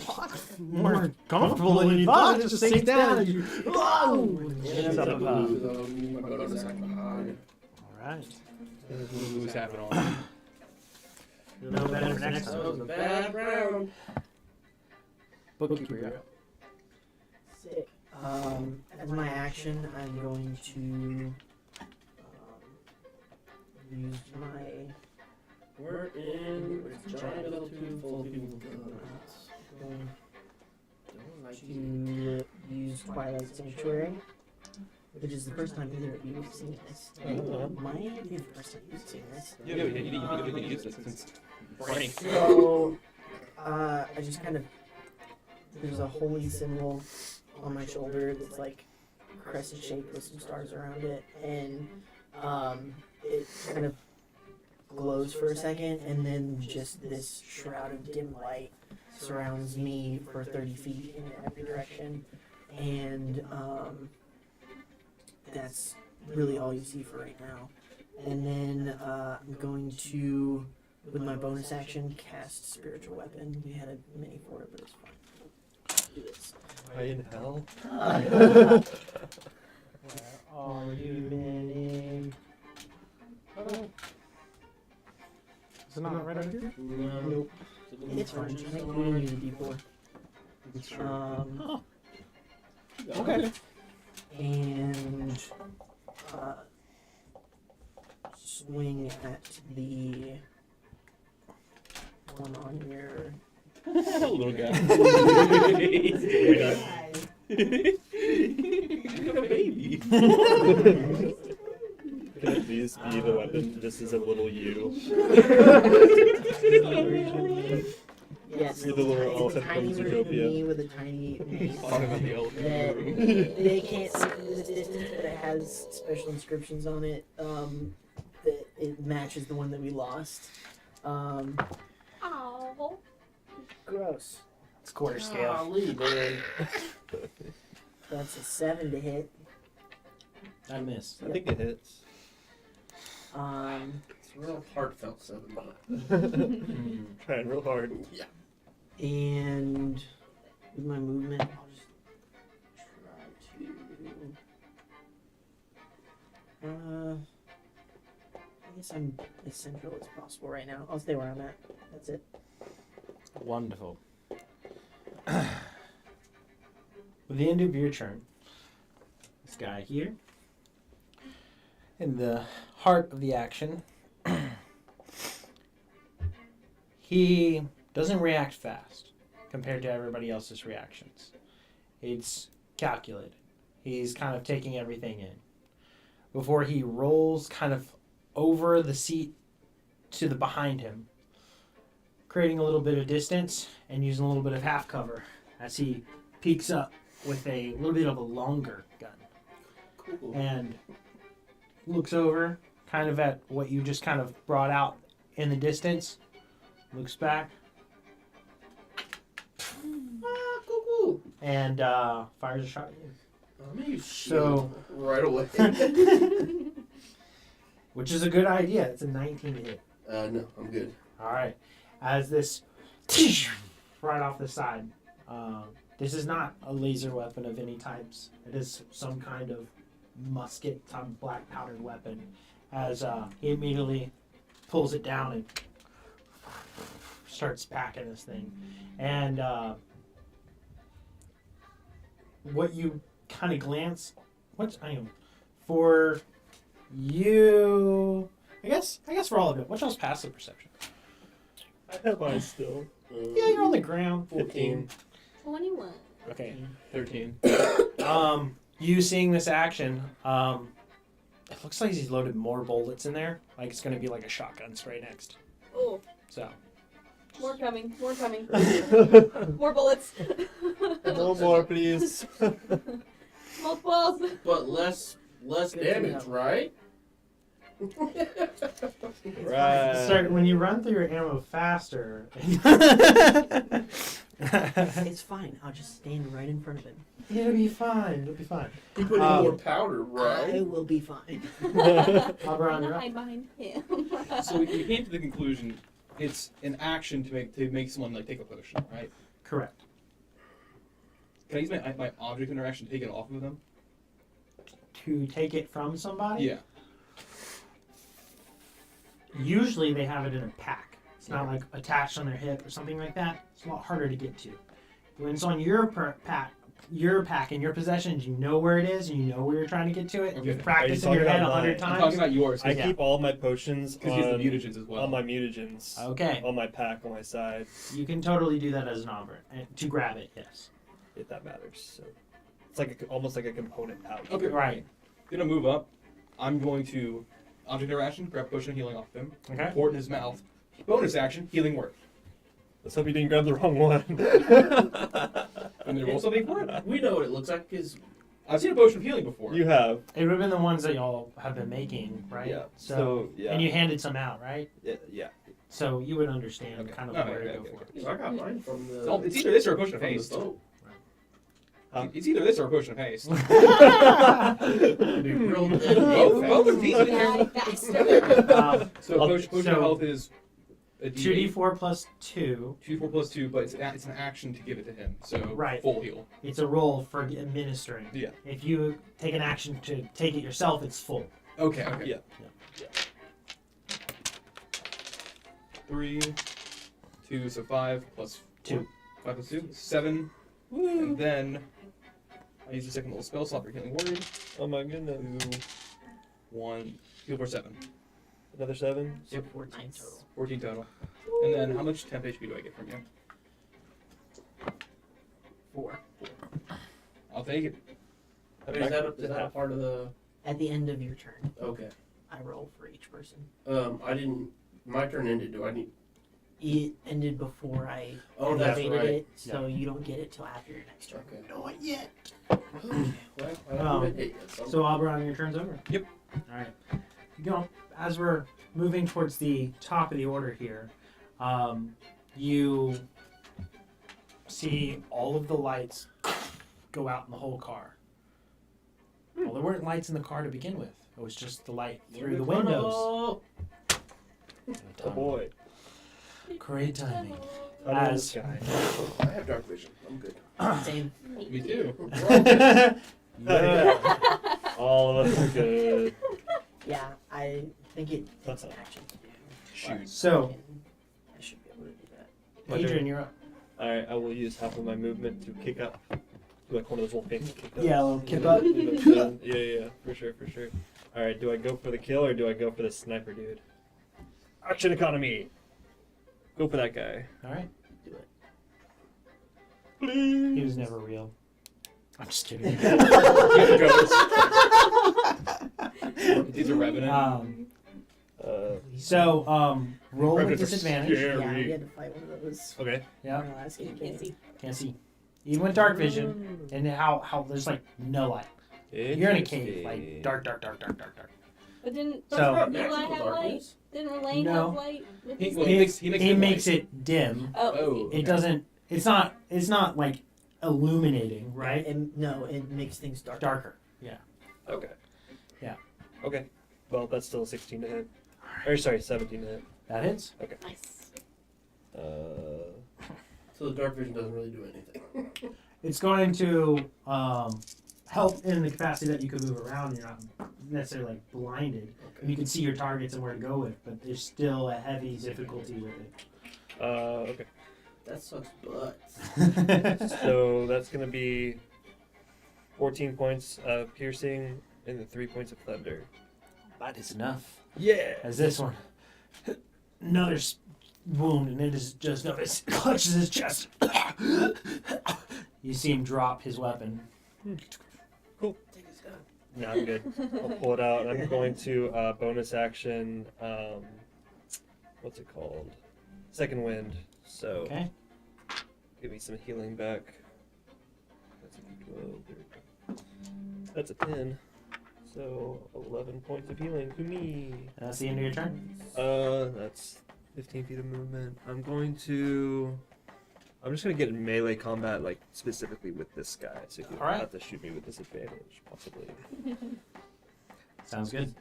more comfortable than you thought. It just sinks down and you, whoa! And it ends up above. My bonus action behind. Alright. Who's having on? You'll know better next That was a time. bad round. Bookkeeper, you're up. Sick. As my action, I'm going to use my We're in giant level 2 full people. to use Twilight Sanctuary, which is the first time either of you have seen this. Might be the first time you've seen this. You didn't use this since Frank. So, I just kind of, there's a holy symbol on my shoulder that's like crescent shaped with some stars around it, and it kind of glows for a second, and then just this shroud of dim light surrounds me for 30 feet in every direction, and that's really all you see for right now. And then I'm going to, with my bonus action, cast Spiritual Weapon. We had a mini for it, but it's fine. Do this. Are you in hell? Where are you, Benny? Is it not right over here? Nope. It's fine. I think we need a D4. Okay. And swing at the one on your. Little guy. Baby. Can at least be the weapon just as a little you? Yes, You're the little it's a elephant tiny from version of Zootopia. me with a tiny mace. Talking about the elephant. That they can't see from this distance, but it has special inscriptions on it. That it matches the one that we lost. Oh. Gross. It's quarter scale. Golly, man. That's a 7 to hit. I missed. I think it hits. It's a real heartfelt 7. Trying real hard. Yeah. And with my movement, I'll just try to. I guess I'm as central as possible right now. I'll stay where I'm at. That's it. Wonderful. With the end of your turn, this guy here, in the heart of the action, he doesn't react fast compared to everybody else's reactions. It's calculated. He's kind of taking everything in. Before he rolls kind of over the seat to the behind him, creating a little bit of distance and using a little bit of half cover as he peeks up with a little bit of a longer gun. Cool. And looks over kind of at what you just kind of brought out in the distance, looks back, Cool. and fires a shot at you. Maybe So- right away. Which is a good idea. It's a 19 to hit. No, I'm good. All right. As this right off the side, this is not a laser weapon of any types. It is some kind of musket, some black powdered weapon. As he immediately pulls it down and starts packing this thing, and what you kind of glance, for you. I guess for all of it. What's y'all's passive perception? I have mine still. Yeah, you're on the ground. 15. 21. Okay. 13. You seeing this action, it looks like he's loaded more bullets in there. Like it's gonna be like a shotgun spray next. Oh, So more coming. More coming. More bullets. No more, please. Multiples. But less damage, right? Right. when you run through your ammo faster. It's fine. I'll just stand right in front of him. It'll be fine. It'll be fine. You put in more powder, I right? will be fine. I'll run I'm her up. hide behind him. So we came to the conclusion it's an action to make someone like take a potion, right? Correct. Can I use my object interaction to take it off of them? To take it from somebody. Yeah. Usually they have it in a pack. It's not like attached on their hip or something like that. It's a lot harder to get to. When it's on your pack in your possessions, you know where it is and you know where you're trying to get to it. Okay. You've practiced Are in you your head talking 100 about I'm talking times. about yours. I Yeah. keep all my potions Because you have on, the mutagens as well. on my mutagens. Okay. On my pack, on my side. You can totally do that as an operant. To grab it, yes. If that matters. So it's like almost like a component pouch. Okay. Right. Gonna move up. I'm going to object interaction, grab potion of healing off of him, Okay. pour it in his mouth. Bonus action, healing word. Let's hope you didn't grab the wrong one. And then roll something for it. We know what it looks like because I've seen a potion of healing before. You have. It would have been the ones that y'all have been making, right? Yeah. So, yeah. and you handed some out, right? Yeah. So you would understand Okay. kind of Oh, where to okay, go okay, for. okay. I got mine from the. It's either this or a potion of from the haste. stove. It's either this or a potion of haste. Be real good. Both are decent. Die faster. So potion of health is a D8. 2d4 plus 2. 2d4 plus 2, but it's an action to give it to him. So Right. full heal. It's a roll for administering. Yeah. If you take an action to take it yourself, it's full. Okay. Yeah. 3, 2, so 5 plus 2. 5 plus 2, 7. And then I use the second little spell slot for healing word. Oh my goodness. 2, 1, heal for 7. Another 7. So 14 total. 14 total. And then how much temp HP do I get from you? 4. I'll take it. Is that a part of the? At the end of your turn, Okay. I roll for each person. I didn't. My turn ended. Do I need? It ended before I Oh, that's activated right. it, so you don't get it till after your next turn. Okay. Not yet. Well, I haven't hit yet, So Alberon, your turn's over. Yep. All right. You know, as we're moving towards the top of the order here, you see all of the lights go out in the whole car. Well, there weren't lights in the car to begin with. It was just the light through the windows. Oh, Oh boy. Great timing. Under the As sky. I have dark vision. I'm good. Same. Me too. yeah. All of us are good. Yeah, I think it takes an action to do. Shoot. So, I should be able to do that. Adrian, you're up. Alright, I will use half of my movement to kick up. Do like one of those little fancy kick ups. Yeah, a little kip up. Yeah, for sure. Alright, do I go for the kill or do I go for the sniper dude? Action economy! Go for that guy. All right. Do it. Please. He was never real. I'm just kidding. These are revenant. Roll with Revenants are disadvantage. scary. Yeah, we had to fight one of those Okay. Yeah. in our last game. Can't see. Can't see. Even with dark vision, and how there's like no light. You're in a cave, like dark. But didn't So- Eli Magical have light? darkness. Didn't Elaine No. have light? With He- his well, light? he makes It it makes light. it dim. Oh. It doesn't. It's not like illuminating, right? No, it makes things darker. Darker. Yeah. Okay. Yeah. Okay. Well, that's still a 16 to hit. Or sorry, 17 to hit. That hits. Nice. So the dark vision doesn't really do anything. It's going to help in the capacity that you can move around. You're not necessarily like blinded. Okay. You can see your targets and where to go with, but there's still a heavy difficulty with it. Okay. That sucks butt. So that's gonna be 14 points of piercing and then 3 points of thunder. That is enough. Yeah. As this one, another wound, and it is just it clutches his chest. You see him drop his weapon. Take his gun. No, I'm good. I'll pull it out. And I'm going to bonus action. What's it called? Second wind. So Okay. give me some healing back. That's a D12. There we go. That's a 10. So 11 points of healing to me. That's the end of your turn. That's 15 feet of movement. I'm just gonna get in melee combat, like specifically with this guy, so he'll Alright. have to shoot me with disadvantage, possibly. Sounds good.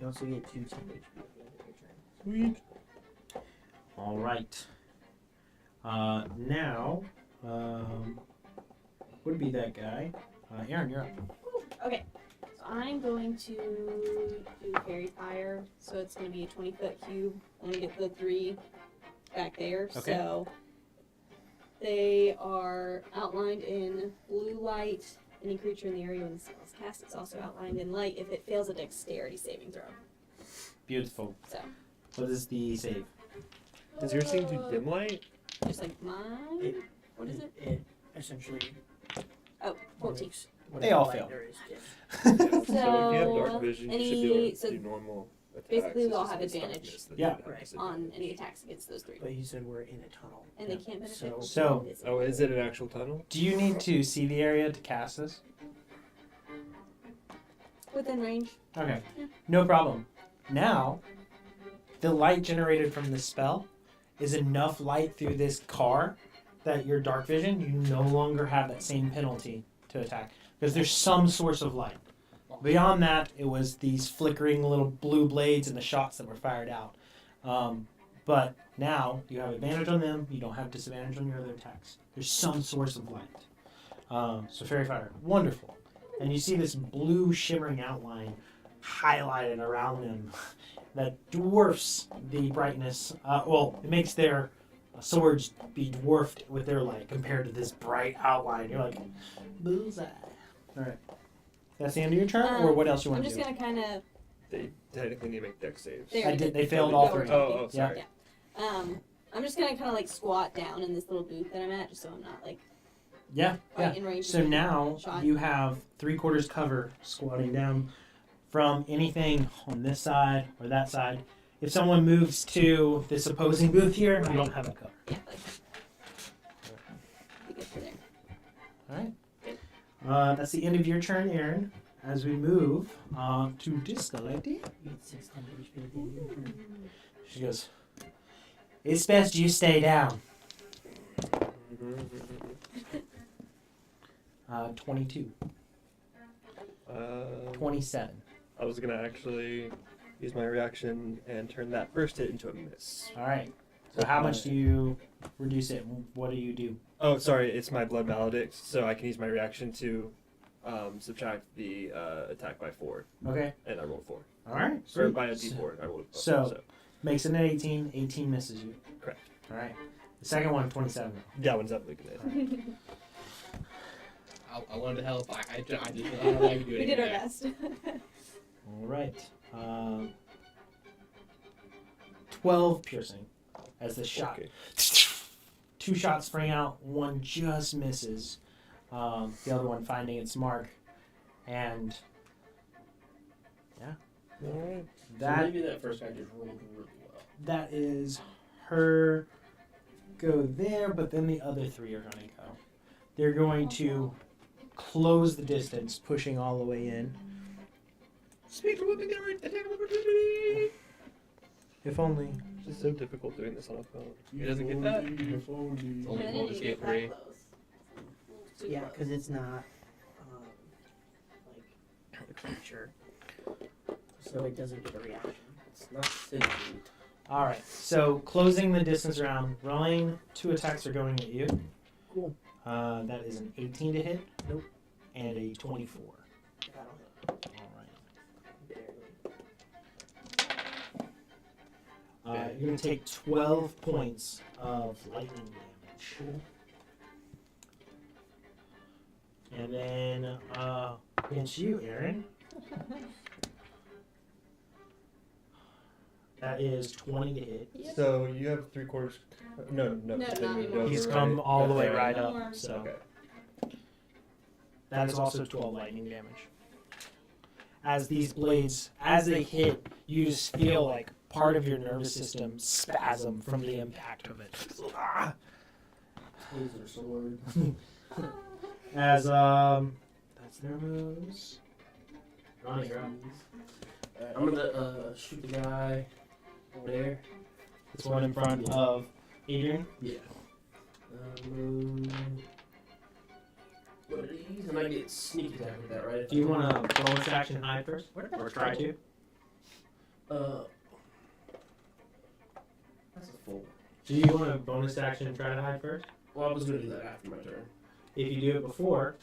You also get 2 temp HP at the end of your turn. Sweet. All right. Now, would be that guy. Aaron, you're up. Okay. So I'm going to do fairy fire. So it's going to be a 20-foot cube. I'm going to get the 3 back there. Okay. So they are outlined in blue light. Any creature in the area when the spell is cast is also outlined in light if it fails a dexterity saving throw. Beautiful. So What is the save? Does yours seem to dim light? just like mine. What is it? It essentially Oh, 14. makes They all whatever fail. light there is dim. So if you have dark So, vision, you any- should be able to so- do normal. Basically, we all It's have just the advantage. stuckness that Yeah. they have Right. on any attacks against those three. But you said we're in a tunnel. And they can't benefit from So- invisible. Oh, is it an actual tunnel? Do you need to see the area to cast this? Within range. Okay. Yeah. No problem. Now, the light generated from this spell is enough light through this car that your dark vision, you no longer have that same penalty to attack. Because there's some source of light. Beyond that, it was these flickering little blue blades and the shots that were fired out. But now you have advantage on them. You don't have disadvantage on your other attacks. There's some source of light. So fairy fire, wonderful. And you see this blue shimmering outline highlighted around them that dwarfs the brightness. It makes their swords be dwarfed with their light compared to this bright outline. You're like, bullseye. All right. That's the end of your turn, or what else you I'm want to just do? gonna kind of. They technically need to make dex saves. There. I did. They failed all Go three. ahead. Oh, sorry. I'm just gonna kind of like squat down in this little booth that I'm at, just so I'm not like Yeah. right in range. So of now shot. you have 3/4 cover squatting down from anything on this side or that side. If someone moves to this opposing booth here, you don't have a cover. Yeah, like. Be good for there. All right. That's the end of your turn, Aaron. As we move to Disco Lady. You get 6 HP at the end of your turn. She goes, "It's best you stay down." 22. 27. I was gonna actually use my reaction and turn that first hit into a miss. All right. So how much do you reduce it? What do you do? Oh, sorry, it's my blood maledict, so I can use my reaction to subtract the attack by 4, Okay. and I rolled 4. All right. Or Sweet. by a d4, I rolled 4. So- Makes it an 18. 18 misses you. Correct. All right. The second one, 27. That one's definitely gonna hit. I wanted to help. I don't know if I can do We anything did our there. best. All right. 12 piercing as the shot. Okay. 2 shots spring out. One just misses. The other one finding its mark. And Alright. that maybe that first guy just rolled really well. that is her go there, but then the other 3 are going to go. They're going to close the distance, pushing all the way in. Speak to weapon, get right, attack of opportunity. If only. It's just so difficult doing this on a phone. He doesn't get that. Yeah, Only they roll didn't to get get that 3. close. Too Yeah, close. because it's not like a creature, so it doesn't get a reaction. It's not sentient. All right. So closing the distance around, rolling 2 attacks are going at you. Cool. That is an 18 to hit. Nope. And a 24. That'll hit. All right. Barely. You're going to take 12 points of lightning damage. And then against you, Aaron. That is 20 to hit. Yep. So you have 3/4. No, No, they not moved anymore. over, He's right? come all the way Okay. right More. up. So Okay. that is also 12 lightning damage. As these blades, as they hit, you just feel like part of your nervous system spasm from the impact of it. Taser sword. As that's their moves. Ronnie, you're up. I'm gonna shoot the guy over there. This one in front of Adrian. Yeah. Move. What are these? And I get sneak attack with that, right? Do you want to bonus action hide first, or try to? That's a full. Do you want to bonus action try to hide first? Well, I was gonna do that after my turn. If you do it before,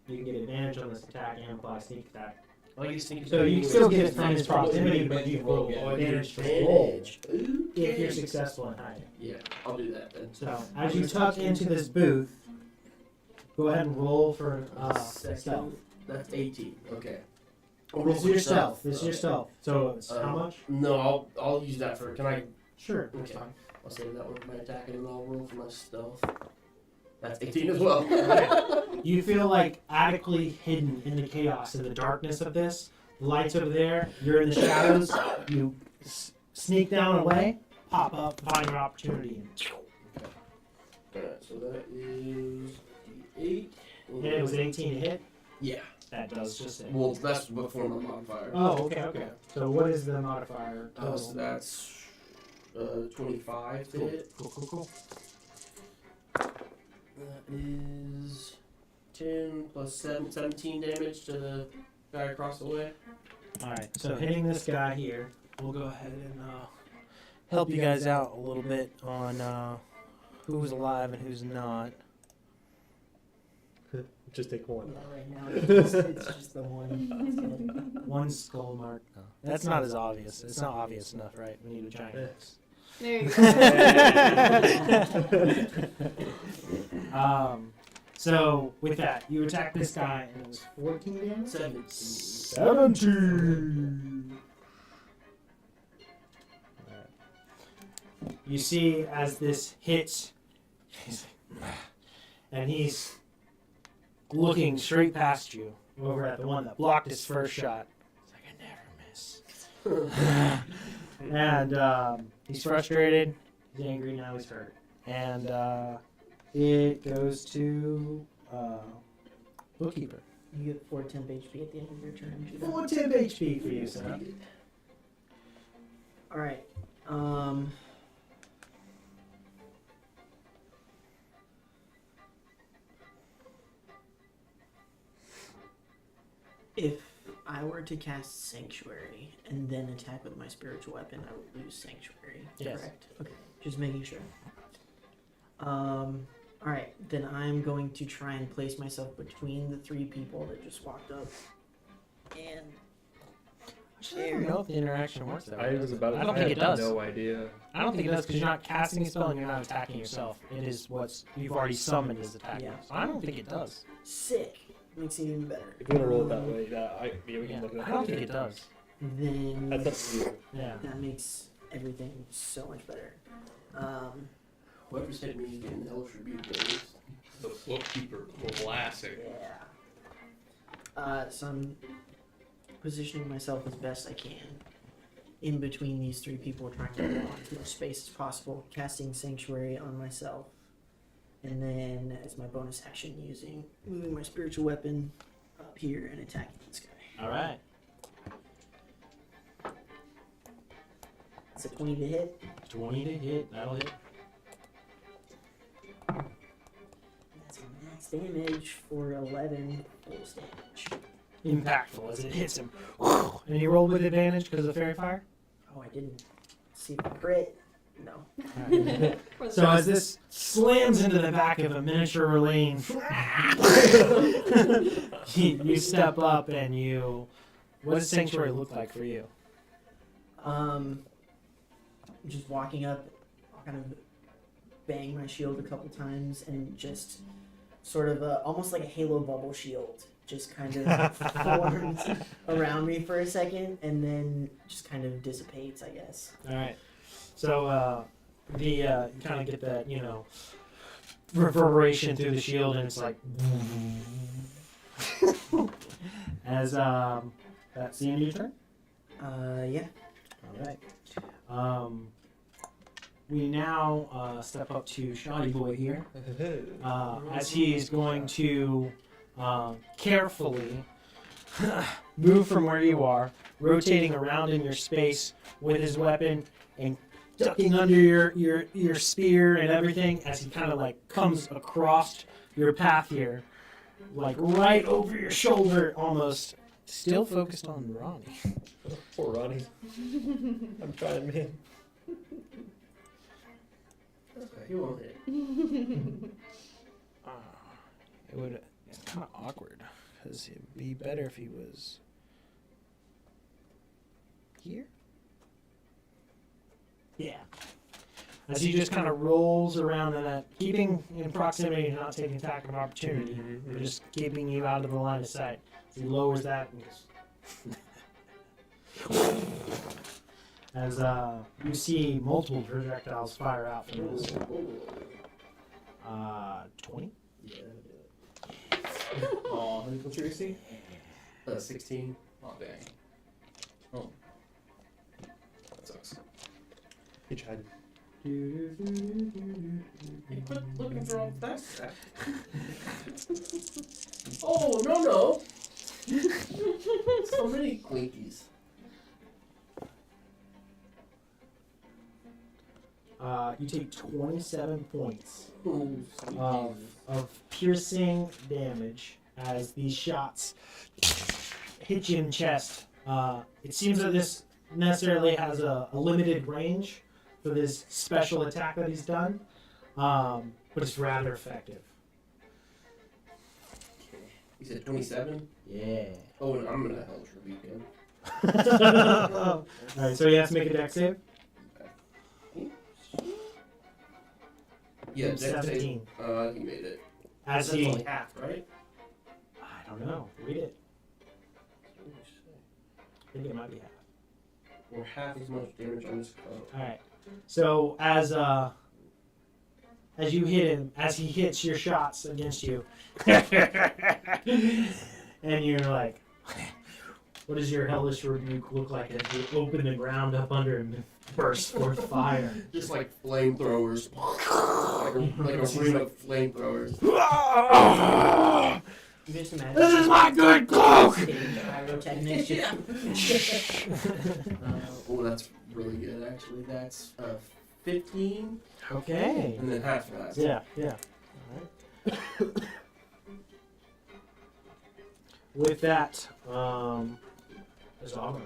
you can get advantage on this attack and apply sneak attack. I get sneak So you can still get it from his proximity, but you roll advantage to roll if you're successful in hiding. Yeah, I'll do that then. So as you tuck into this booth, go ahead and roll for stealth. That's 18. Okay. This is your stealth. This is your stealth. So it's how much? No, I'll use that for. Can I? Sure. That's Okay. fine. I'll save that one for my attack, and then I'll roll for my stealth. That's 18 as well. You feel like adequately hidden in the chaos and the darkness of this The light's over there. You're in the shadows. You sneak down away, pop up, find your opportunity. Alright, so that is D8. And it was 18 to hit. Yeah. That does just hit. Well, that's before my modifier. Oh, okay. So what is the modifier? So that's 25 to hit. Cool. That is 10 plus 17 damage to the guy across the way. Alright, so hitting this guy here, we'll go ahead and help you guys out a little bit on who's alive and who's not. Just take one. Yeah, right now it's just the one. One skull mark. No. That's not as obvious. It's not obvious enough, right? We need a giant X. There you go. So with that, you attack this guy and it was 14 damage? 17. You see as this hits, and he's looking straight past you over at the one that blocked his first shot. It's like, I never miss. And he's frustrated. He's angry now. He's hurt. And it goes to Bookkeeper. You get 4 temp HP at the end of your turn. 4 temp HP for you, sir. Alright. If I were to cast Sanctuary and then attack with my spiritual weapon, I would lose Sanctuary. Yes. Correct. Okay. Just making sure. Alright, then I'm going to try and place myself between the 3 people that just walked up. And I don't know if the interaction works that way. I was about. I don't think it does. No idea. I don't think it does because you're not casting a spell and you're not attacking yourself. It is what's you've already summoned as attacking. Yeah. So I don't think it does. sick. Makes it even better. If you want to roll it that way, we Yeah. can look at that. I don't think it does. Then That's up to you. Yeah. that makes everything so much better. Whoever's hit me is getting Hellish Rebuke days. The bookkeeper classic. Yeah. So I'm positioning myself as best I can in between these 3 people, trying to get as much space as possible, casting Sanctuary on myself. And then, as my bonus action, moving my spiritual weapon up here and attacking this guy. All right. It's a 20 to hit. 20 to hit. That'll hit. That's max damage for 11 force damage. Impactful as it hits him. And you roll with advantage because of Fairy Fire? Oh, I didn't see the crit. No. Alright. So as this slams into the back of a miniature lane, you step up and you... What does Sanctuary look like for you? Just walking up, kind of bang my shield a couple times, and just sort of almost like a halo bubble shield, just kind of forms around me for a second, and then just kind of dissipates, I guess. Alright. So, you kind of get that, reverberation through the shield, and it's like... As, that's the end of your turn? Yeah. Alright. We now step up to Shoddy Boy here, as he is going to carefully move from where you are, rotating around in your space with his weapon and ducking under your spear and everything as he kind of like comes across your path here, like right over your shoulder almost. Still focused on Ronnie. Poor Ronnie. I'm trying, man. He won't hit. It's kind of awkward because it'd be better if he was here. Yeah. As he just kind of rolls around in that, keeping in proximity and not taking attack of opportunity, but just keeping you out of the line of sight. He lowers that and goes. As you see multiple projectiles fire out from this. 20? Yeah. Oh, what's your AC? 16. Oh, dang. Oh. That sucks. He tried. You quit looking for all that stuff. Oh, no. So many clinkies. You take 27 points Oh, of piercing damage as these shots hit you in the chest. It seems that this necessarily has a limited range for this special attack that he's done, but it's rather effective. You said 27? Yeah. Oh, and I'm gonna hellish rebuke him. Alright, so he has to make a dex save? Yeah, dex save. 17. He made it. As That's he... only half, right? I don't know. Read it. I think it might be half. Or half as much damage on this cloak. Alright. So as you hit him, as he hits your shots against you, and you're like, what does your hellish rebuke look like as you open the ground up under him and burst forth fire? Just like flamethrowers. like a ring of flamethrowers. You just imagine. This is my good cloak! Pyrotechnics. Yeah. Oh, that's really good, actually. That's 15, Okay. and then half of that. Yeah. Alright. With that, there's Auburn.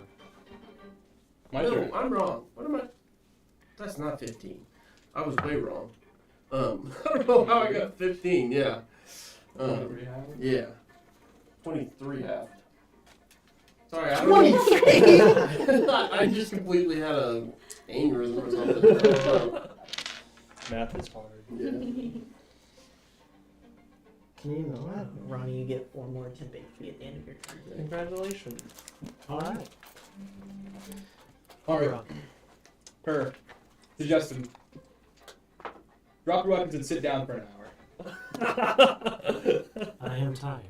My No, turn. I'm wrong. What am I? That's not 15. I was way wrong. I don't know how I got 15. Yeah. Yeah. 23 half. Sorry, I don't know. I just completely had a aneurysm or something. Math is hard. Yeah. Can you know that? Ronnie, you get 4 more temp HP at the end of your turn. Congratulations. Alright. Alright. Per. To Justin. Drop your weapons and sit down for an hour. I am tired.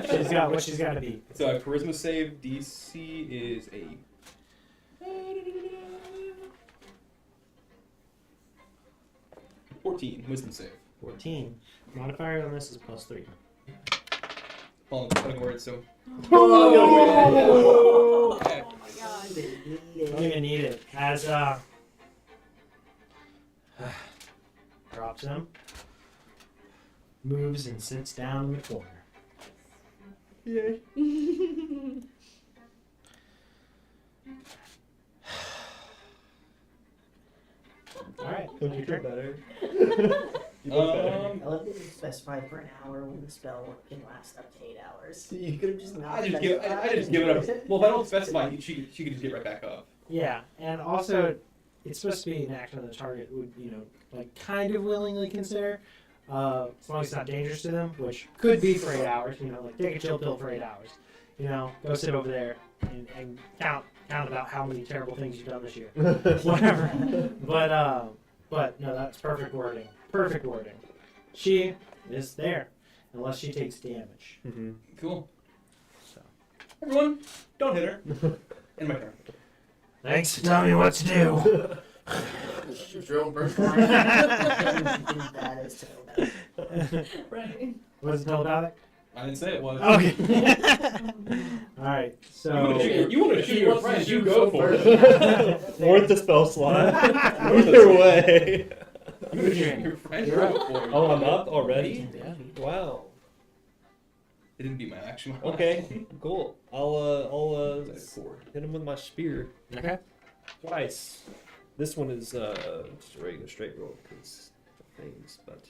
She's got what she's got to beat. So a charisma save DC is a 14 wisdom save. 14. Modifier on this is +3. Well, I'm putting words, so Oh okay. my god. Don't even need it. As drops him, moves and sits down in the corner. Yay. All right. Don't you feel better? You I look better. love that you specify for an hour when the spell can last up to 8 hours. You could have just not I just give it up. Well, if I don't specify, she could just get right back up. Yeah, and also, it's supposed to be an action the target would, like kind of willingly consider, as long as it's not dangerous to them, which could be for 8 hours. Like take a chill pill for 8 hours. Go sit over there and count about how many terrible things you've done this year. Whatever. But no, that's perfect wording. Perfect wording. She is there, unless she takes damage. Mm-hmm. Cool. So. Everyone, don't hit her. End my turn. Thanks for telling me what to do. Shoot your own person. That is so Right. Was it telepathic? I didn't say it was. Okay. All right. So. You want to shoot your friend? You go for it. Worth the spell slot. Either way. You want to shoot your friend? You're up for it. Oh, I'm up already? Yeah. Wow. It didn't beat my action. Okay, cool. I'll That's 4. hit him with my spear Okay. twice. This one is just a regular straight roll because things, but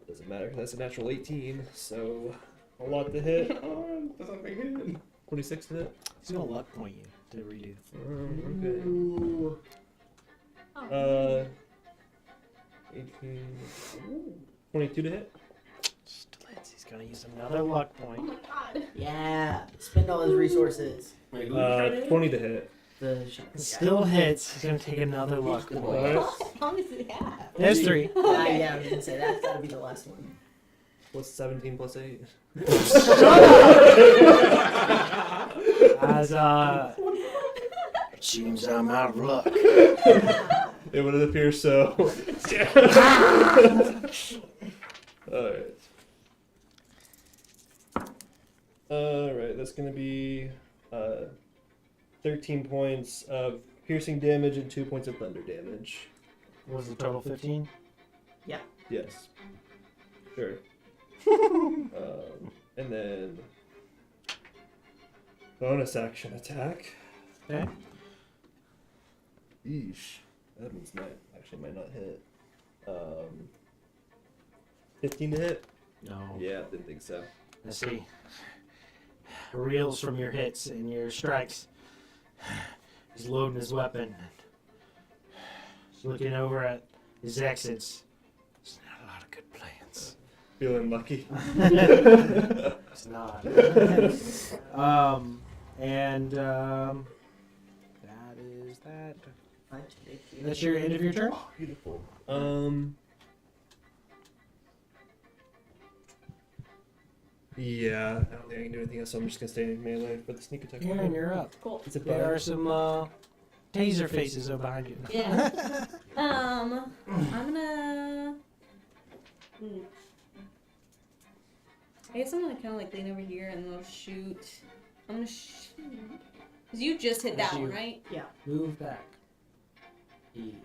doesn't matter 'cause that's a natural 18, so a lot to hit. Doesn't make it. 26 to hit. He's gonna luck point you to redo. Okay. Oh. 18. 22 to hit. He's gonna use another luck Oh point. my god. Yeah, spend all his resources. Wait, who was trying to hit? 20 to hit. The shotgun guy. Still hits. He's gonna take another luck Good point. boy. How many does he have? There's 3. Yeah, I was gonna say that's gotta be the last one. What's 17 plus 8? As it seems I'm out of luck. It would appear so. Alright. Alright, that's gonna be 13 points of piercing damage and 2 points of thunder damage. What was the total? 15. Yes. Sure. And then bonus action attack. Okay. Yeesh. That one's might not hit. 15 to hit? No. Yeah, didn't think so. Let's see. Reels from your hits and your strikes. He's loading his weapon. He's looking over at his exits. There's not a lot of good plans. Feeling lucky. It's not. That is that. That's your end of your turn? Beautiful. Yeah, I don't think I can do anything else, so I'm just gonna stay in melee for the sneak attack. Aaron, you're up. Cool. It's a There are bug. some taser faces over behind you. Yeah. I'm gonna. I guess I'm gonna kind of like lean over here and I'll shoot. I'm gonna shoot. Cause you just hit that one, Shoot. right? Move back. He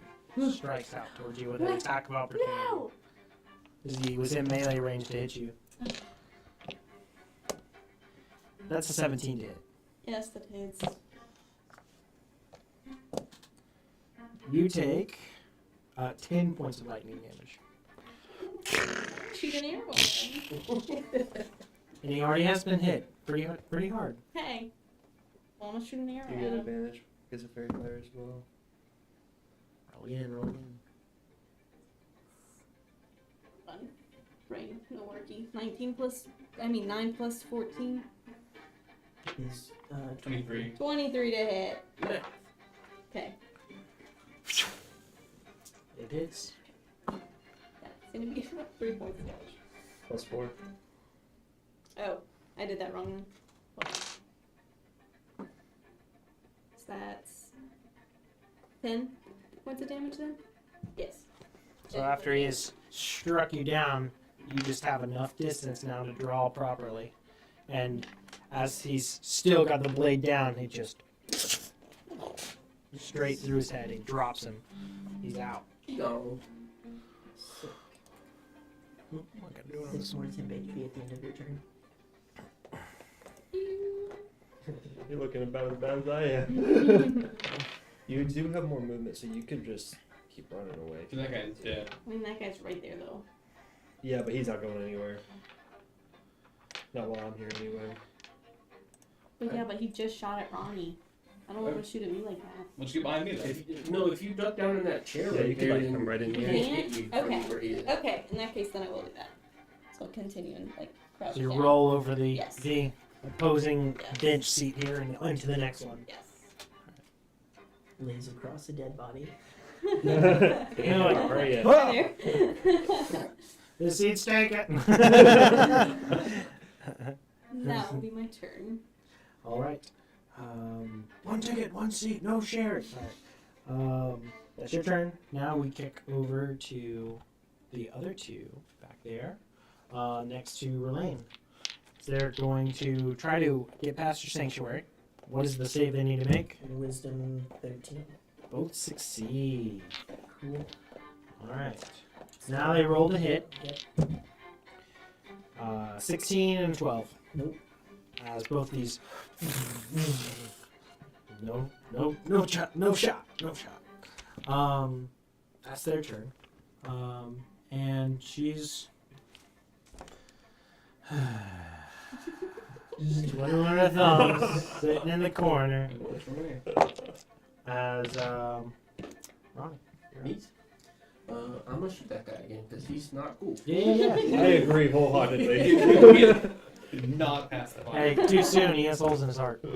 strikes out towards you with an What? attack of opportunity. No. He was in melee range to hit you. That's a 17 to hit. Yes, that hits. You take 10 points of lightning damage. Shoot an arrow. Then. And he already has been hit pretty hard. Hey. Well, I'm gonna shoot an arrow. You at get him. advantage because of fairy fire as well. Roll in. Fun. Brain, no worky. 9 plus 14. Is 23. 23 to hit. Okay. It hits. That's gonna be 3 points of damage. +4. Oh, I did that wrong. So that's 10 points of damage then? Yes. So after he has struck you down, you just have enough distance now to draw properly. And as he's still got the blade down, he just straight through his head. He drops him. He's out. No. What can I do on 6 this more one? temp HP at the end of your turn. You're looking about as bad as I am. You do have more movement, so you could just keep running away. That guy's dead. I mean, that guy's right there though. Yeah, but he's not going anywhere. Not while I'm here anyway. But yeah, but he just shot at Ronnie. I don't want him to shoot at me like that. Let's get behind me then. If you duck down in that chair Yeah, right you could there, like then come right in he here. can't Can't? get you from Okay. where he is. Okay, in that case, then I will do that. So I'll continue and like crouch So you down. roll over the Yes. opposing Yes. bench seat here and into the next one. Yes. Lays across the dead body. You're like, Where are you? "Whoa, There. the seat's taken. That will be my turn. All right. One ticket, one seat, no shares. All right. That's your turn. Now we kick over to the other two back there, next to Relaine. So they're going to try to get past your sanctuary. What is the save they need to make? And wisdom 13. Both succeed. Cool. All right. So now they rolled a hit. Yep. 16 and 12. Nope. As both these. No shot. That's their turn. And she's twiddling her thumbs, sitting in the corner. As Ronnie. Me? I'm gonna shoot that guy again because he's not cool. Yeah. I agree wholeheartedly. Did not pass the Hey, fire. too soon. He has holes in his heart. I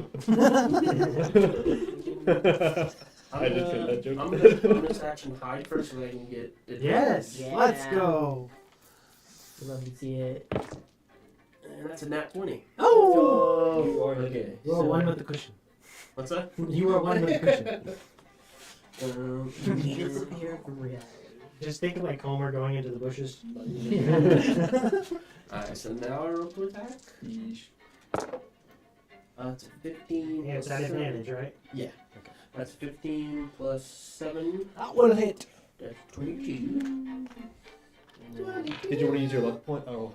just said that joke. I'm gonna bonus action hide first so they can get it. Yes. Yeah. Let's go. Love to see it. And that's a nat 20. Oh! You are Okay. hitting. You are one with the cushion. What's that? You are one with the cushion. Disappear from reality. Just think of like Homer going into the bushes. Alright, so now I roll to attack. It's a 15. Yeah, it's plus at seven. advantage, right? Yeah. Okay. That's 15 plus 7. That will hit. That's 22. Did you want to use your luck point? Oh.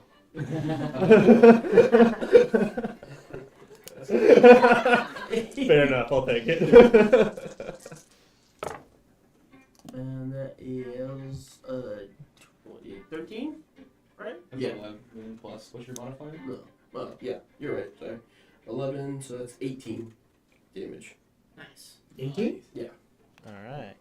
Fair enough, I'll take it. And that is 13? Right? Yeah. 11 plus. What's your modifier? No. Yeah, you're right. Sorry. 11, so that's 18 damage. Nice. 18? Yeah. Alright.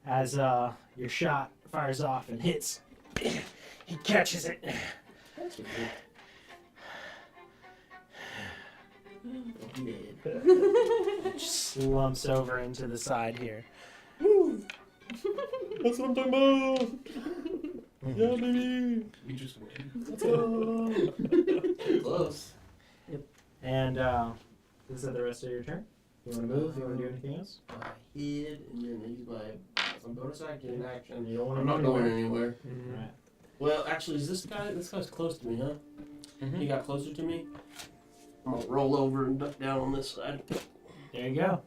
As your shot fires off and hits, he catches it. Slumps over into the side here. That's what I'm talking about! Yeah, baby! We just win. Let's go! Close. And is that the rest of your turn? You want to move? You want to do anything else? I hid and then use my bonus action in action. You don't want I'm to not move going anywhere. anywhere. Right. Well, actually, is this guy's close to me, huh? He got closer to me. I'm gonna roll over and duck down on this side. There you go.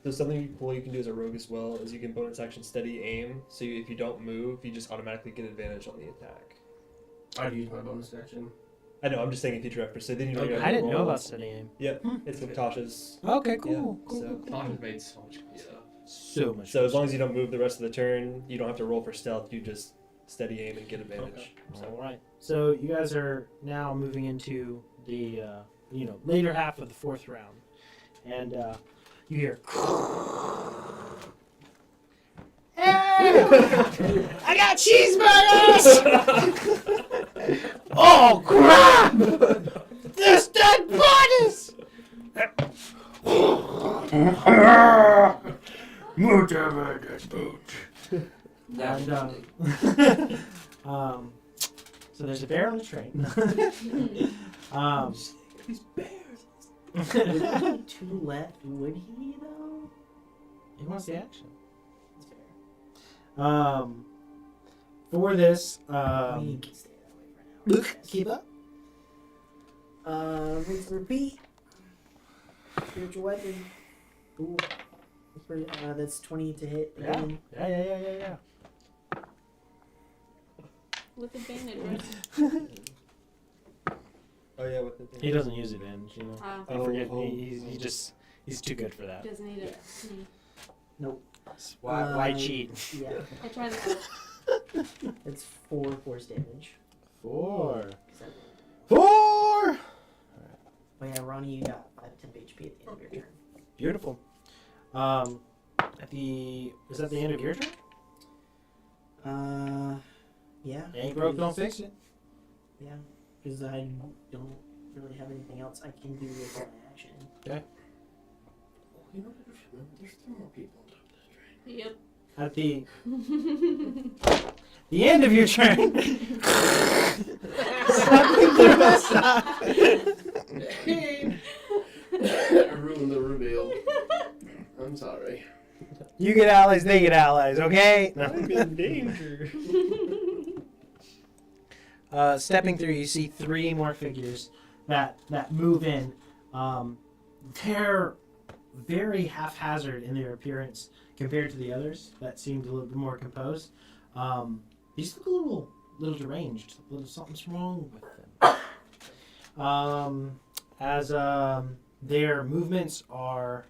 So something cool you can do as a rogue as well is you can bonus action steady aim. So if you don't move, you just automatically get advantage on the attack. I'd use my bonus action. I know. I'm just saying in future efforts. So then you don't. Okay. have I to didn't know roll. about steady aim. Yep, it's with Tasha's. Okay, cool, cool. so- Tasha's made so much good stuff. So much. So as long as you don't move the rest of the turn, you don't have to roll for stealth. You just steady aim and get advantage. Okay. So All right. So you guys are now moving into the later half of the fourth round, and you hear. Hey! I got cheeseburgers! Oh crap! There's dead bodies! And, so there's a bear on the train. these bears. There's only 2 left. Would he though? He wants the action. That's fair. For this, I mean, he can stay that way for now. keep up. Rinse and repeat. Spiritual weapon. Ooh. That's 20 to hit Yeah. again. Yeah. With advantage, right? Oh yeah, with the thing. He doesn't use advantage, you know. Ah, I forget. Oh. He's too good for that. doesn't need it. Why cheat? Yeah. I tried it. It's 4 force damage. 4. 7. 4. Oh yeah, Ronnie, you got 5 temp HP at the end of your turn. Beautiful. Is that the end of your turn? Yeah. Ain't broke, don't fix it. Yeah, because I don't really have anything else I can do with my action. You know what? There's 3 more people on top of this train. Yep. At the end of your turn. Something through the side. I ruined the reveal. I'm sorry. You get allies, they get allies, okay? I'm in danger. Stepping through, you see 3 more figures that move in. They're very haphazard in their appearance compared to the others that seemed a little bit more composed. These look a little deranged. Something's wrong with them. As their movements are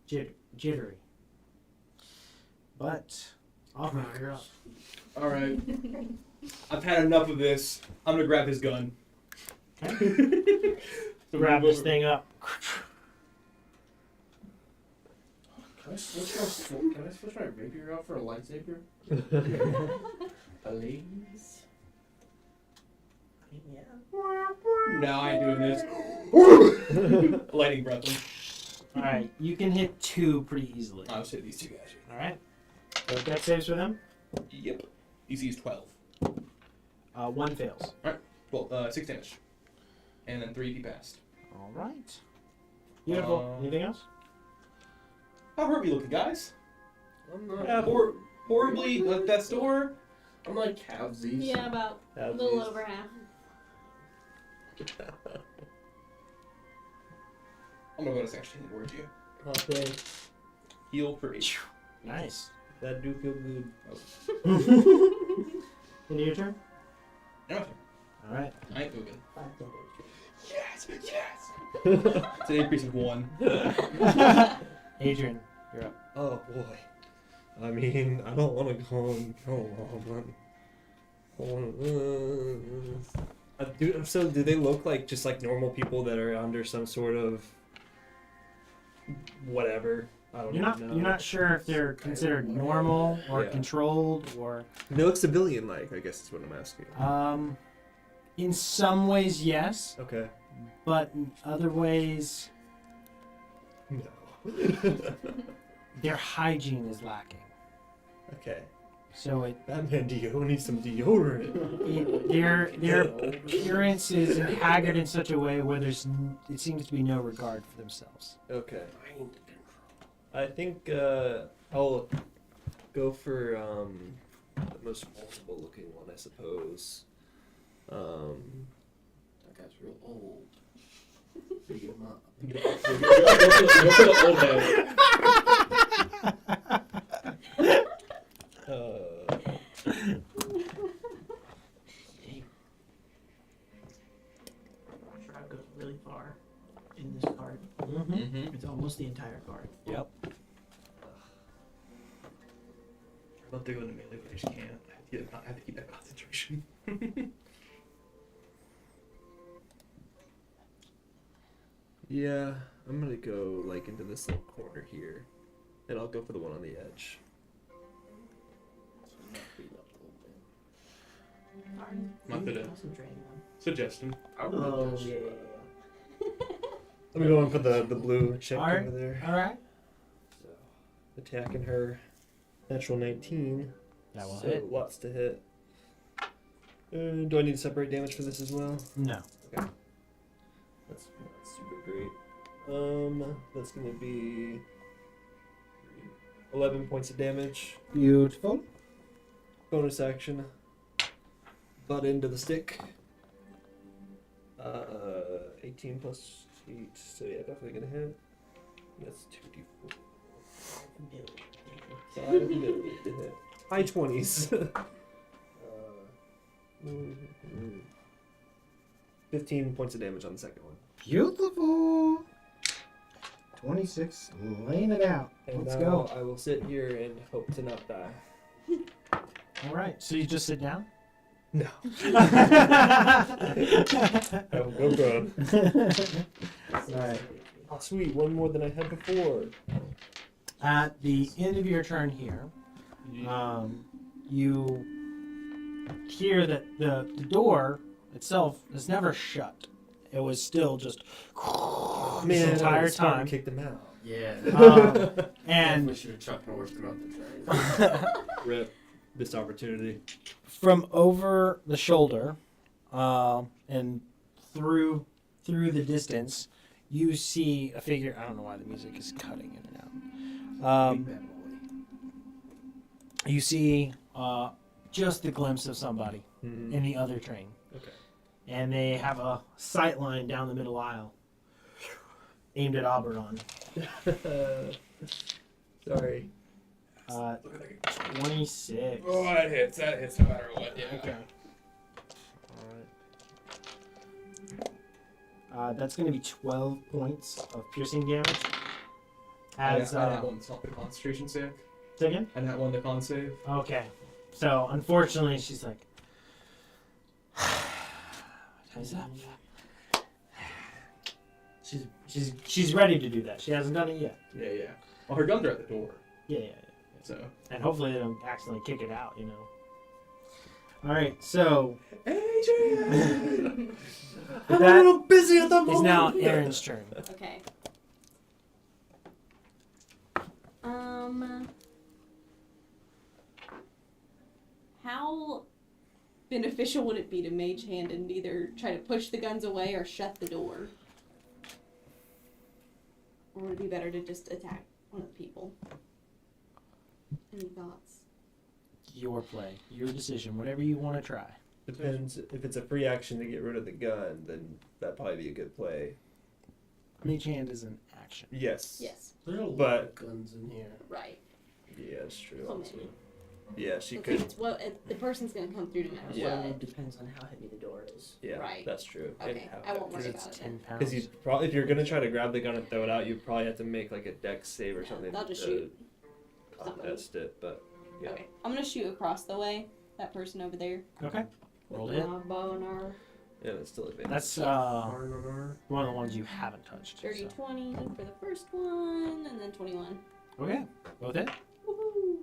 jittery. But you're up. All right. I've had enough of this. I'm gonna grab his gun. Grab this thing up. Can I switch my rapier out for a lightsaber? Please. Yeah. Now I ain't doing this. Lightning breath him. All right, you can hit 2 pretty easily. I'll hit these 2 guys. All right. So dex saves for them. Yep. DC is 12. 1 fails. Well, 6 damage. And then 3 if he passed. All right. Beautiful. Anything else? How hurt we looking, guys? I'm not. Yeah, horribly at death's door. I'm like halvesies. Yeah, about a little over half. I'm gonna bonus action towards you. Okay. Heal for 8. Nice. That do feel good. Into your turn. Okay. All right. I ain't moving. 5 damage. Yes! Yes! It's an increase of 1. Adrian, you're up. Oh boy. I mean, I don't want to go on. So do they look like just like normal people that are under some sort of whatever? I don't You're not. even know. You're not sure if they're considered normal or Yeah. controlled or. They look civilian-like, I guess is what I'm asking. In some ways, yes, Okay. but in other ways, No. their hygiene is lacking. Okay. So Batman Dio needs some deodorant. their appearance is haggard in such a way where it seems to be no regard for themselves. Okay. I think I'll go for the most vulnerable looking one, I suppose. That guy's real old. Beat him up. Shroud goes really far in this card. Mm-hmm. It's almost the entire card. Yep. I'd love to go into melee, but I just can't. I have to keep that concentration. Yeah, I'm gonna go like into this little corner here, and I'll go for the one on the edge. Not that it. Concentrating on. Suggestion. Oh, yeah. I'm going for the blue chick Alright. over there. All right. So, attacking her, natural 19. That will so hit. lots to hit. Do I need to separate damage for this as well? No. That's not super great. That's gonna be 11 points of damage. Beautiful. Bonus action. Butt into the stick. 18 plus 8, so yeah, definitely gonna hit. That's 2d4. 5 million to hit. High 20s. 15 points of damage on the second one. Beautiful. 26. Laying it out. And Let's now go. I will sit here and hope to not die. All right. So you just sit down? No. I will go down. All right. Oh, sweet, one more than I had before. At the end of your turn here, you hear that the door itself is never shut. It was still just the entire time. Kicked them out. Yeah. And we should have Chuck Norris come out the train. Rip this opportunity. from over the shoulder and through the distance, you see a figure. I don't know why the music is cutting in and out. Big bad boy. You see just the glimpse of somebody Mm-hmm. in the other train. Okay. And they have a sight line down the middle aisle aimed at Oberon. Sorry. 26. Oh, that hits. That hits no matter what. Yeah. Okay. That's going to be 12 points of piercing damage. As I had one stop the concentration save. say again? And that one the con save. Okay. So unfortunately, she's like, time's up. She's ready to do that. She hasn't done it yet. Yeah, yeah. Well, her guns are at the door. Yeah. So. And hopefully they don't accidentally kick it out. All right. So Adrian! I'm that a little busy at the moment. is now Aaron's turn. Okay. How beneficial would it be to mage hand and either try to push the guns away or shut the door? Or would it be better to just attack one of the people? Any thoughts? Your play, your decision, whatever you want to try. Depends. If it's a free action to get rid of the gun, then that'd probably be a good play. Mage hand is an action. Yes. Yes. There's a lot But- of guns in here. Right. Yeah, that's true. So Also. many. Yeah, she Okay, could. it's the person's gonna come through no matter Yeah. what. It depends on how heavy the door is. Yeah, Right. that's true. Okay, I won't Because worry it's about it. 10 Because you pounds. probably, if you're gonna try to grab the gun and throw it out, you probably have to make like a dex save or Yeah, something. they'll just to shoot contest it, but yeah. Okay, I'm gonna shoot across the way. That person over there. Okay. Roll With it. my bow and arrow. Yeah, that's still advantage. That's R&R. one of the ones you haven't touched. Dirty so. 20 for the first one, and then 21. Okay. Both hit. Woohoo!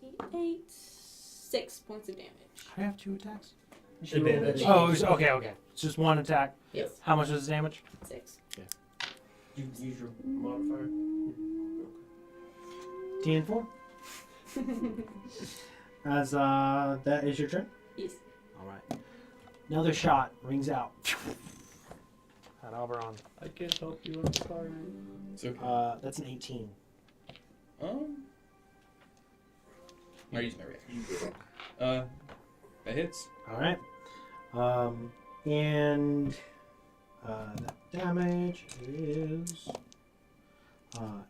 D8, 6 points of damage. I have 2 attacks. You should roll Advantage. that Oh, okay. It's just 1 attack. Yes. How much was the damage? 6. You use your modifier. T and 4. As that is your turn. Yes. All right. Another shot rings out. At Oberon. I can't help you. I'm sorry. It's okay. That's an 18. I use my reaction. That hits. All right. And that damage is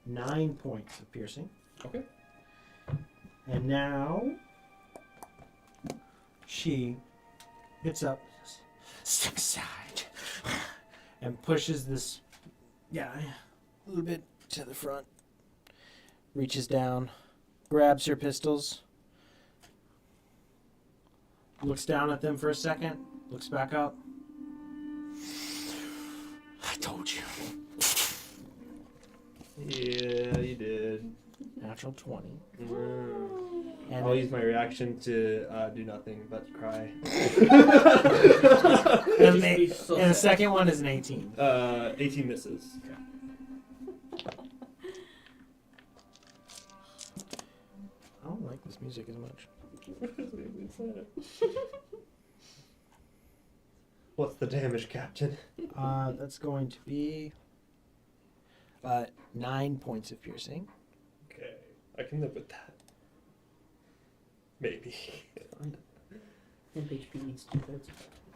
9 points of piercing. Okay. And now she gets up, step aside, and pushes this guy a little bit to the front. Reaches down, grabs her pistols, looks down at them for a second, looks back up. I told you. Yeah, you did. Natural 20. And I'll use my reaction to do nothing but cry. And, Just be so and the sad. second one is an 18. 18 misses. I don't like this music as much. What's the damage, Captain? That's going to be 9 points of piercing. Okay, I can live with that. Maybe. Imp HP needs 2/3.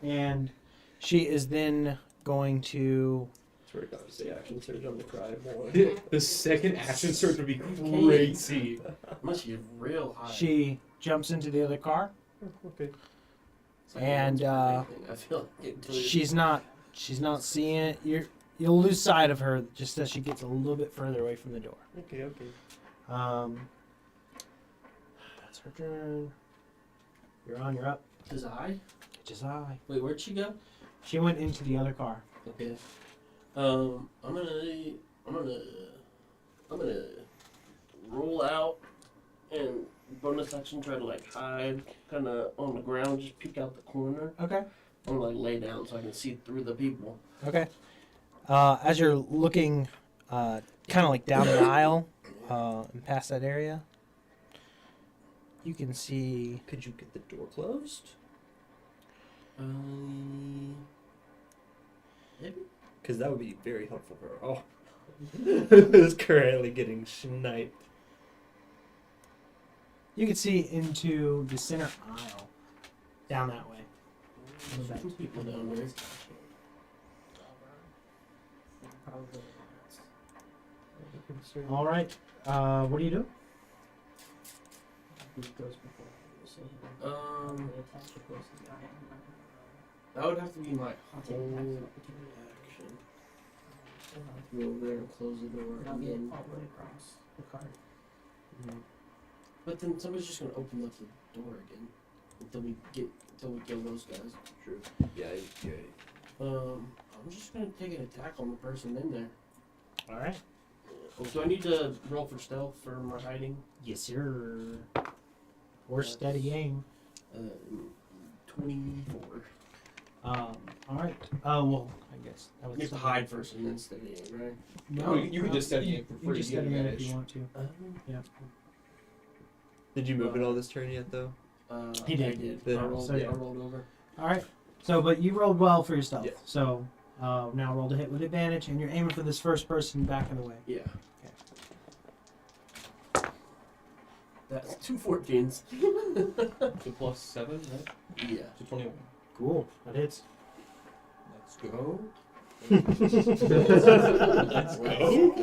And she is then going to. Swear to God, say action surge on the cry more. The second action surge would be crazy. Must be real high. She jumps into the other car. Okay. It's like and, a thing. I feel like it really- She's not seeing it. You'll lose sight of her just as she gets a little bit further away from the door. Okay. That's her turn. You're on. You're up. Does I? Just I. Wait, where'd she go? She went into the other car. Okay. I'm gonna roll out and bonus action try to like hide kind of on the ground, just peek out the corner. Okay. I'm gonna like lay down so I can see through the people. Okay. As you're looking, kind of like down the aisle, and past that area, you can see. Could you get the door closed? Maybe. Because that would be very helpful for her. Oh. Who's currently getting sniped. You can see into the center aisle, down that way. There's two people down there. All right. What do you do? Who goes before? We'll say him. Um, The attack the closest guy. that would have to be my I'll take whole the action. Go over there and close the door. I'll and get then- all the way across the card. But then somebody's just gonna open up the door again until we kill those guys. True. Yeah. I'm just gonna take an attack on the person in there. All right. Do I need to roll for stealth for my hiding? Yes, sir. Or steady aim. 24. All right. Well, I guess that was. You have to hide first and then steady aim, right? No, You can just steady aim for You free. just You get steady aim if advantage. you want to. Yeah. Did you move it all this turn yet, though? He did. I did. Yeah. I rolled, So, yeah. I rolled over. All right. So, but you rolled well for yourself. Yeah. So now roll to hit with advantage, and you're aiming for this first person back in the way. Yeah. That's 2 14s. So plus 7, right? Yeah. So 21. Cool. That hits. Let's go. Let's go.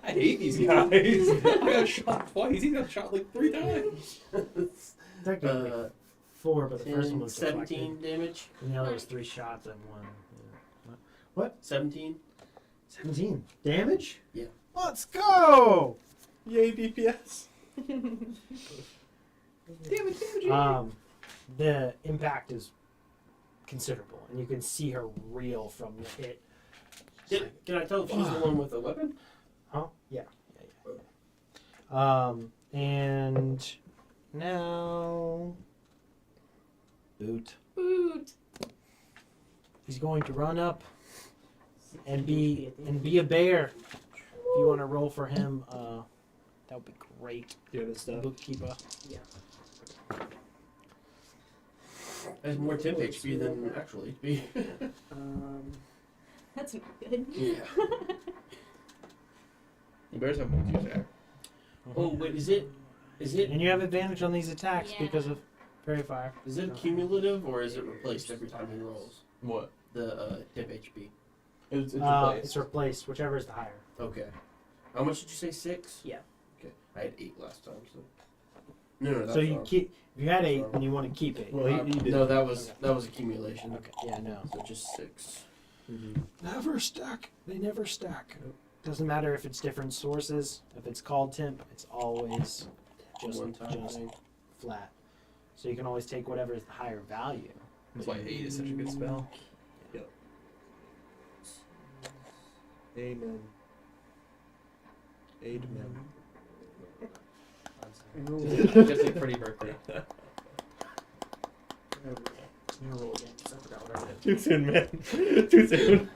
I hate these guys. I got shot twice. He got shot like 3 times. Technically 4, but the first one 10, was 17 deflected, damage. and the other was 3 shots and 1. 17. 17 damage. Yeah. Let's go. Yay, DPS. The impact is considerable, and you can see her reel from the hit. Can I tell if she's the one with the weapon? Huh? Yeah. And now Boot. Boot. He's going to run up and be a bear. If you want to roll for him, that would be great. Do this stuff. Bookkeeper. Has more temp HP than actual HP. That's not good. Yeah. The bears have multi-attack. Oh wait, is it And you have advantage on these attacks Yeah. because of Fairy Fire. is it cumulative or is it replaced every time he rolls What? the temp HP? It's It's replaced, whichever is the higher. Okay. How much did you say? 6? Yeah. Okay. I had 8 last time, so. No, that's So you wrong. keep. If you had 8, then you want to keep 8. Well, he did. No, that was accumulation. Okay. Yeah. No. So just 6. Never stack. They never stack. Doesn't matter if it's different sources. If it's called temp, it's always just One time just thing. flat. So you can always take whatever is the higher value. That's why 8 is such a good spell. Amen. Amen. Just like Freddie Mercury. Too soon, man. Too soon.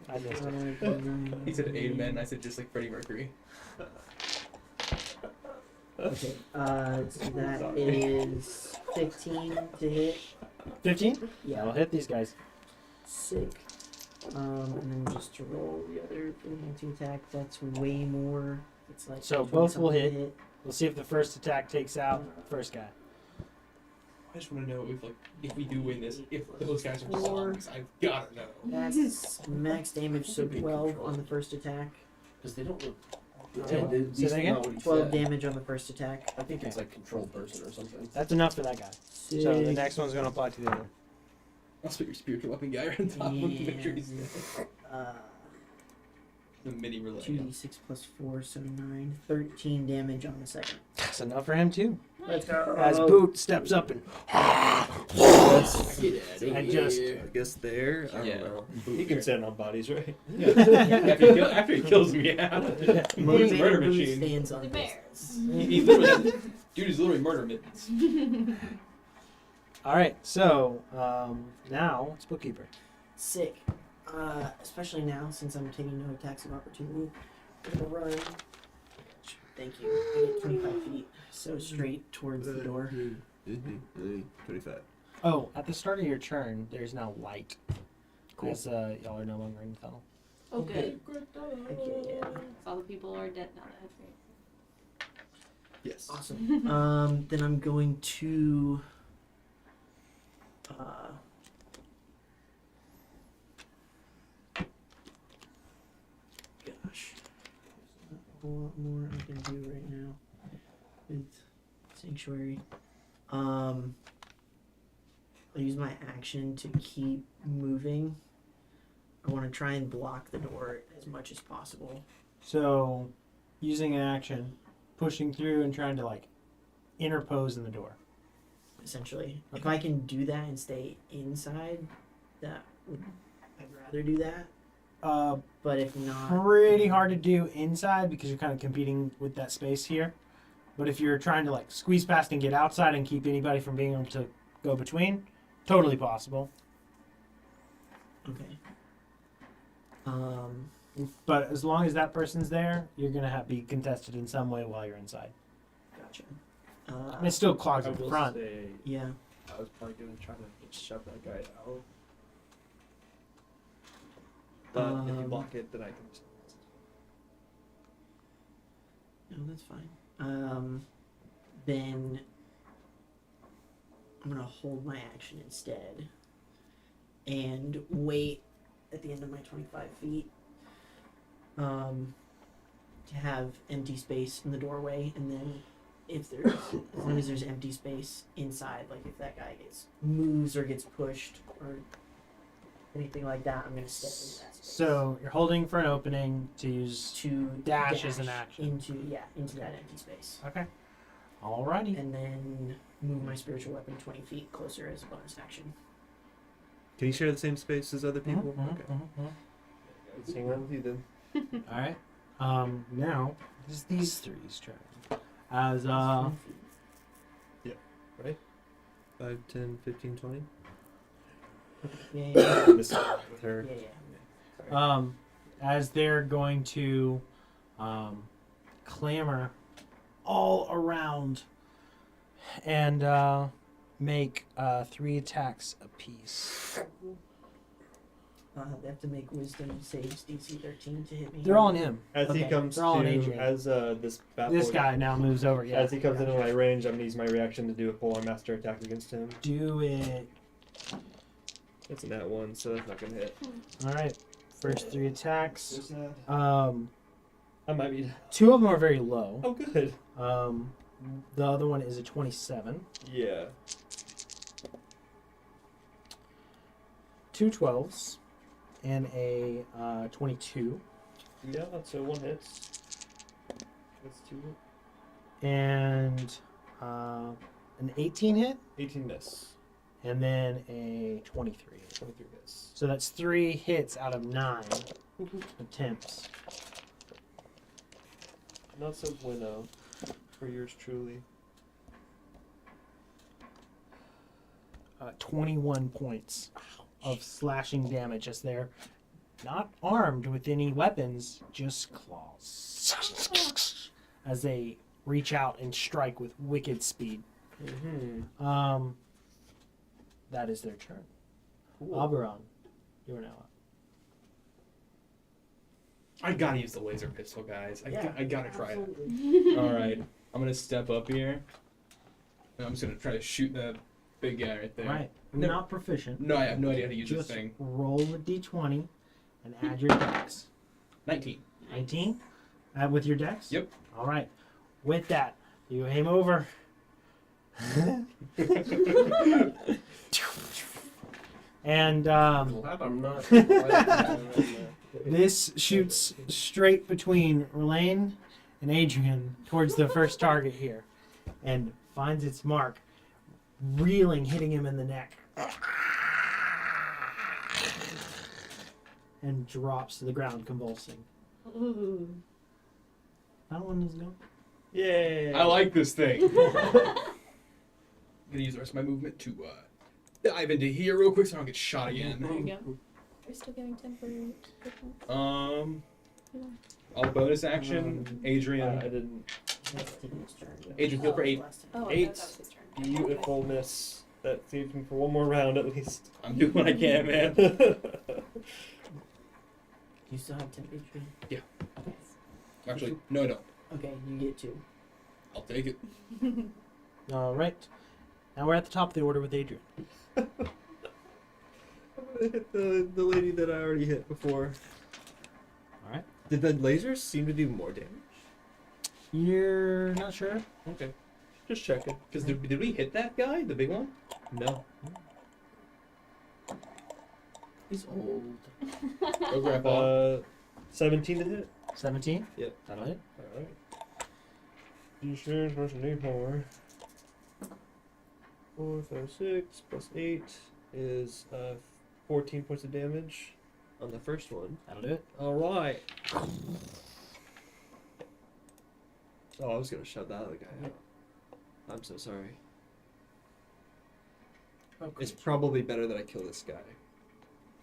I missed it. He said amen. I said just like Freddie Mercury. Okay, so that is 15 to hit. 15? Yeah. I'll hit these guys. Sick. And then just to roll the other for the multi-attack, that's way more. It's like So 20 both will something hit. We'll see if the first attack takes out the first guy. I just want to know if we do win this, if those guys are Four. songs. I've gotta know. That's max damage, so 12 on the first attack. Because they don't look. Say what? at Say least that again? not what he 12 said. damage on the first attack. I think it's like control person or something. That's enough for that guy. Sick. So the next one's going to apply to the other. I'll put your spiritual weapon guy right on top of him to make sure he's the mini relay. 2d6 plus 4, so 9. 13 damage on the second. That's enough for him, too. Let's go. As Boot steps up and And just- I guess there. I Yeah. don't know. He can stand on bodies, right? after he kills me, yeah. He's a murder Motivator Boo machine. stands on The this. bears. He literally, dude is literally murder mittens. All right, so now it's Bookkeeper. Sick. Especially now, since I'm taking no attacks of opportunity. I'm gonna run. Thank you. I get 25 feet, so straight towards the door. 25. Oh, at the start of your turn, there's now light. Cool. As y'all are no longer in the tunnel. Oh, good. Okay, yeah. All the people are dead now. That's great. Yes. Awesome. Then I'm going to. Gosh. There's not a whole lot more I can do right now with Sanctuary. I'll use my action to keep moving. I want to try and block the door as much as possible. So, using an action, pushing through and trying to like interpose in the door. Essentially, if I can do that and stay inside, I'd rather do that. But if not, Pretty hard to do inside because you're kind of competing with that space here. But if you're trying to like squeeze past and get outside and keep anybody from being able to go between, totally possible. okay. But as long as that person's there, you're gonna be contested in some way while you're inside. Gotcha. I mean, it still clogs I in will front. say, Yeah. I was probably gonna try to shove that guy out. But if you block it, then I can just. No, that's fine. Then I'm gonna hold my action instead and wait at the end of my 25 feet to have empty space in the doorway, and then if there's as long as there's empty space inside, like if that guy moves or gets pushed or anything like that, I'm gonna step into that space. So you're holding for an opening to use. to dash as an action. into that empty space, Okay. Alrighty. and then move my spiritual weapon 20 feet closer as a bonus action. Can you share the same space as other people? Mhm, Okay. mhm, mhm. Let's hang on with you then. All right. Now this is these three's turn. As 20 feet. 5, 10, 15, 20. Yeah, This one with her. yeah. as they're going to clamor all around and make 3 attacks apiece. They have to make wisdom saves DC 13 to hit me. They're all on him. As he Okay, comes they're all on to, Adrian. as this bat This boy- guy now moves over. Yeah. as he comes into my range, I'm gonna use my reaction to do a full-on master attack against him. Do it. It's a nat 1, so that's not gonna hit. All right. First 3 attacks. I might be. 2 of them are very low. Oh, good. The other one is a 27. Yeah. 2 12s and a 22 Yeah, so 1 hits. That's 2 hit. and an 18 hit 18 miss. and then a 23. 23 hits. So that's 3 hits out of 9 attempts. Not so bueno for yours truly. 21 points of slashing damage as they're not armed with any weapons, just claws. As they reach out and strike with wicked speed. Mm-hmm. That is their turn. Cool. Oberon, you are now up. I gotta use the laser pistol, guys. Yeah. I gotta try it. Absolutely. All right, I'm gonna step up here. And I'm just gonna try to shoot the big guy right there. Right. No. Not proficient. No, I have no idea how to use Just this thing. roll a d20 and add your dex. 19. 19? Add with your dex? Yep. All right. With that, you aim over. And Glad I'm not. this shoots straight between Relaine and Adrian towards the first target here and finds its mark, reeling, hitting him in the neck. And drops to the ground, convulsing. Ooh. That one is going. Yay! I like this thing. I'm gonna use the rest of my movement to dive into here real quick so I don't get shot again. There you go. We're still getting temporary. All bonus action. Adrian. I didn't. That's taking his turn. Adrian, heal for 8. Oh, I 8. thought that was his turn. Beautifulness. That saved me for one more round at least. I'm doing what I can, man. You still have 10 HP? Yes. Actually, no, I don't. Okay, you get 2. I'll take it. All right. Now we're at the top of the order with Adrian. I'm gonna hit the lady that I already hit before. All right. Did the lasers seem to do more damage? You're not sure? Okay. Just checking. Because did we hit that guy, the big one? No. He's old. Oh, Grandpa. 17 to hit? 17? Yep. That'll hit. Alright. D6 plus an 8 more. 4, 5, 6 plus 8 is 14 points of damage on the first one. That'll do it. Alright. Oh, I was gonna shut that other guy out. I'm so sorry. Okay. It's probably better that I kill this guy.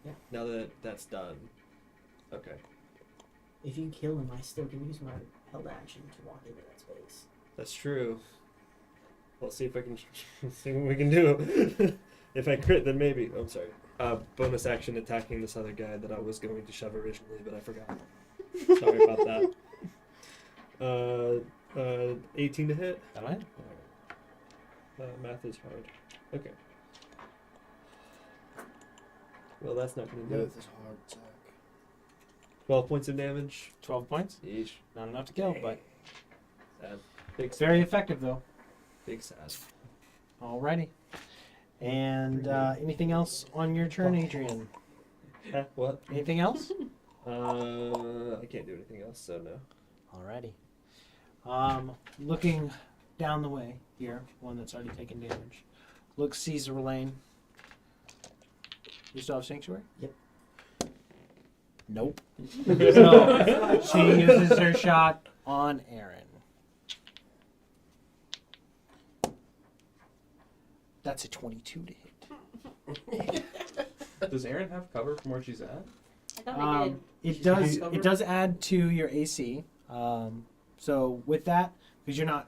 Yeah. Now that that's done. Okay. If you kill him, I still can use my held action to walk into that space. That's true. Let's see if I can see what we can do. If I crit, then maybe. Oh, I'm sorry. Bonus action attacking this other guy that I was going to shove originally, but I forgot. Sorry about that. 18 to hit. That'll hit. Math is hard. Okay. Well, that's not going to do it. This hard attack. 12 points of damage. 12 points. Yeesh. Not enough to kill, but Sad. Big it's sad. very effective though. Big sad. Alrighty. And anything else on your turn, Adrian? Huh? What? Anything else? I can't do anything else, so no. Alrighty. Looking down the way here, one that's already taken damage. Looks, sees the lane. You still have Sanctuary? Yep. Nope. So she uses her shot on Aaron. That's a 22 to hit. Does Aaron have cover from where she's at? I thought I did. It does. cover? It does add to your AC. So with that, because you're not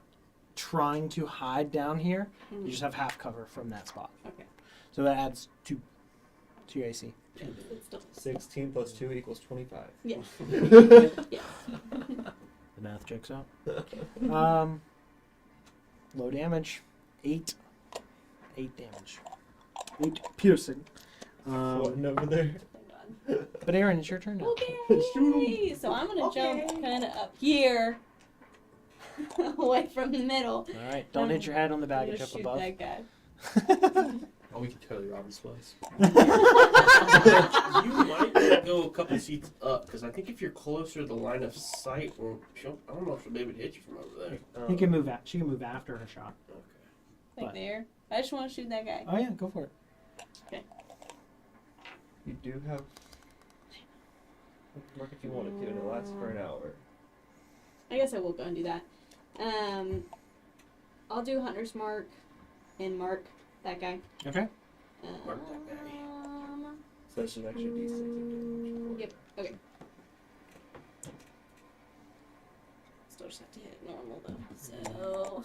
trying to hide down here, you just have half cover from that spot. Okay. So that adds to your AC. It's still. 16 plus 2 equals 25. Yeah. Yeah. The math checks out. Low damage, 8 damage, 8 piercing. Floating over there. Thank God. But Aaron, it's your turn now. Okay. So I'm gonna jump kind of up here, away from the middle. All right, don't hit your head on the I'm baggage gonna up shoot above. that guy. Oh, we can totally rob this place. You might want to go a couple seats up, because I think if you're closer to the line of sight, or I don't know if she'll be able to hit you from over there. He can move. She can move after her shot. Okay. Like What? there. I just want to shoot that guy. Oh yeah, go for it. You do have. Mark if you wanted to, and it lasts for an hour. I guess I will go and do that. I'll do Hunter's Mark and mark that guy. Okay. Mark that guy. So that's an extra d6 of damage. Yep. Okay. Still just have to hit normal though. So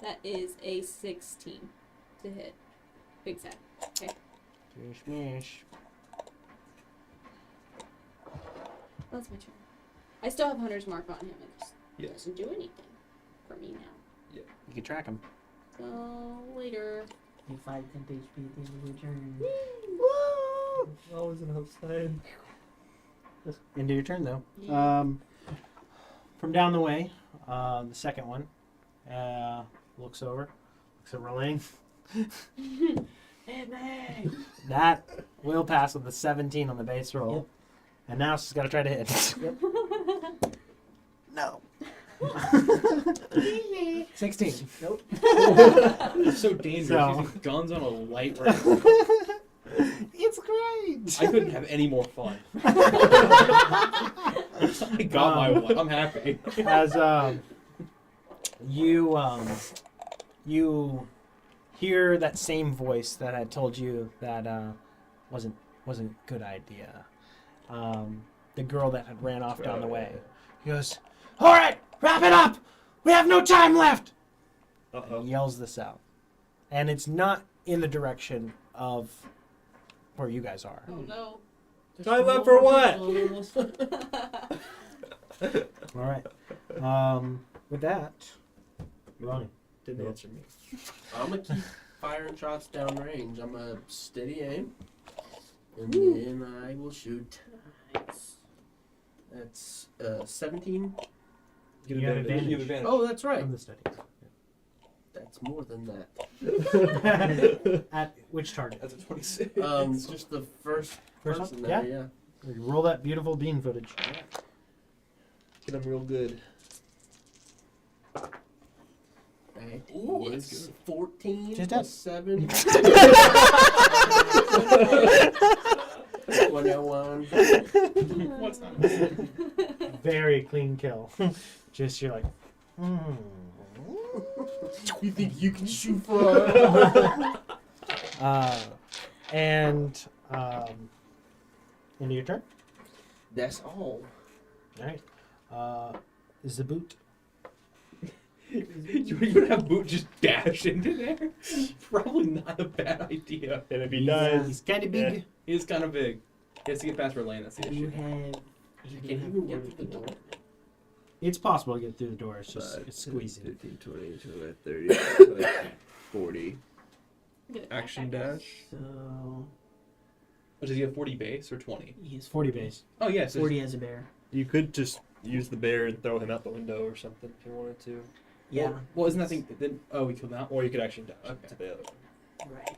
that is a 16 to hit. Big sad. Okay. Smash. That's my turn. I still have Hunter's Mark on him. It just Yes. doesn't do anything for me now. You can track him. So later. You 5 temp HP at the end of your turn. Always an upside. Into your turn though. Yeah. From down the way, the second one looks over, looks at Relaine. That will pass with the 17 on the base roll. Yep. And now she's got to try to hit. Yep. No. 16. Nope. It's so dangerous So- using guns on a light round. It's great. I couldn't have any more fun. I got my one. I'm happy. As you hear that same voice that had told you that wasn't a good idea. The girl that had ran off down the way. He goes, "All right, wrap it up. We have no time left." Uh-oh. And yells this out, and it's not in the direction of where you guys are. Oh no. Time left for what? All right. With that, Ronnie. Didn't answer me. I'm gonna keep firing shots downrange. I'm a steady aim, and then I will shoot. That's 17. You You have have advantage. advantage. Oh, that's right. From the study. That's more than that. At which target? That's a 26. Just the first First person one? there. Yeah. Yeah. Roll that beautiful bean footage. Get him real good. That Ooh, that's is good. 14 Just plus 7. 101. What's not? Very clean kill. Just you're like, You think you can shoot fire? and into your turn. That's all. All right. Is the boot? You would have Boot just dash into there? Probably not a bad idea. It'd be Yeah. nice. He's kind of big. Yeah. He is kind of big. He has to get past Verlaine, that's the You issue. have. Can you work with the door? It's possible to get through the door. It's just 5, it's squeezing. 15, 20, 25, 30, 40. Get it Action back. dash. So Oh, does he have 40 base or 20? he has 40 base. Oh, yeah. So 40 as a bear. You could just use the bear and throw him out the window or something if you wanted to. Yeah. Well, isn't that thing. Then, oh, we killed him out? Or you could actually dash Okay. to the other one. Right.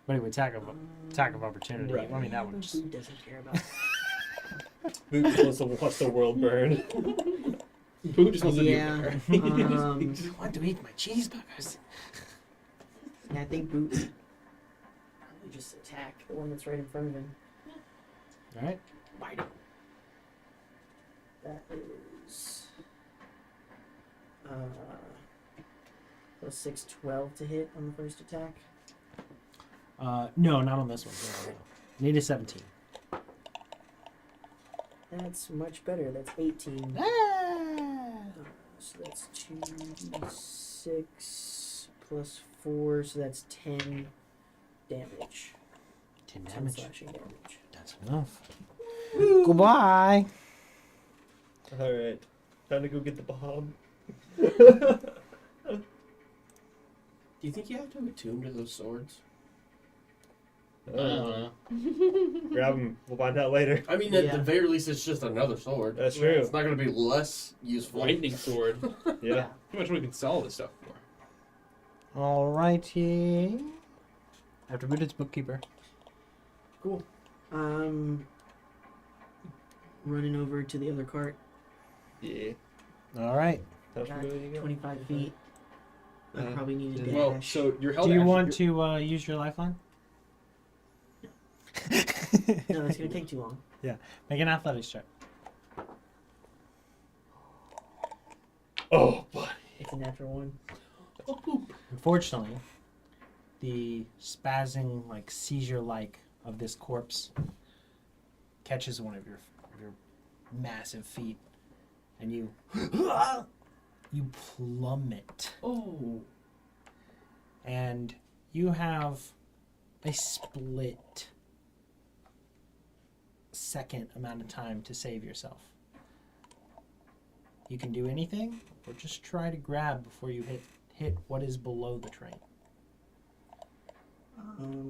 But anyway, attack of opportunity. Right. I mean, that would just. Who doesn't care about? Boot just wants to watch the world burn. Boot just wants Yeah, to be there. um, I want to eat my cheeseburgers. Yeah, I think Boot probably just attack the one that's right in front of him. All right. Bite him. That is plus 6, 12 to hit on the first attack. No, not on this one. No. Need a 17. That's much better. That's 18. So that's 2d6 plus 4, so that's 10 damage. 10 10 damage. slashing damage. That's enough. Goodbye. Alright. Time to go get the bomb. Do you think you have to attune to those swords? Grab him. We'll find out later. I mean, at Yeah. the very least, it's just another sword. That's Right. true. It's not going to be less useful. Lightning sword. Yeah. How much we can sell this stuff for? Alrighty. After Boot, it's bookkeeper. Cool. Running over to the other cart. Yeah. All right. How Got familiar you go? 25 feet. I probably need a dash. Well, so your held Do you action- want to use your lifeline? No, it's gonna take too long. Make an athletics check. Oh, buddy. It's a natural one. Unfortunately, the spazzing, like seizure-like of this corpse catches one of your massive feet, and you plummet, Oh. and you have a split second amount of time to save yourself. You can do anything, or just try to grab before you hit what is below the train.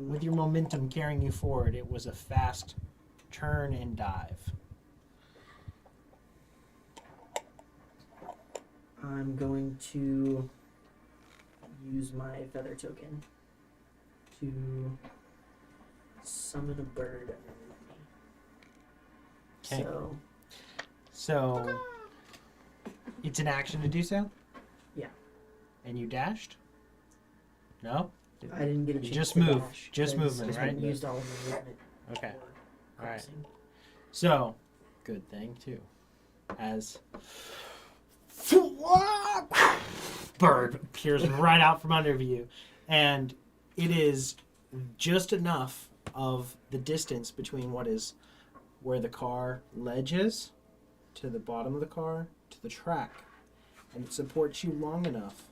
With your momentum carrying you forward, it was a fast turn and dive. I'm going to use my feather token to summon a bird underneath me. 'Kay. So, So, it's an action to do so? Yeah. And you dashed? No? I didn't get a You chance just to move. dash Just 'cause movement, I right? used all of my movement. Okay. for All right. crossing. So, good thing, too. As bird appears right out from under you. And it is just enough of the distance between where the car ledge is to the bottom of the car to the track. And it supports you long enough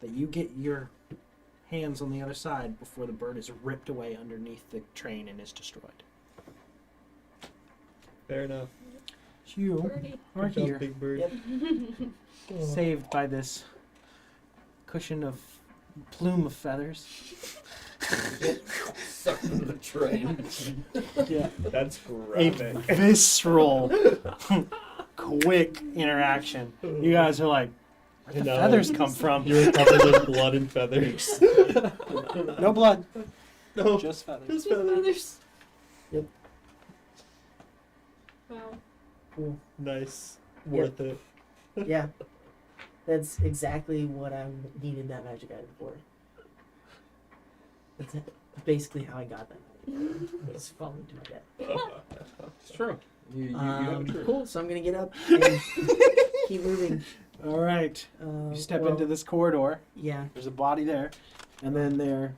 that you get your hands on the other side before the bird is ripped away underneath the train and is destroyed. Fair enough. You Birdie. are Good job, here, Big Bird. Yep. Oh. saved by this cushion of plume of feathers. Sucked into the train. Yeah, That's a graphic. visceral, quick interaction. You guys are like, where'd the No. feathers come from? You're covered in blood and feathers. No blood, No. just feathers. Just feathers. Others. Yep. Wow. Cool. Nice. Worth it. Yeah. That's exactly what I needed that magic item for. That's basically how I got that. It's falling to my death. It's true. You have a true. Cool. So I'm gonna get up and keep moving. All right, you step into this corridor. Yeah. There's a body there, and then there.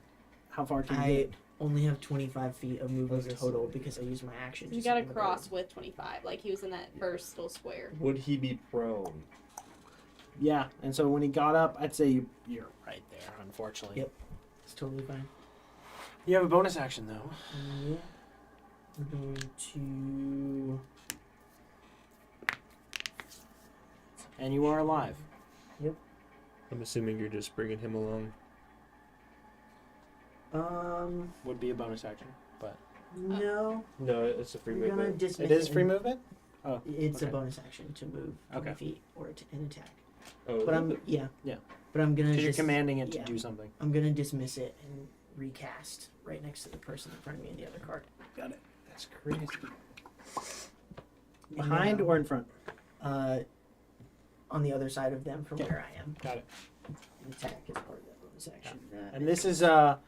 How far can you I get? only have 25 feet of movement Okay, total so- because I used my action. You to gotta summon the cross bird. with 25, like he was in that first little square. Would he be prone? Yeah, and so when he got up, I'd say you're right there, unfortunately. Yep. It's totally fine. You have a bonus action, though. Yeah. I'm going to. And you are alive. I'm assuming you're just bringing him along. Would be a bonus action. No. No, it's a free We're gonna movement. dismiss It is and- free movement? Oh, It's a okay. bonus action to move 20 Okay. feet or an attack. Oh, But is I'm it? yeah. Yeah. But I'm gonna. Because you're commanding it to yeah. do something. I'm gonna dismiss it and recast right next to the person in front of me in the other card. Got it. That's crazy. And Behind now, or in front? on the other side of them from Okay. where I am. Got it. An attack is part of that bonus action. And this is a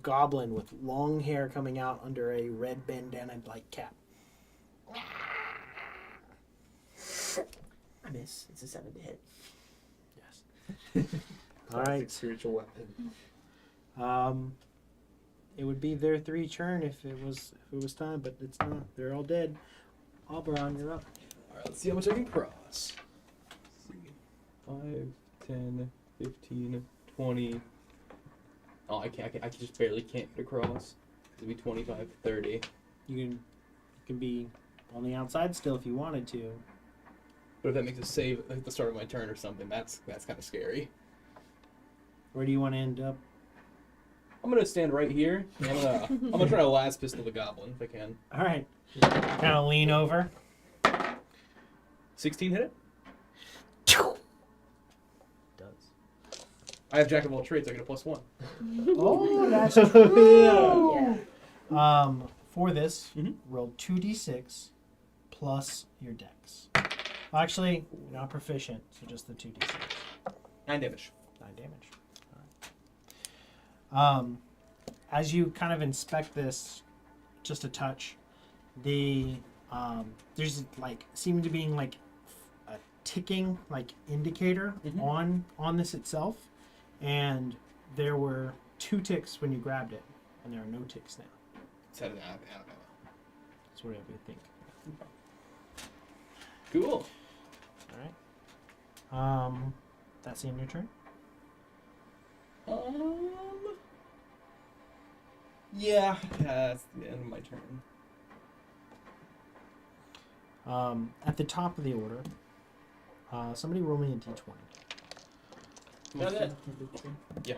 goblin with long hair coming out under a red bandana-like cap. I miss. It's a 7 to hit. Yes. All Classic right. spiritual weapon. It would be their 3 turn if it was time, but it's not. They're all dead. Oberon, you're up. Alright, let's see how much I can cross. 5, 10, 15, 20. Oh, I just barely can't get across. It'd be 25, 30. You can be on the outside still if you wanted to. But if that makes a save at the start of my turn or something, that's kind of scary. Where do you want to end up? I'm gonna stand right here. And I'm gonna try to last pistol the goblin if I can. All right. Kind of lean over. 16 hit it. Does. I have jack of all trades. I get a +1. Oh, that's Yeah. For this, Mhm. roll 2d6 plus your dex. Actually, you're not proficient, so just the 2d6. 9 damage. 9 damage. All right. As you kind of inspect this, just a touch, there's like seeming to being like a ticking like indicator Mhm. on this itself, and there were 2 ticks when you grabbed it, and there are no ticks now. It's out of ammo. That's what I would think. Cool. All right. That's the end of your turn. Yeah, that's the end of my turn. At the top of the order, somebody roll me a d20. Got it. Yeah.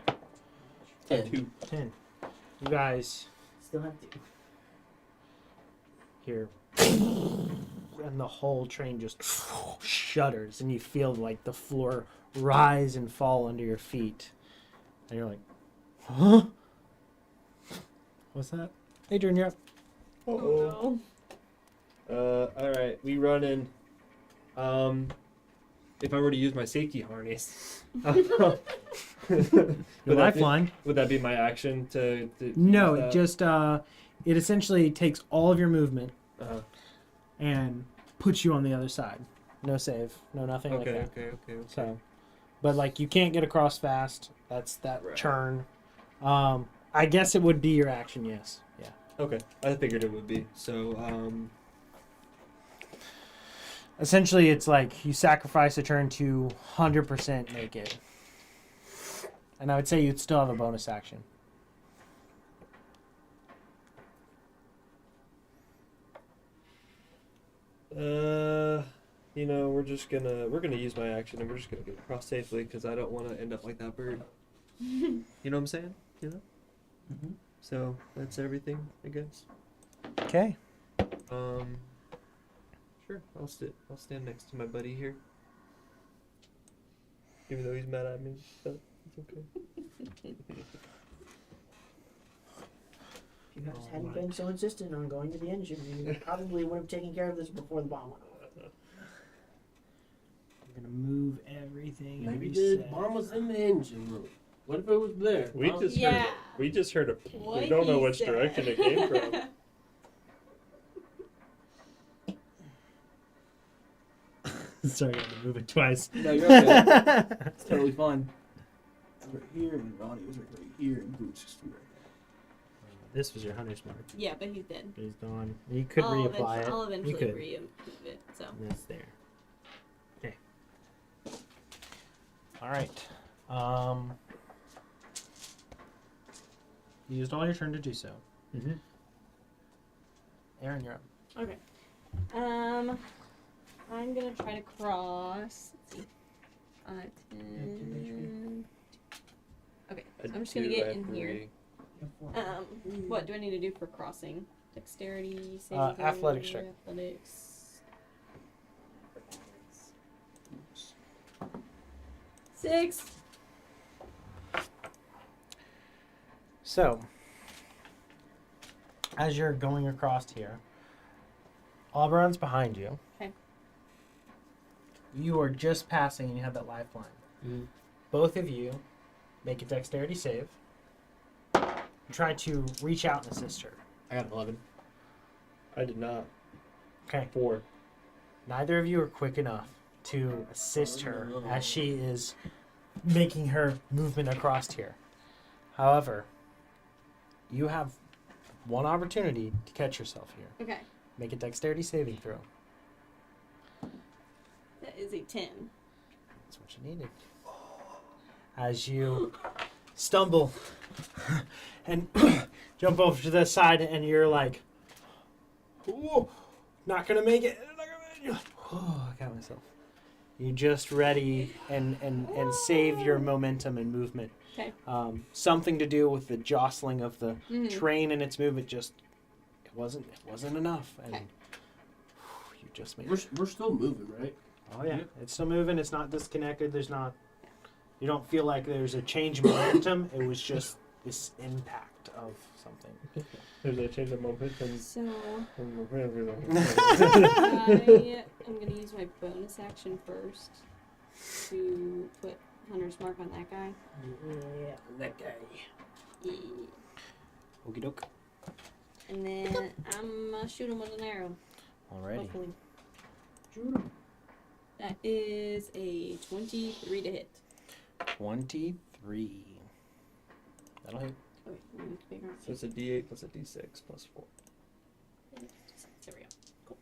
10. 2. 10. You guys Still have to. hear, and the whole train just shudders, and you feel like the floor rise and fall under your feet, and you're like, "Huh? What's that?" Adrian, you're up. Uh-oh. Alright, we run in. If I were to use my safety harness, Your lifeline. would that be my action to No, use it that? just it essentially takes all of your movement Uh-huh. and puts you on the other side. No save, no nothing like Okay, that. okay. So, but like you can't get across fast. That's that Right. churn. I guess it would be your action. Yes. Yeah. Okay, I figured it would be. So, Essentially, it's like you sacrifice a turn to 100% make it. And I would say you'd still have a bonus action. we're gonna use my action and we're just gonna get across safely because I don't want to end up like that bird. You know what I'm saying? You know. Mhm. So that's everything, I guess. Okay. Sure. I'll stand next to my buddy here. Even though he's mad at me, but it's okay. If you guys hadn't been so insistent on going to the engine, you probably would have taken care of this before the bomb went off. I'm gonna move everything. Maybe and the reset. bomb was in the engine room. What if it was there? We Huh? just Yeah. heard. We just heard a. What We don't know he which said. direction it came from. Sorry, I had to move it twice. No, you're okay. It's totally fine. It's right here, and Ronnie was right here, and Boots just right This was your hunter's mark. Yeah, but he's dead. He's gone. You could I'll reapply I'll it. eventually You could. remove it. So And that's there. Okay. All right. You used all your turn to do so. Mm-hmm. Aaron, you're up. Okay. I'm gonna try to cross. Let's see. 10. Okay, so I'm just gonna get in here. What do I need to do for crossing? Dexterity, saving throw, athletics check. Athletics. 6. So, as you're going across here, Auberon's behind you. Okay. You are just passing and you have that lifeline. Mm-hmm. Both of you make a dexterity save. Try to reach out and assist her. I got 11. I did not. Okay. 4. Neither of you are quick enough to assist her as she is making her movement across here. However, you have one opportunity to catch yourself here. Okay. Make a dexterity saving throw. That is a 10. That's what you needed. As you stumble and jump over to the side, and you're like, "Ooh, not gonna make it." Oh, I got myself. You just ready and save your momentum and movement. Okay. Something to do with the jostling of the Mhm. train and its movement. Just it wasn't enough, and Okay. you just made. We're still moving, right? Oh yeah, it's still moving. It's not disconnected. There's not. You don't feel like there's a change in momentum. It was just this impact of something. There's a change of momentum. So I am Mm-hmm. gonna use my bonus action first to put Hunter's Mark on that guy. Yeah. That guy. Yeah. Okie doke. And then I'm gonna shoot him with an arrow. Alrighty. Hopefully. That is a 23 to hit. 23. That'll hit. Oh, wait, let me figure out. So it's a D8 plus a D6 plus 4. There we go. Cool.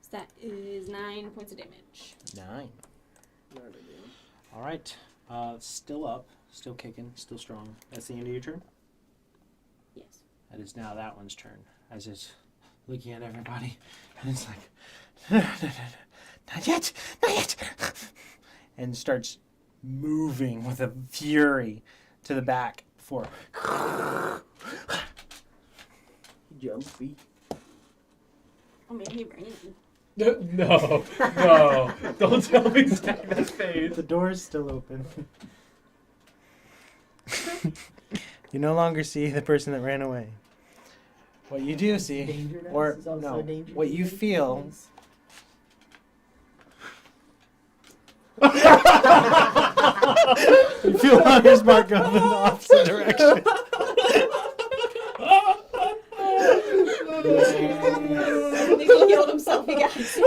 So that is 9 points of damage. 9. Alright. Still up. Still kicking. Still strong. That's the end of your turn? Yes. That is now that one's turn. As it's looking at everybody. And it's like, not yet. Not yet. And starts moving with a fury to the back for Jumpy. Oh, maybe he ran. No, no. Don't tell me Stack that face. the door's still open. You no longer see the person that ran away. What you do see, Danger dice or is also no, a danger what you dice. feel. You feel Hunter's Mark go in the opposite direction. I think he killed himself, you guys.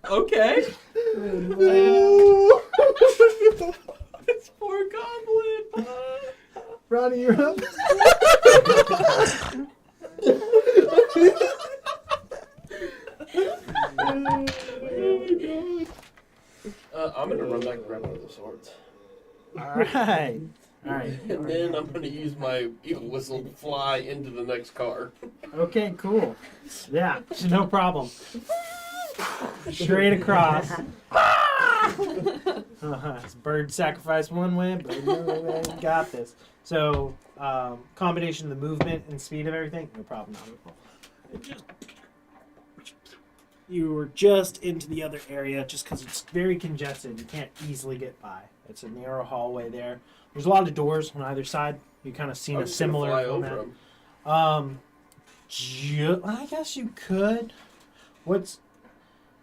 Okay. This poor goblin. Ronnie, you're up. I'm gonna run back and grab one of the swords. Alright. Alright. And then I'm gonna use my eagle whistle to fly into the next car. Okay, cool. Yeah, no problem. Straight across. It's bird sacrifice one way, bird another way. Got this. So, combination of the movement and speed of everything, no problem. You were just into the other area just because it's very congested. You can't easily get by. It's a narrow hallway there. There's a lot of doors on either side. You kind of seen I'm a just gonna similar fly over format. 'em. I guess you could.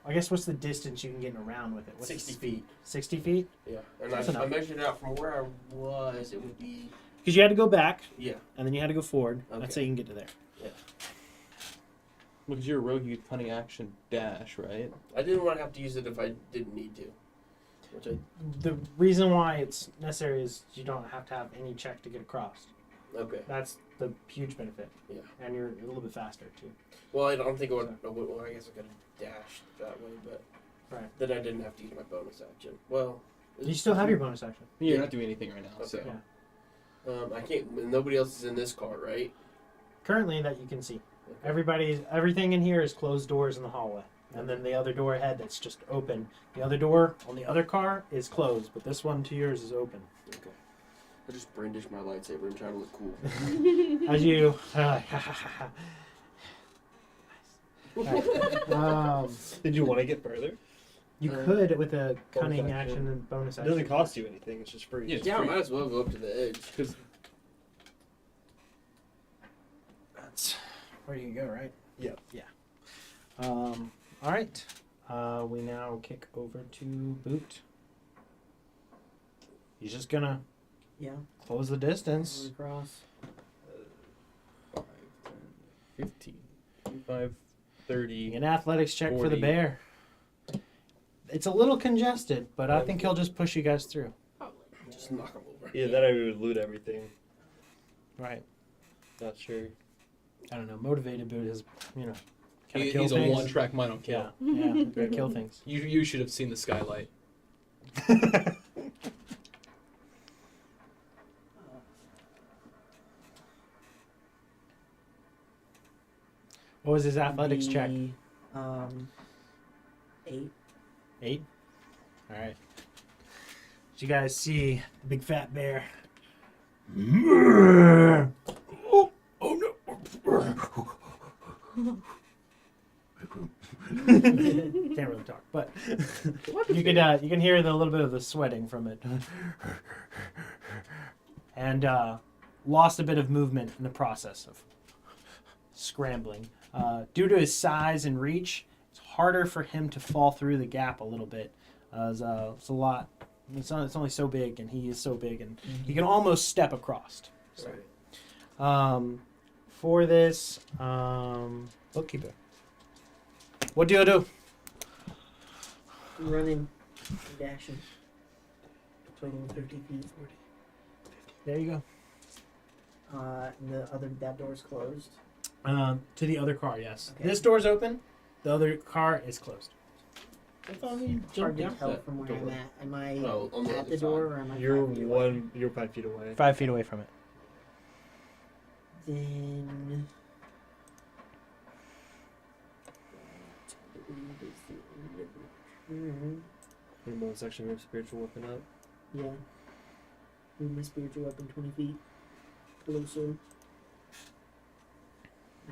I guess what's the distance you can get around with it? What's 60 the- feet. 60 feet? Yeah. And That's I enough. measured out from where I was, it would be, Because you had to go back, yeah. and then you had to go forward. Okay. That's how you can get to there. Because you're a rogue, you get cunning action dash, right? I didn't want to have to use it if I didn't need to. Which I, The reason why it's necessary is you don't have to have any check to get across. okay. That's the huge benefit. Yeah. And you're a little bit faster, too. Well, I don't think I would, well, I guess I could have dashed that way, but Right. then I didn't have to use my bonus action. Well, You still have your bonus action. You're not doing anything right now, so. Okay. Yeah. I can't. Nobody else is in this car, right? Currently, that you can see. Okay. Everything in here is closed doors in the hallway. And then the other door ahead that's just open. The other door on the other car is closed, but this one to yours is open. Okay. I just brandish my lightsaber and try to look cool. As you. Did you want to get further? You could with a bonus cunning action. action and bonus It action. doesn't cost you anything. It's just free. Yeah. Yeah, I might as well go up to the edge. Because That's where you go, right? Yeah. Yeah. All right. We now kick over to Boot. He's just gonna Yeah. close the distance. Across. 5, 10, 15, 25, 30. An athletics check for the 40. bear. It's a little congested, but I think he'll just push you guys through. Probably. Just knock him over. Yeah, then I would loot everything. Right. Not sure. I don't know. Motivated Boot is, kind of He's kill a things. one-track mind on kill. Yeah, yeah, gonna kill things. You should have seen the skylight. What was his athletics check? 8. 8? Alright. Did you guys see the big fat bear? Oh no! Can't really talk, but you can hear the little bit of the sweating from it, and lost a bit of movement in the process of scrambling. Due to his size and reach, it's harder for him to fall through the gap a little bit. It's a lot. It's only so big, and he is so big, and he can almost step across. So, for this, bookkeeper, what do you do? Running. Dashing. Total of 30 feet. There you And that door's closed. go. To the other car, yes. Okay. This door's open. The other car is closed. It's hard to tell that from where door. I'm at. Am I Oh, on the at other the side. door or am I You're 5 feet away? You're 5 feet away. 5 feet away from it. Then. Your bonus action, move spiritual weapon up. Yeah. Move my spiritual weapon 20 feet closer.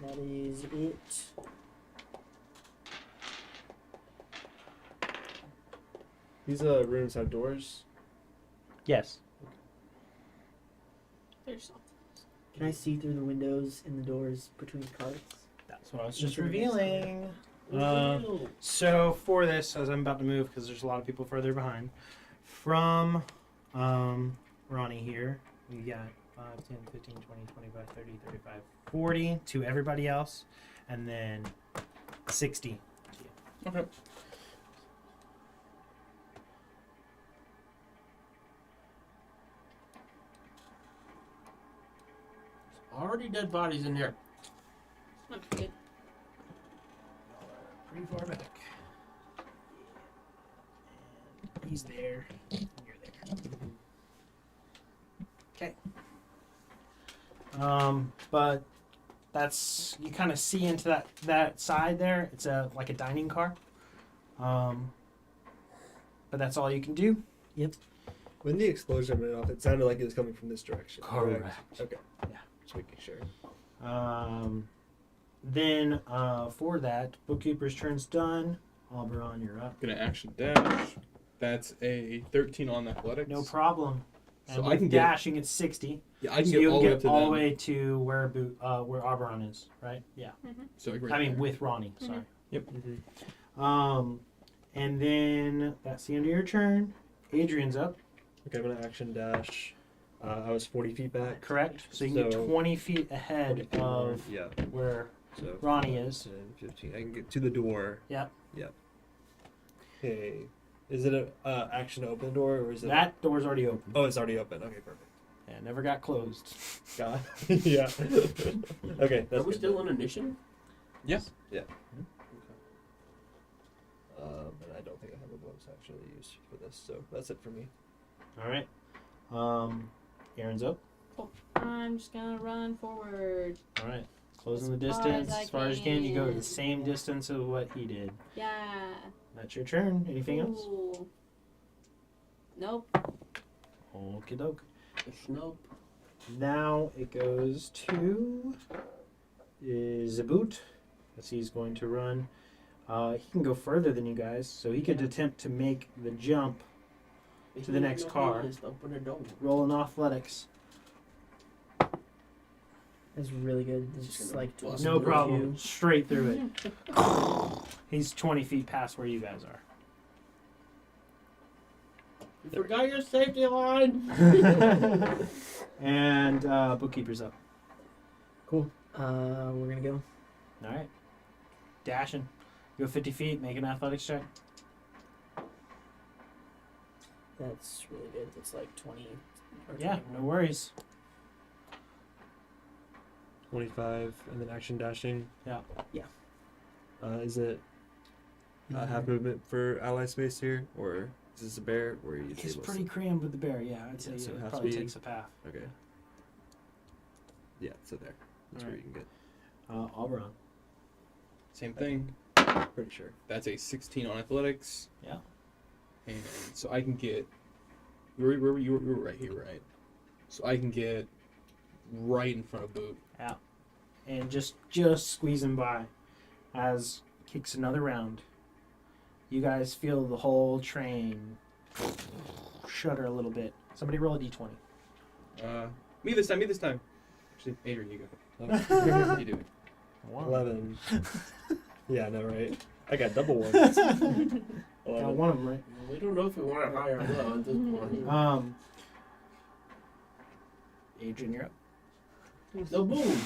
That is it. These rooms have doors. Yes. There's something. Can I see through the windows and the doors between carts? That's what I was just Into the next revealing. So for this, as I'm about to move, because there's a lot of people further behind, from Ronnie here, we got 5, 10, 15, 20, 25, 30, 35, 40 to everybody else, and then 60 to you. Okay. Already dead bodies in here. Not good. Pretty far back. And he's there. And you're there. Okay. But that's, you kind of see into that side there. It's like a dining car. But that's all you can do. When the explosion went off, it sounded like it was coming from this direction. Correct. Okay. Yeah. Just making sure. Then for that, bookkeeper's turn's done. Oberon, you're up. Gonna action dash. That's a 13 on athletics. No problem. And So I with can get- dashing, it's 60. Yeah, I can So get you'll all the way get up to all the them. way to where Oberon is, right? Yeah. So like right I mean, there. with Ronnie. Sorry. Mm-hmm. And then that's the end of your turn. Adrian's up. Okay, I'm gonna action dash. I was 40 feet back. Correct. So you can get So- 20 feet ahead of Yeah. where So Ronnie is. 10, 15. I can get to the door. Yep. Okay. Is it a action to open the door or is it? That door's already open. Oh, it's already open. Okay, perfect. Yeah, never got closed. God. Yeah. Okay, Are that's we good still then. on initiative? Yes. And I don't think was actually used for this. So that's it for me. All right. Aaron's up. I'm just gonna run forward. All right. Closing the As far distance as I as far as you can. You go the can. same distance of what he did. Yeah. That's your turn. Anything else? Ooh. Nope. Okie doke. Nope. Now it goes to Zaboot, as he's going to run. He can go further than you guys, so he could attempt to make the jump. To the next car. Open the door. Rolling athletics. That's really good. Just It's just gonna like bust No through problem. Straight through it. He's 20 feet past where you guys are. You forgot your safety line. And bookkeeper's up. Cool. We're gonna go. All right. Dashing. Go 50 feet. Make an athletics check. That's really good. It's like 20. Or Yeah, 21. no worries. 25 and then action dashing. Yeah. Yeah. Is it half movement for ally space here, or is this a bear? Or are you He's able to- pretty crammed with the bear. Yeah, I'd say Yeah, so it half probably speed. takes a path. Okay. Yeah, so there. That's where Alright. you can get. I'll run. Same thing. Pretty sure. That's a 16 on athletics. Yeah. And so I can get. You were right here, right? So I can get right in front of Boot. And just squeezing by as kicks another round. You guys feel the whole train shudder a little bit. Somebody roll a d20. Me this time. Actually, Adrian, you go. Oh. You do it. 11. Yeah, no, right? I got double ones. Got 11. one of them right. We don't know if we want it higher or low at this point. Adrian, you're up. So boom.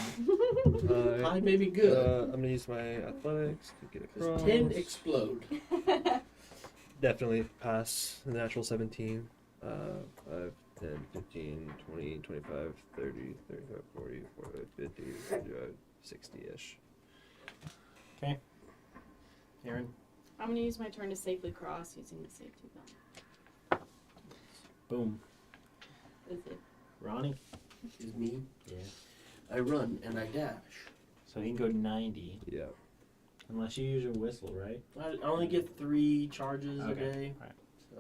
High may be good. I'm gonna use my athletics to get Does across. 10 explode? Definitely pass the natural 17. 5, 10, 15, 20, 25, 30, 35, 40, 45, 50, 55, 60-ish. Aaron. I'm gonna use my turn to safely cross using the safety belt. Boom. Is it? Ronnie. Is me. Yeah. I run and I dash. So he can go 90. Yeah. Unless you use your whistle, right? I only get 3 charges a Okay. day. Alright. So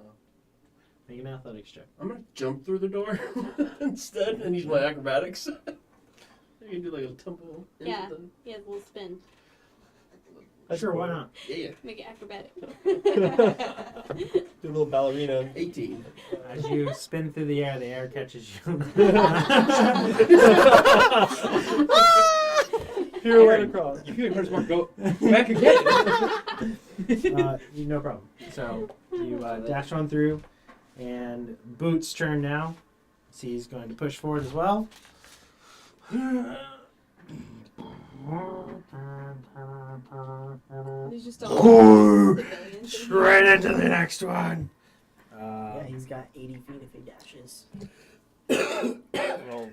Make an athletics check. I'm gonna jump through the door instead and use my acrobatics. I can do like a tumble. into Yeah. the- He has a little spin. Sure, why not? Yeah. Make it acrobatic. Do a little ballerina. 18. As you spin through the air catches you. Pirouette across. If you heard Mark go back again. No problem. So you dash on through, and Boot's turn now. So he's going to push forward as well. There's just all civilians in Straight here. into the next one. Yeah, he's got 80 feet if he dashes.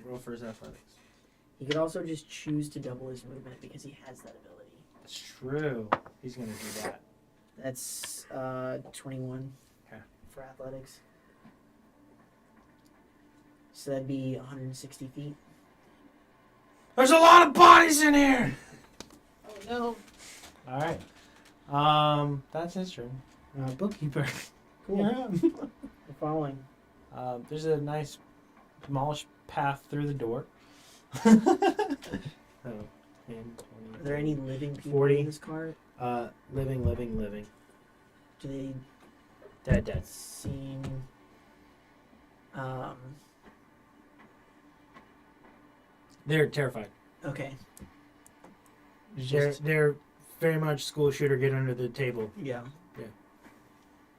Roll for his athletics. He could also just choose to double his movement because he has that ability. That's true. He's going to do that. That's 21 Okay. for athletics. So that'd be 160 feet. There's a lot of bodies in here. Oh no. All right. That's his turn. Bookkeeper. Cool. You're up. We're following. There's a nice demolished path through the door. So, 10, 20, Are there any living people 40. in this car? living. Do they Dead. seem They're terrified. okay? They're very much school shooter, get under the table. Yeah. Yeah.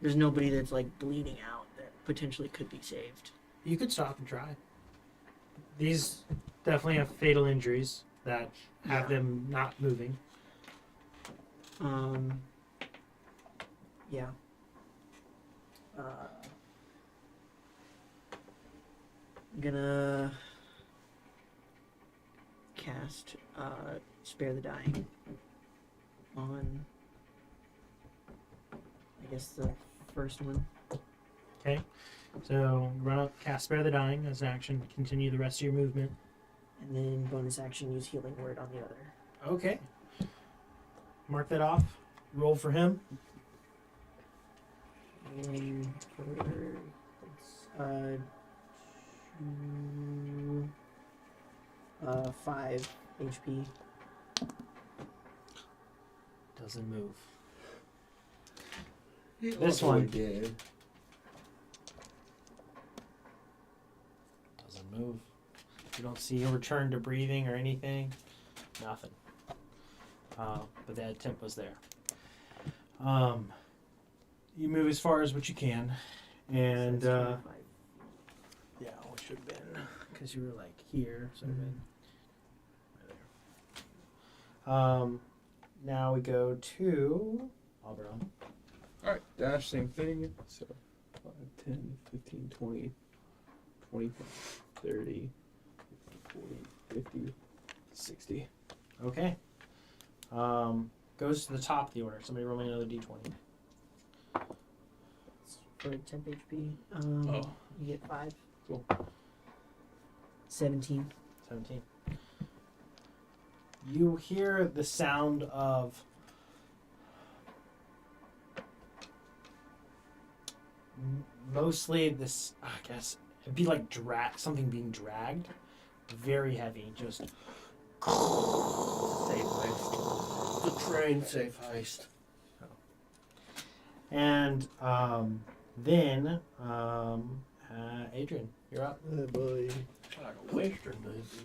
There's nobody that's like bleeding out that potentially could be saved. You could stop and try. These definitely have fatal injuries that have Yeah. them not moving. Yeah. I'm gonna cast Spare the Dying on, I guess, the first one. Okay. So run up, cast Spare the Dying as an action. Continue the rest of your movement. And then bonus action, use Healing Word on the other. Okay. Mark that off. Roll for him. And for two, 5 HP. Doesn't move. This one did. doesn't move. You don't see a return to breathing or anything. Nothing. But that attempt was there. You move as far as what you can, and So it's 25. yeah, it should have been because you were like here, so right there. Now we go to Auburn. Alright, dash, same thing. So 5, 10, 15, 20, 25, 30, 40, 50, 60. Okay. Goes to the top of the order. Somebody roll me another d20. For temp HP. Oh. You get 5. Cool. 17. 17. You hear the sound of mostly this, I guess, it'd be like something being dragged. Very heavy, just Safe heist. The train safe heist. and then Adrian, you're up. Oh boy. Like a western movie.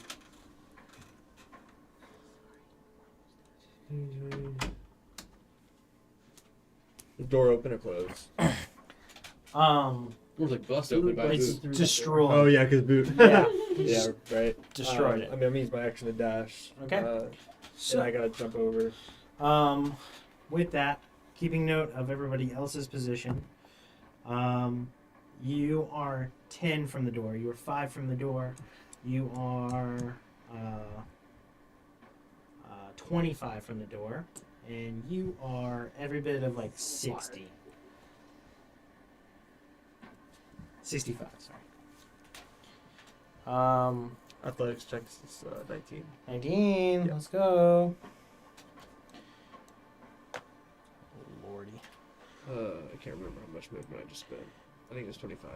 The door open or closed? Door's like bust open by It's boot. destroyed. Oh yeah, because boot. Yeah, Yeah, right. destroyed I it. mean, I'm using my action to dash. Okay. And So I gotta jump over. with that, keeping note of everybody else's position, you are 10 from the door. You are 5 from the door. You are 25 from the door, and you are every bit of like 60. 65. Sorry. Athletics checks is 19. 19. Yeah. Let's go. Lordy. I can't remember how much movement I just spent. I think it was 25.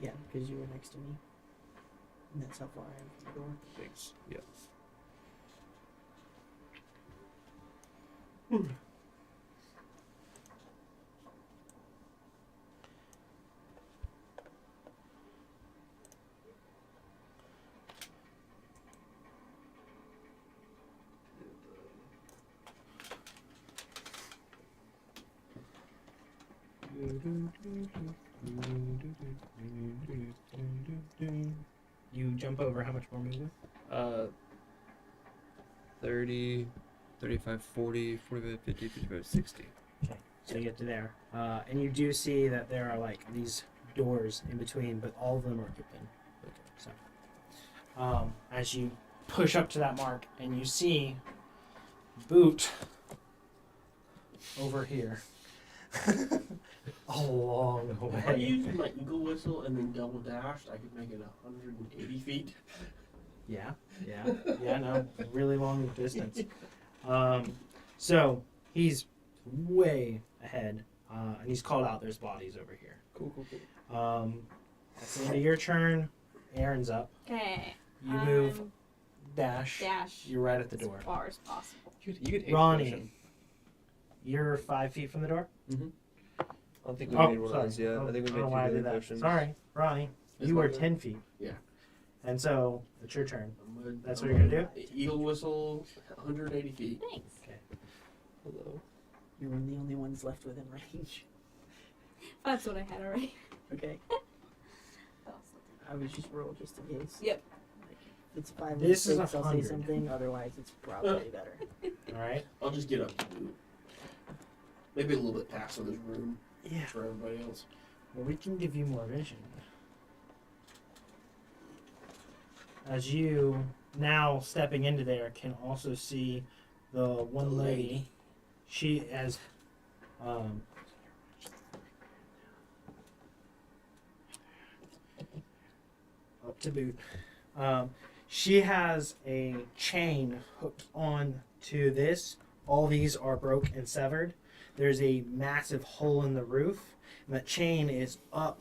Yeah, because you were next to me. And that's how far I am from the door. Thanks. Yeah. You jump over how much more movement? 30, 35, 40, 45, 50, 55, 60. So you get to there. And you do see that there are like these doors in between, but all of them are open. So as you push up to that mark and you see Boot over here. A long If I way. used my eagle whistle and then double dashed, I could make it 180 feet. Yeah, no, really long distance. So he's way ahead, and he's called out there's bodies over here. Cool, cool, cool. That's the end of your turn. Aaron's up. Okay. You move, dash. Dash. You're right at the door. As far as possible. You could hate Ronnie, potion. you're 5 feet from the door? I don't think we Oh, made one sorry. of those yet. Oh, I think we I don't made know 2 why I healing did that. potions. Sorry, Ronnie. It's You my were turn. 10 feet. Yeah. And so it's your turn. That's what I'm you're gonna Eagle whistle, 180 feet. Thanks. Hello. You're one of the only ones left within range. That's what I had already. Okay. Oh, I was just roll just in case. Yep. Like, if it's 5 This is or 6, I'll say 100. something. Otherwise, it's probably better. Alright? I'll just get up to boot. Maybe a little bit past so there's room Yeah. for everybody else. Well, we can give you more vision. As you now stepping into there can also see the one lady. She has up to boot. She has a chain hooked on to this. All these are broke and severed. There's a massive hole in the roof, and that chain is up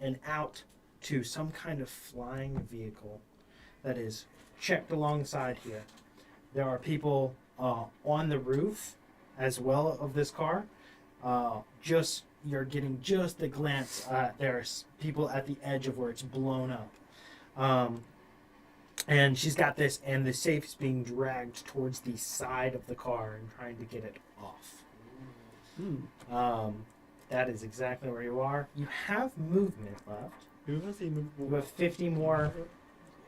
and out to some kind of flying vehicle that is checked alongside here. There are people on the roof as well of this car. You're getting just a glance. There's people at the edge of where it's blown up. And she's got this, and the safe is being dragged towards the side of the car and trying to get it off. That is exactly where you are. You have movement left. Who has the movable? You have 50 more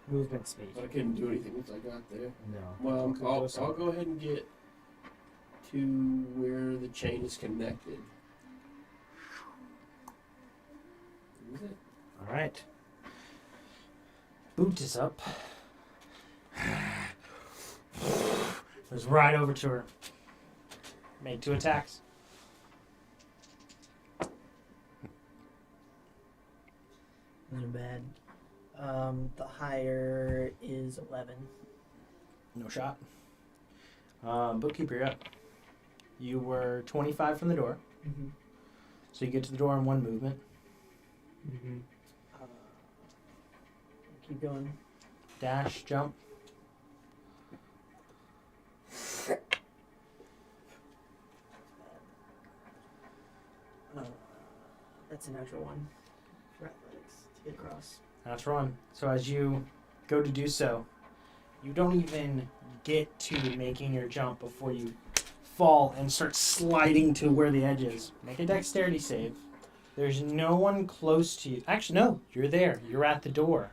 movement speed. I couldn't do anything once I got there. No. Well, I'll go ahead and get to where the chain is connected. Is it? All right. Boot is up. Goes right over to her. Made 2 attacks. Those are bad. The higher is 11. No shot. Bookkeeper, you're up. You were 25 from the door, Mm-hmm. so you get to the door in 1 movement. Mm-hmm. Keep going. Dash, jump. That's a natural one for athletics to get across. That's wrong. So as you go to do so, you don't even get to making your jump before you fall and start sliding to where the edge is. Make a dexterity save. There's no one close to you. Actually, no, you're there. You're at the door.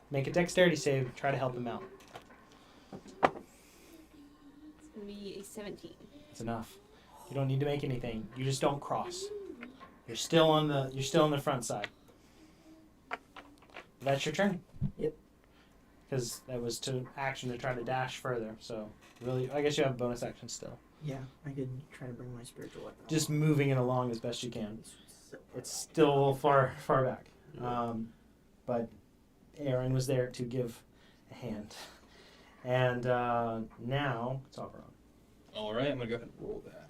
Make a dexterity save. Try to help him out. It's gonna be a 17. That's enough. You don't need to make anything. You just don't cross. You're still on the front side. That's your turn. Yep. Because that was to action to try to dash further. So really, I guess you have a bonus action still. Yeah, I could try to bring my spiritual weapon. Just along. moving it along as best you can. So It's still a little far back. But Aaron was there to give a hand. And now it's all wrong. All right, I'm gonna go ahead and roll that.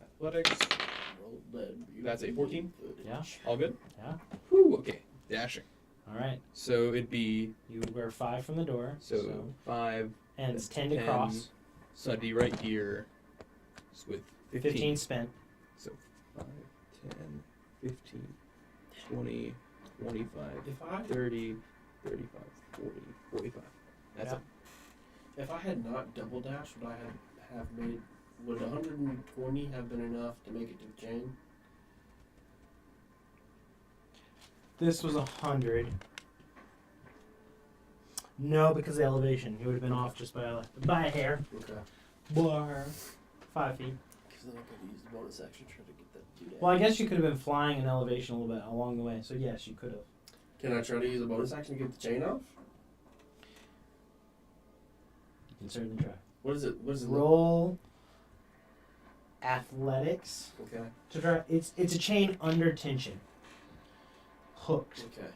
Athletics. Roll that That's a 14? Yeah. All good. Yeah. Whew, okay. Dashing. All right. So it'd be You were 5 from the door. so 5. And it's 10 to 10. cross. So I'd be right here with 15 spent. So 5, 10, 15, 20, 25, If I 30, 35, 40, 45. That's Yeah. it. if I had not double dashed, would I have made? Would 120 have been enough to make it to the chain? This was 100. No, because of the elevation. You would have been off just by a hair. Okay. Bar. 5 feet. Because then I could use the bonus action to try to get that dude. Well, I guess you could have been flying in elevation a little bit along the way. So yes, you could have. Can I try to use a bonus action to get the chain off? You can certainly try. What is it? What is it? Roll athletics Okay. to try. It's a chain under tension, hooked. Okay.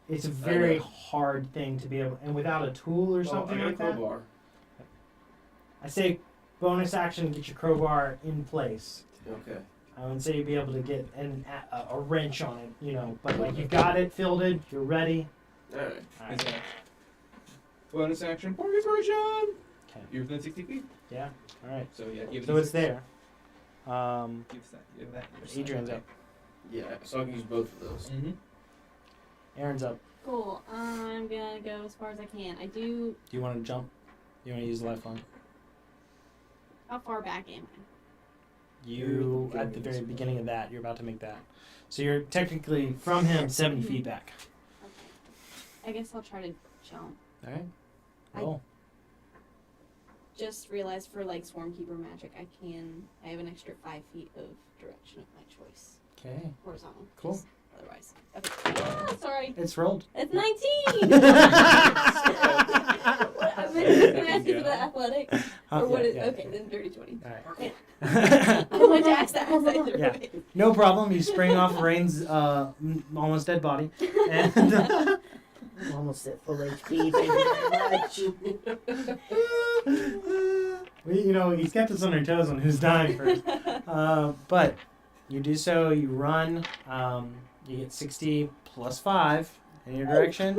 It's a very know. hard thing to be able, and without a tool or something I got like a that. crowbar. I say bonus action, get your crowbar in place. Okay. I would say you'd be able to get a wrench on it, but like you've got it fielded, you're ready. All right. All right. Bonus action for inspiration. Okay. You're within 60 feet. Yeah. All right. So yeah, give it So a it's 6. there. Give that. Give that. Adrian's up. Yeah. So I can use both of those. Mm-hmm. Aaron's up. Cool. I'm gonna go as far as I can. I do. Do you want to jump? You want to use the lifeline? How far back am I? You at the very beginning of that, you're about to make that. So you're technically from him 70 feet back. Okay. I guess I'll try to jump. All right. I- Roll. Just realized for like Swarmkeeper magic, I have an extra 5 feet of direction of my choice. Okay. Horizontal. Cool. Just otherwise. Okay. Ah, sorry. It's rolled. It's 19! the athletics? Or what is okay, then dirty 20. All right. I wanted to ask that as I threw Yeah. it. No problem. You spring off Rain's almost dead body, and I'm almost at full HP. Thank you very much. he's kept us on our toes on who's dying first. But you do so. You run. You get 60 plus 5 in your direction.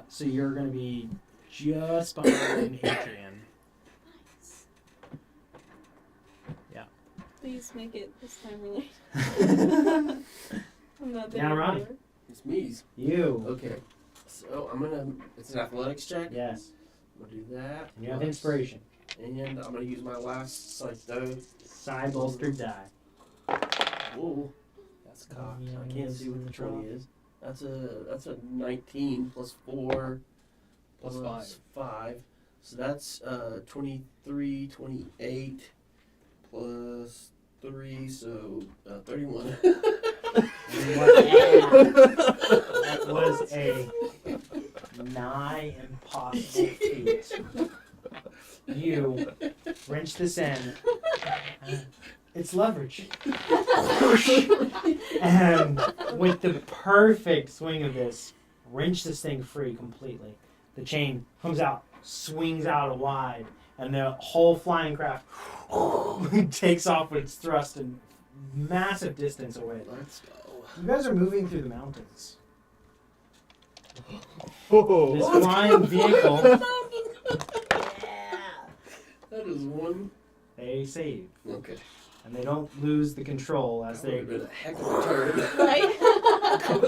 So you're going to be just behind Adrian. Please make it this time related. I'm not there. Now, Ronnie. anymore. It's me's. You. Okay. So I'm gonna. It's an athletics check. Yes. I'm gonna do that. And you have inspiration. And I'm gonna use my last sight though. Side bolstered die. Whoa. That's cocked. Yeah, I can't see what the 20 is. That's a 19 plus 4 Plus 5. So that's 23, 28 plus 3, so 31. That was a nigh impossible feat. You wrench this in. It's leverage. And with the perfect swing of this, wrench this thing free completely. The chain comes out, swings out wide, and the whole flying craft takes off with its thrust and massive distance away. Let's go. You guys are moving through the mountains. Oh. This flying vehicle, That is one. they save. Okay. And they don't lose the control as That would they have been a heck of a turn. Right?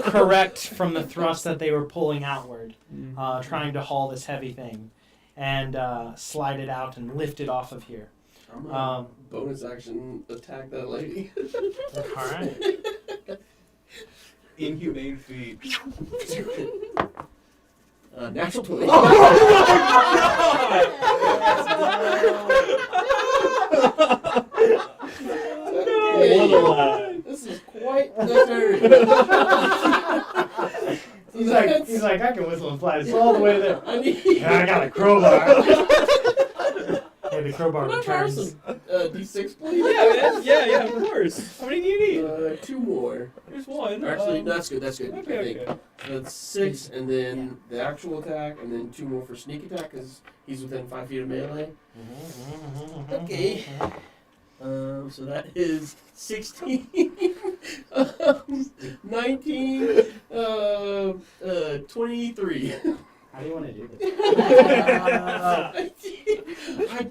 correct from the thrust that they were pulling outward, Mm. trying to haul this heavy thing and slide it out and lift it off of here. I'm gonna bonus action attack that lady. All right. Inhumane feat. Natural 20. What a lad. This is quite the turn. He's like, I can whistle and fly. It's all the way there. I need. Yeah, I got a crowbar. Hey, the crowbar Can I borrow returns. some D6, please? Yeah, of course. How many do you need? 2 more. There's one. Actually, that's good. That's good. I Okay, think. okay. So that's 6, and then the actual attack, and then 2 more for sneak attack, because he's within 5 feet of melee. Okay. So that is 16, 19, 23. How do you want to do this?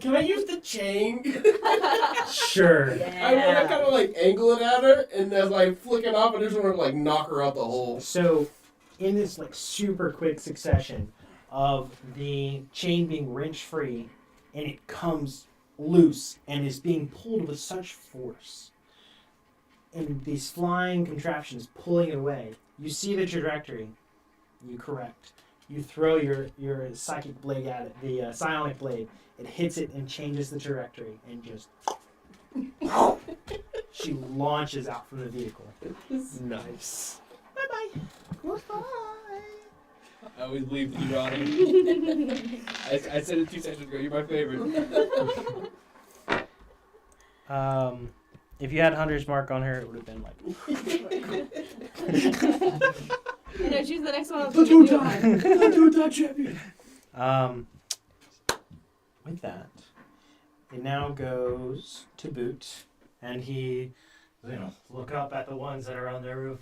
Can I use the chain? Sure. I want to kind of like angle it at her, and as I flick it off, I just want to like knock her out the hole. So, in this like super quick succession of the chain being wrenched free, and it comes loose and is being pulled with such force, and these flying contraptions pulling it away, you see the trajectory. You correct. You throw your psychic blade at it, the psionic blade. It hits it and changes the trajectory, and just she launches out from the vehicle. Nice. I always believed in you, Ronnie. I said it 2 seconds ago. You're my favorite. If you had Hunter's Mark on her, it would have been like. I know, choose the next one. The two-time champion. With that, it now goes to Boot, and he, look up at the ones that are on their roof.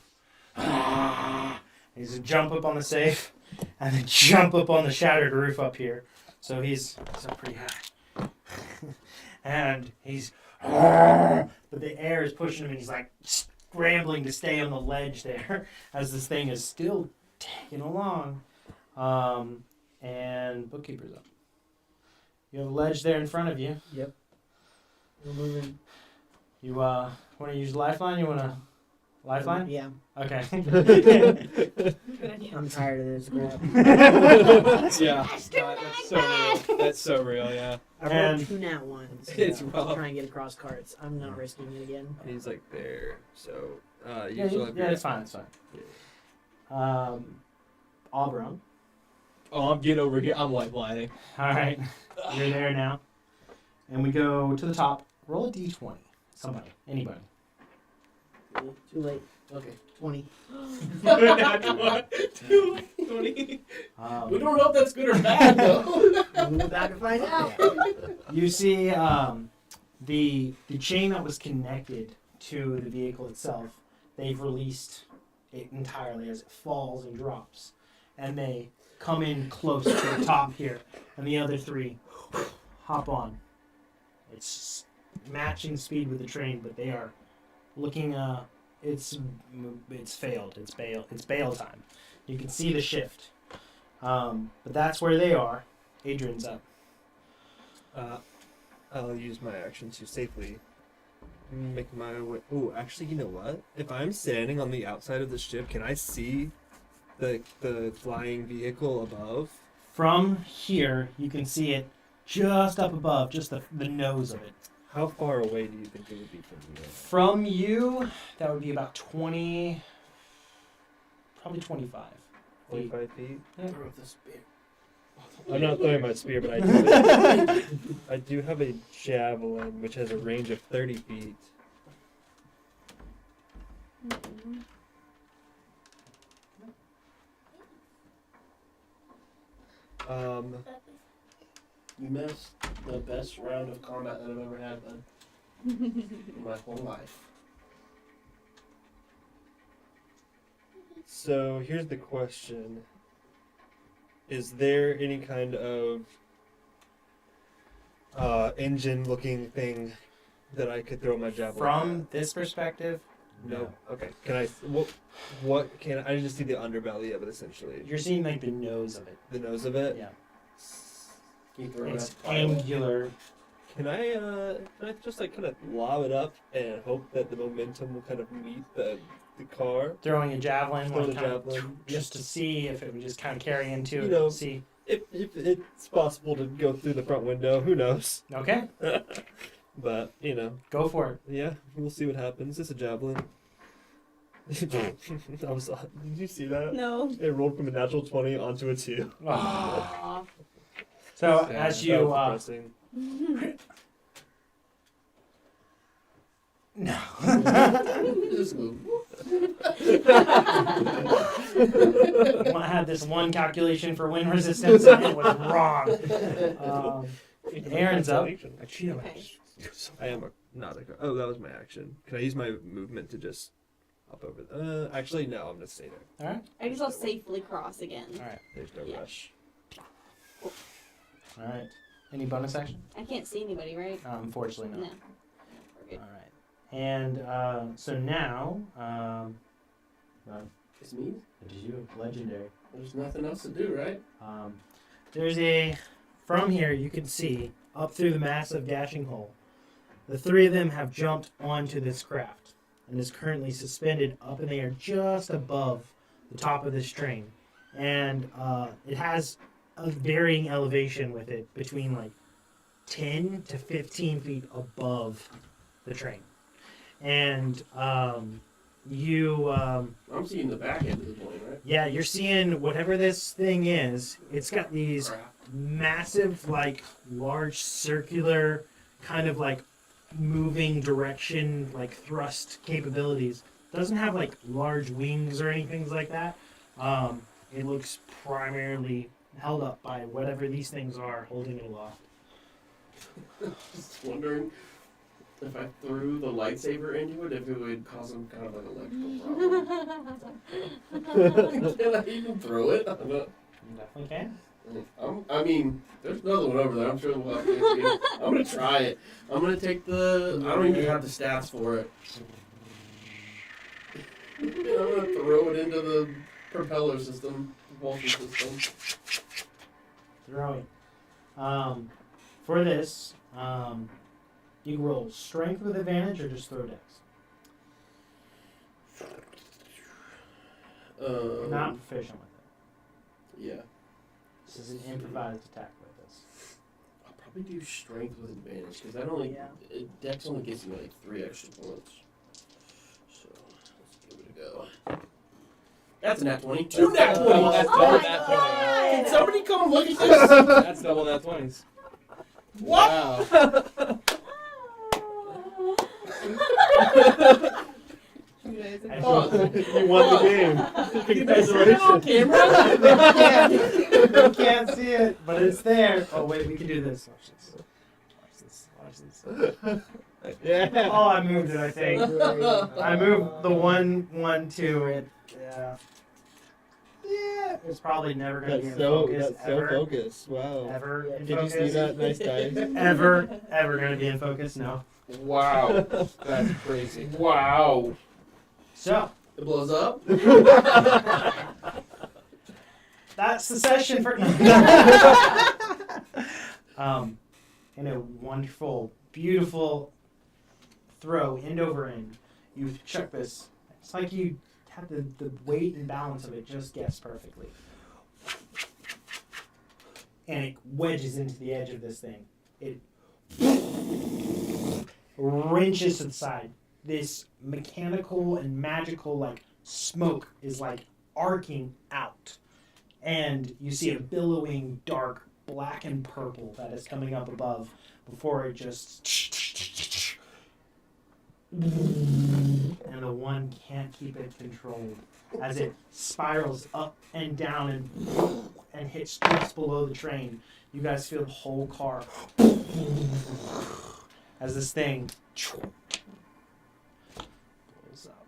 He's to jump up on the safe, and then jump up on the shattered roof up here. So he's up pretty high, and he's, but the air is pushing him, and he's like scrambling to stay on the ledge there as this thing is still taking along. And Bookkeeper's up. You have a ledge there in front of you. Yep. We're moving. You want to use lifeline? You want to lifeline? Yeah. Okay. Good idea. I'm tired of this crap. Yeah. That's so real. That's so real, yeah. I And- rolled 2 nat ones. It's to rough. try and get across carts. I'm not risking it again. And he's like there, so Yeah, usually it's fine. It's fine. Auburn. Oh, I'm getting over here. I'm lining. All right, you're there now, and we go to the top. Roll a d20. Somebody, anybody. Too late. Okay. 20. 20. We don't know if that's good or bad though. We're about to find out. You see the chain that was connected to the vehicle itself. They've released it entirely as it falls and drops, and they come in close to the top here, and the other three hop on. It's matching speed with the train, but they are looking. It's failed. It's bail time. You can see the shift, but that's where they are. Adrian's up. I'll use my action to safely make my way. Oh, actually, you know what? If I'm standing on the outside of the ship, can I see the flying vehicle above? From here, you can see it just up above, just the nose of it. How far away do you think it would be from you? From you, that would be about 20, probably 25. 25 feet? Throw the spear. I'm not throwing my spear, but I do have a javelin, which has a range of 30 feet. You missed the best round of combat that I've ever had, bud. In my whole life. So here's the question. Is there any kind of engine-looking thing that I could throw my javelin From at? this perspective, No. Okay. Can I? What can I just see the underbelly of it essentially? you're seeing like the nose of it. The nose of it. Yeah, Can you throw it it's at Violet? angular. Can I just like kind of lob it up and hope that the momentum will kind of meet the car? Throwing a javelin, Throw like, the kind of javelin. just to see if it would just kind of carry into You it. know. See, If it's possible to go through the front window, who knows? okay, But you know, go for it. yeah, we'll see what happens. It's a javelin. Did you see that? No. It rolled from a natural 20 onto a 2. Aw. So Sad. as That you was depressing. no. Just go. I had this one calculation for wind resistance and it was wrong. Aaron's up. Okay. I am not a. Oh, that was my action. Can I use my movement to just hop over? Actually, no. I'm gonna stay there. All right. I guess I'll safely cross again. All right. There's no Yeah. rush. All right. Any bonus action? I can't see anybody, right? Unfortunately No. not. We're good. All right. And so now, It's me? it is you, legendary. There's nothing else to do, right? There's a, from here you can see up through the massive dashing hole. The three of them have jumped onto this craft and is currently suspended up in the air just above the top of this train. And it has a varying elevation with it between like 10 to 15 feet above the train. And I'm seeing the back end of the plane, right? yeah, you're seeing whatever this thing is. It's got these Crap. massive, like, large circular, kind of like moving direction, like thrust capabilities. Doesn't have like large wings or anything like that. It looks primarily held up by whatever these things are holding it aloft. Just wondering if I threw the lightsaber into it, if it would cause some kind of like electrical problem. Can I even throw it? I'm not- You definitely can. I mean, there's another one over there. I'm sure we'll have to see. I'm gonna try it. I'm gonna take the. I don't even have the stats for it. I'm gonna throw it into the propeller system, propulsion system. Throwing. For this, you can roll strength with advantage or just throw dex. You're not proficient with it. Yeah. This is an improvised attack with this. I'll probably do strength with advantage because that only Dex only gives me like 3 extra points. So let's give it a go. That's a nat 20. 2 nat 20s. That's Oh double my nat God. Can somebody come look at this? 20s. That's double nat 20s. What? Wow. Oh. You won the game. You guys are on camera? You can't see it, but it's there. Oh wait, we can do this. Watch this. Watch this. Watch this. Yeah. Oh, I moved it. I think I moved the 1, 1, 2. It. Yeah. Yeah. It's probably never gonna be in focus. Ever. focused. Wow. Ever in Did you focus. see that? Nice dice. Ever gonna be in focus? No. Wow. That's crazy. Wow. So It blows up? that's the session for. In a wonderful, beautiful throw, end over end, you chuck this. It's like you have the weight and balance of it just guessed perfectly. And it wedges into the edge of this thing. It wrenches to the side. This mechanical and magical like smoke is like arcing out. And you see a billowing dark black and purple that is coming up above before it just and the one can't keep it controlled as it spirals up and down and hits just below the train. You guys feel the whole car as this thing blows up.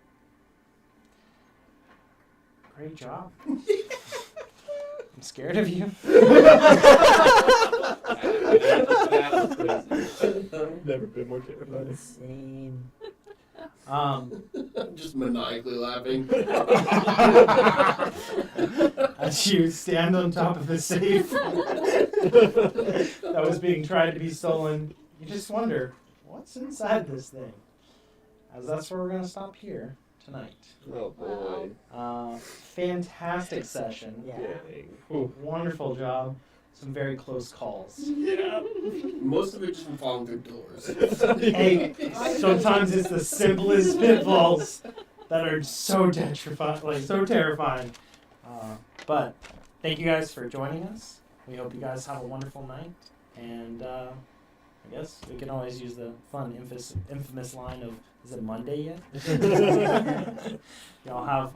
Great job. I'm scared of you. That was crazy. Never been more terrified. Insane. I'm just maniacally laughing. As you stand on top of the safe that was being tried to be stolen, you just wonder, what's inside this thing? As that's where we're going to stop here tonight. Oh boy. Fantastic session. Yeah. Ooh. Wonderful job. Some very close calls. Yeah. Most of it just from falling through doors. Hey, sometimes it's the simplest pitfalls that are so terrifying. But thank you guys for joining us. We hope you guys have a wonderful night. And I guess we can always use the fun, infamous line of, is it Monday yet? Y'all have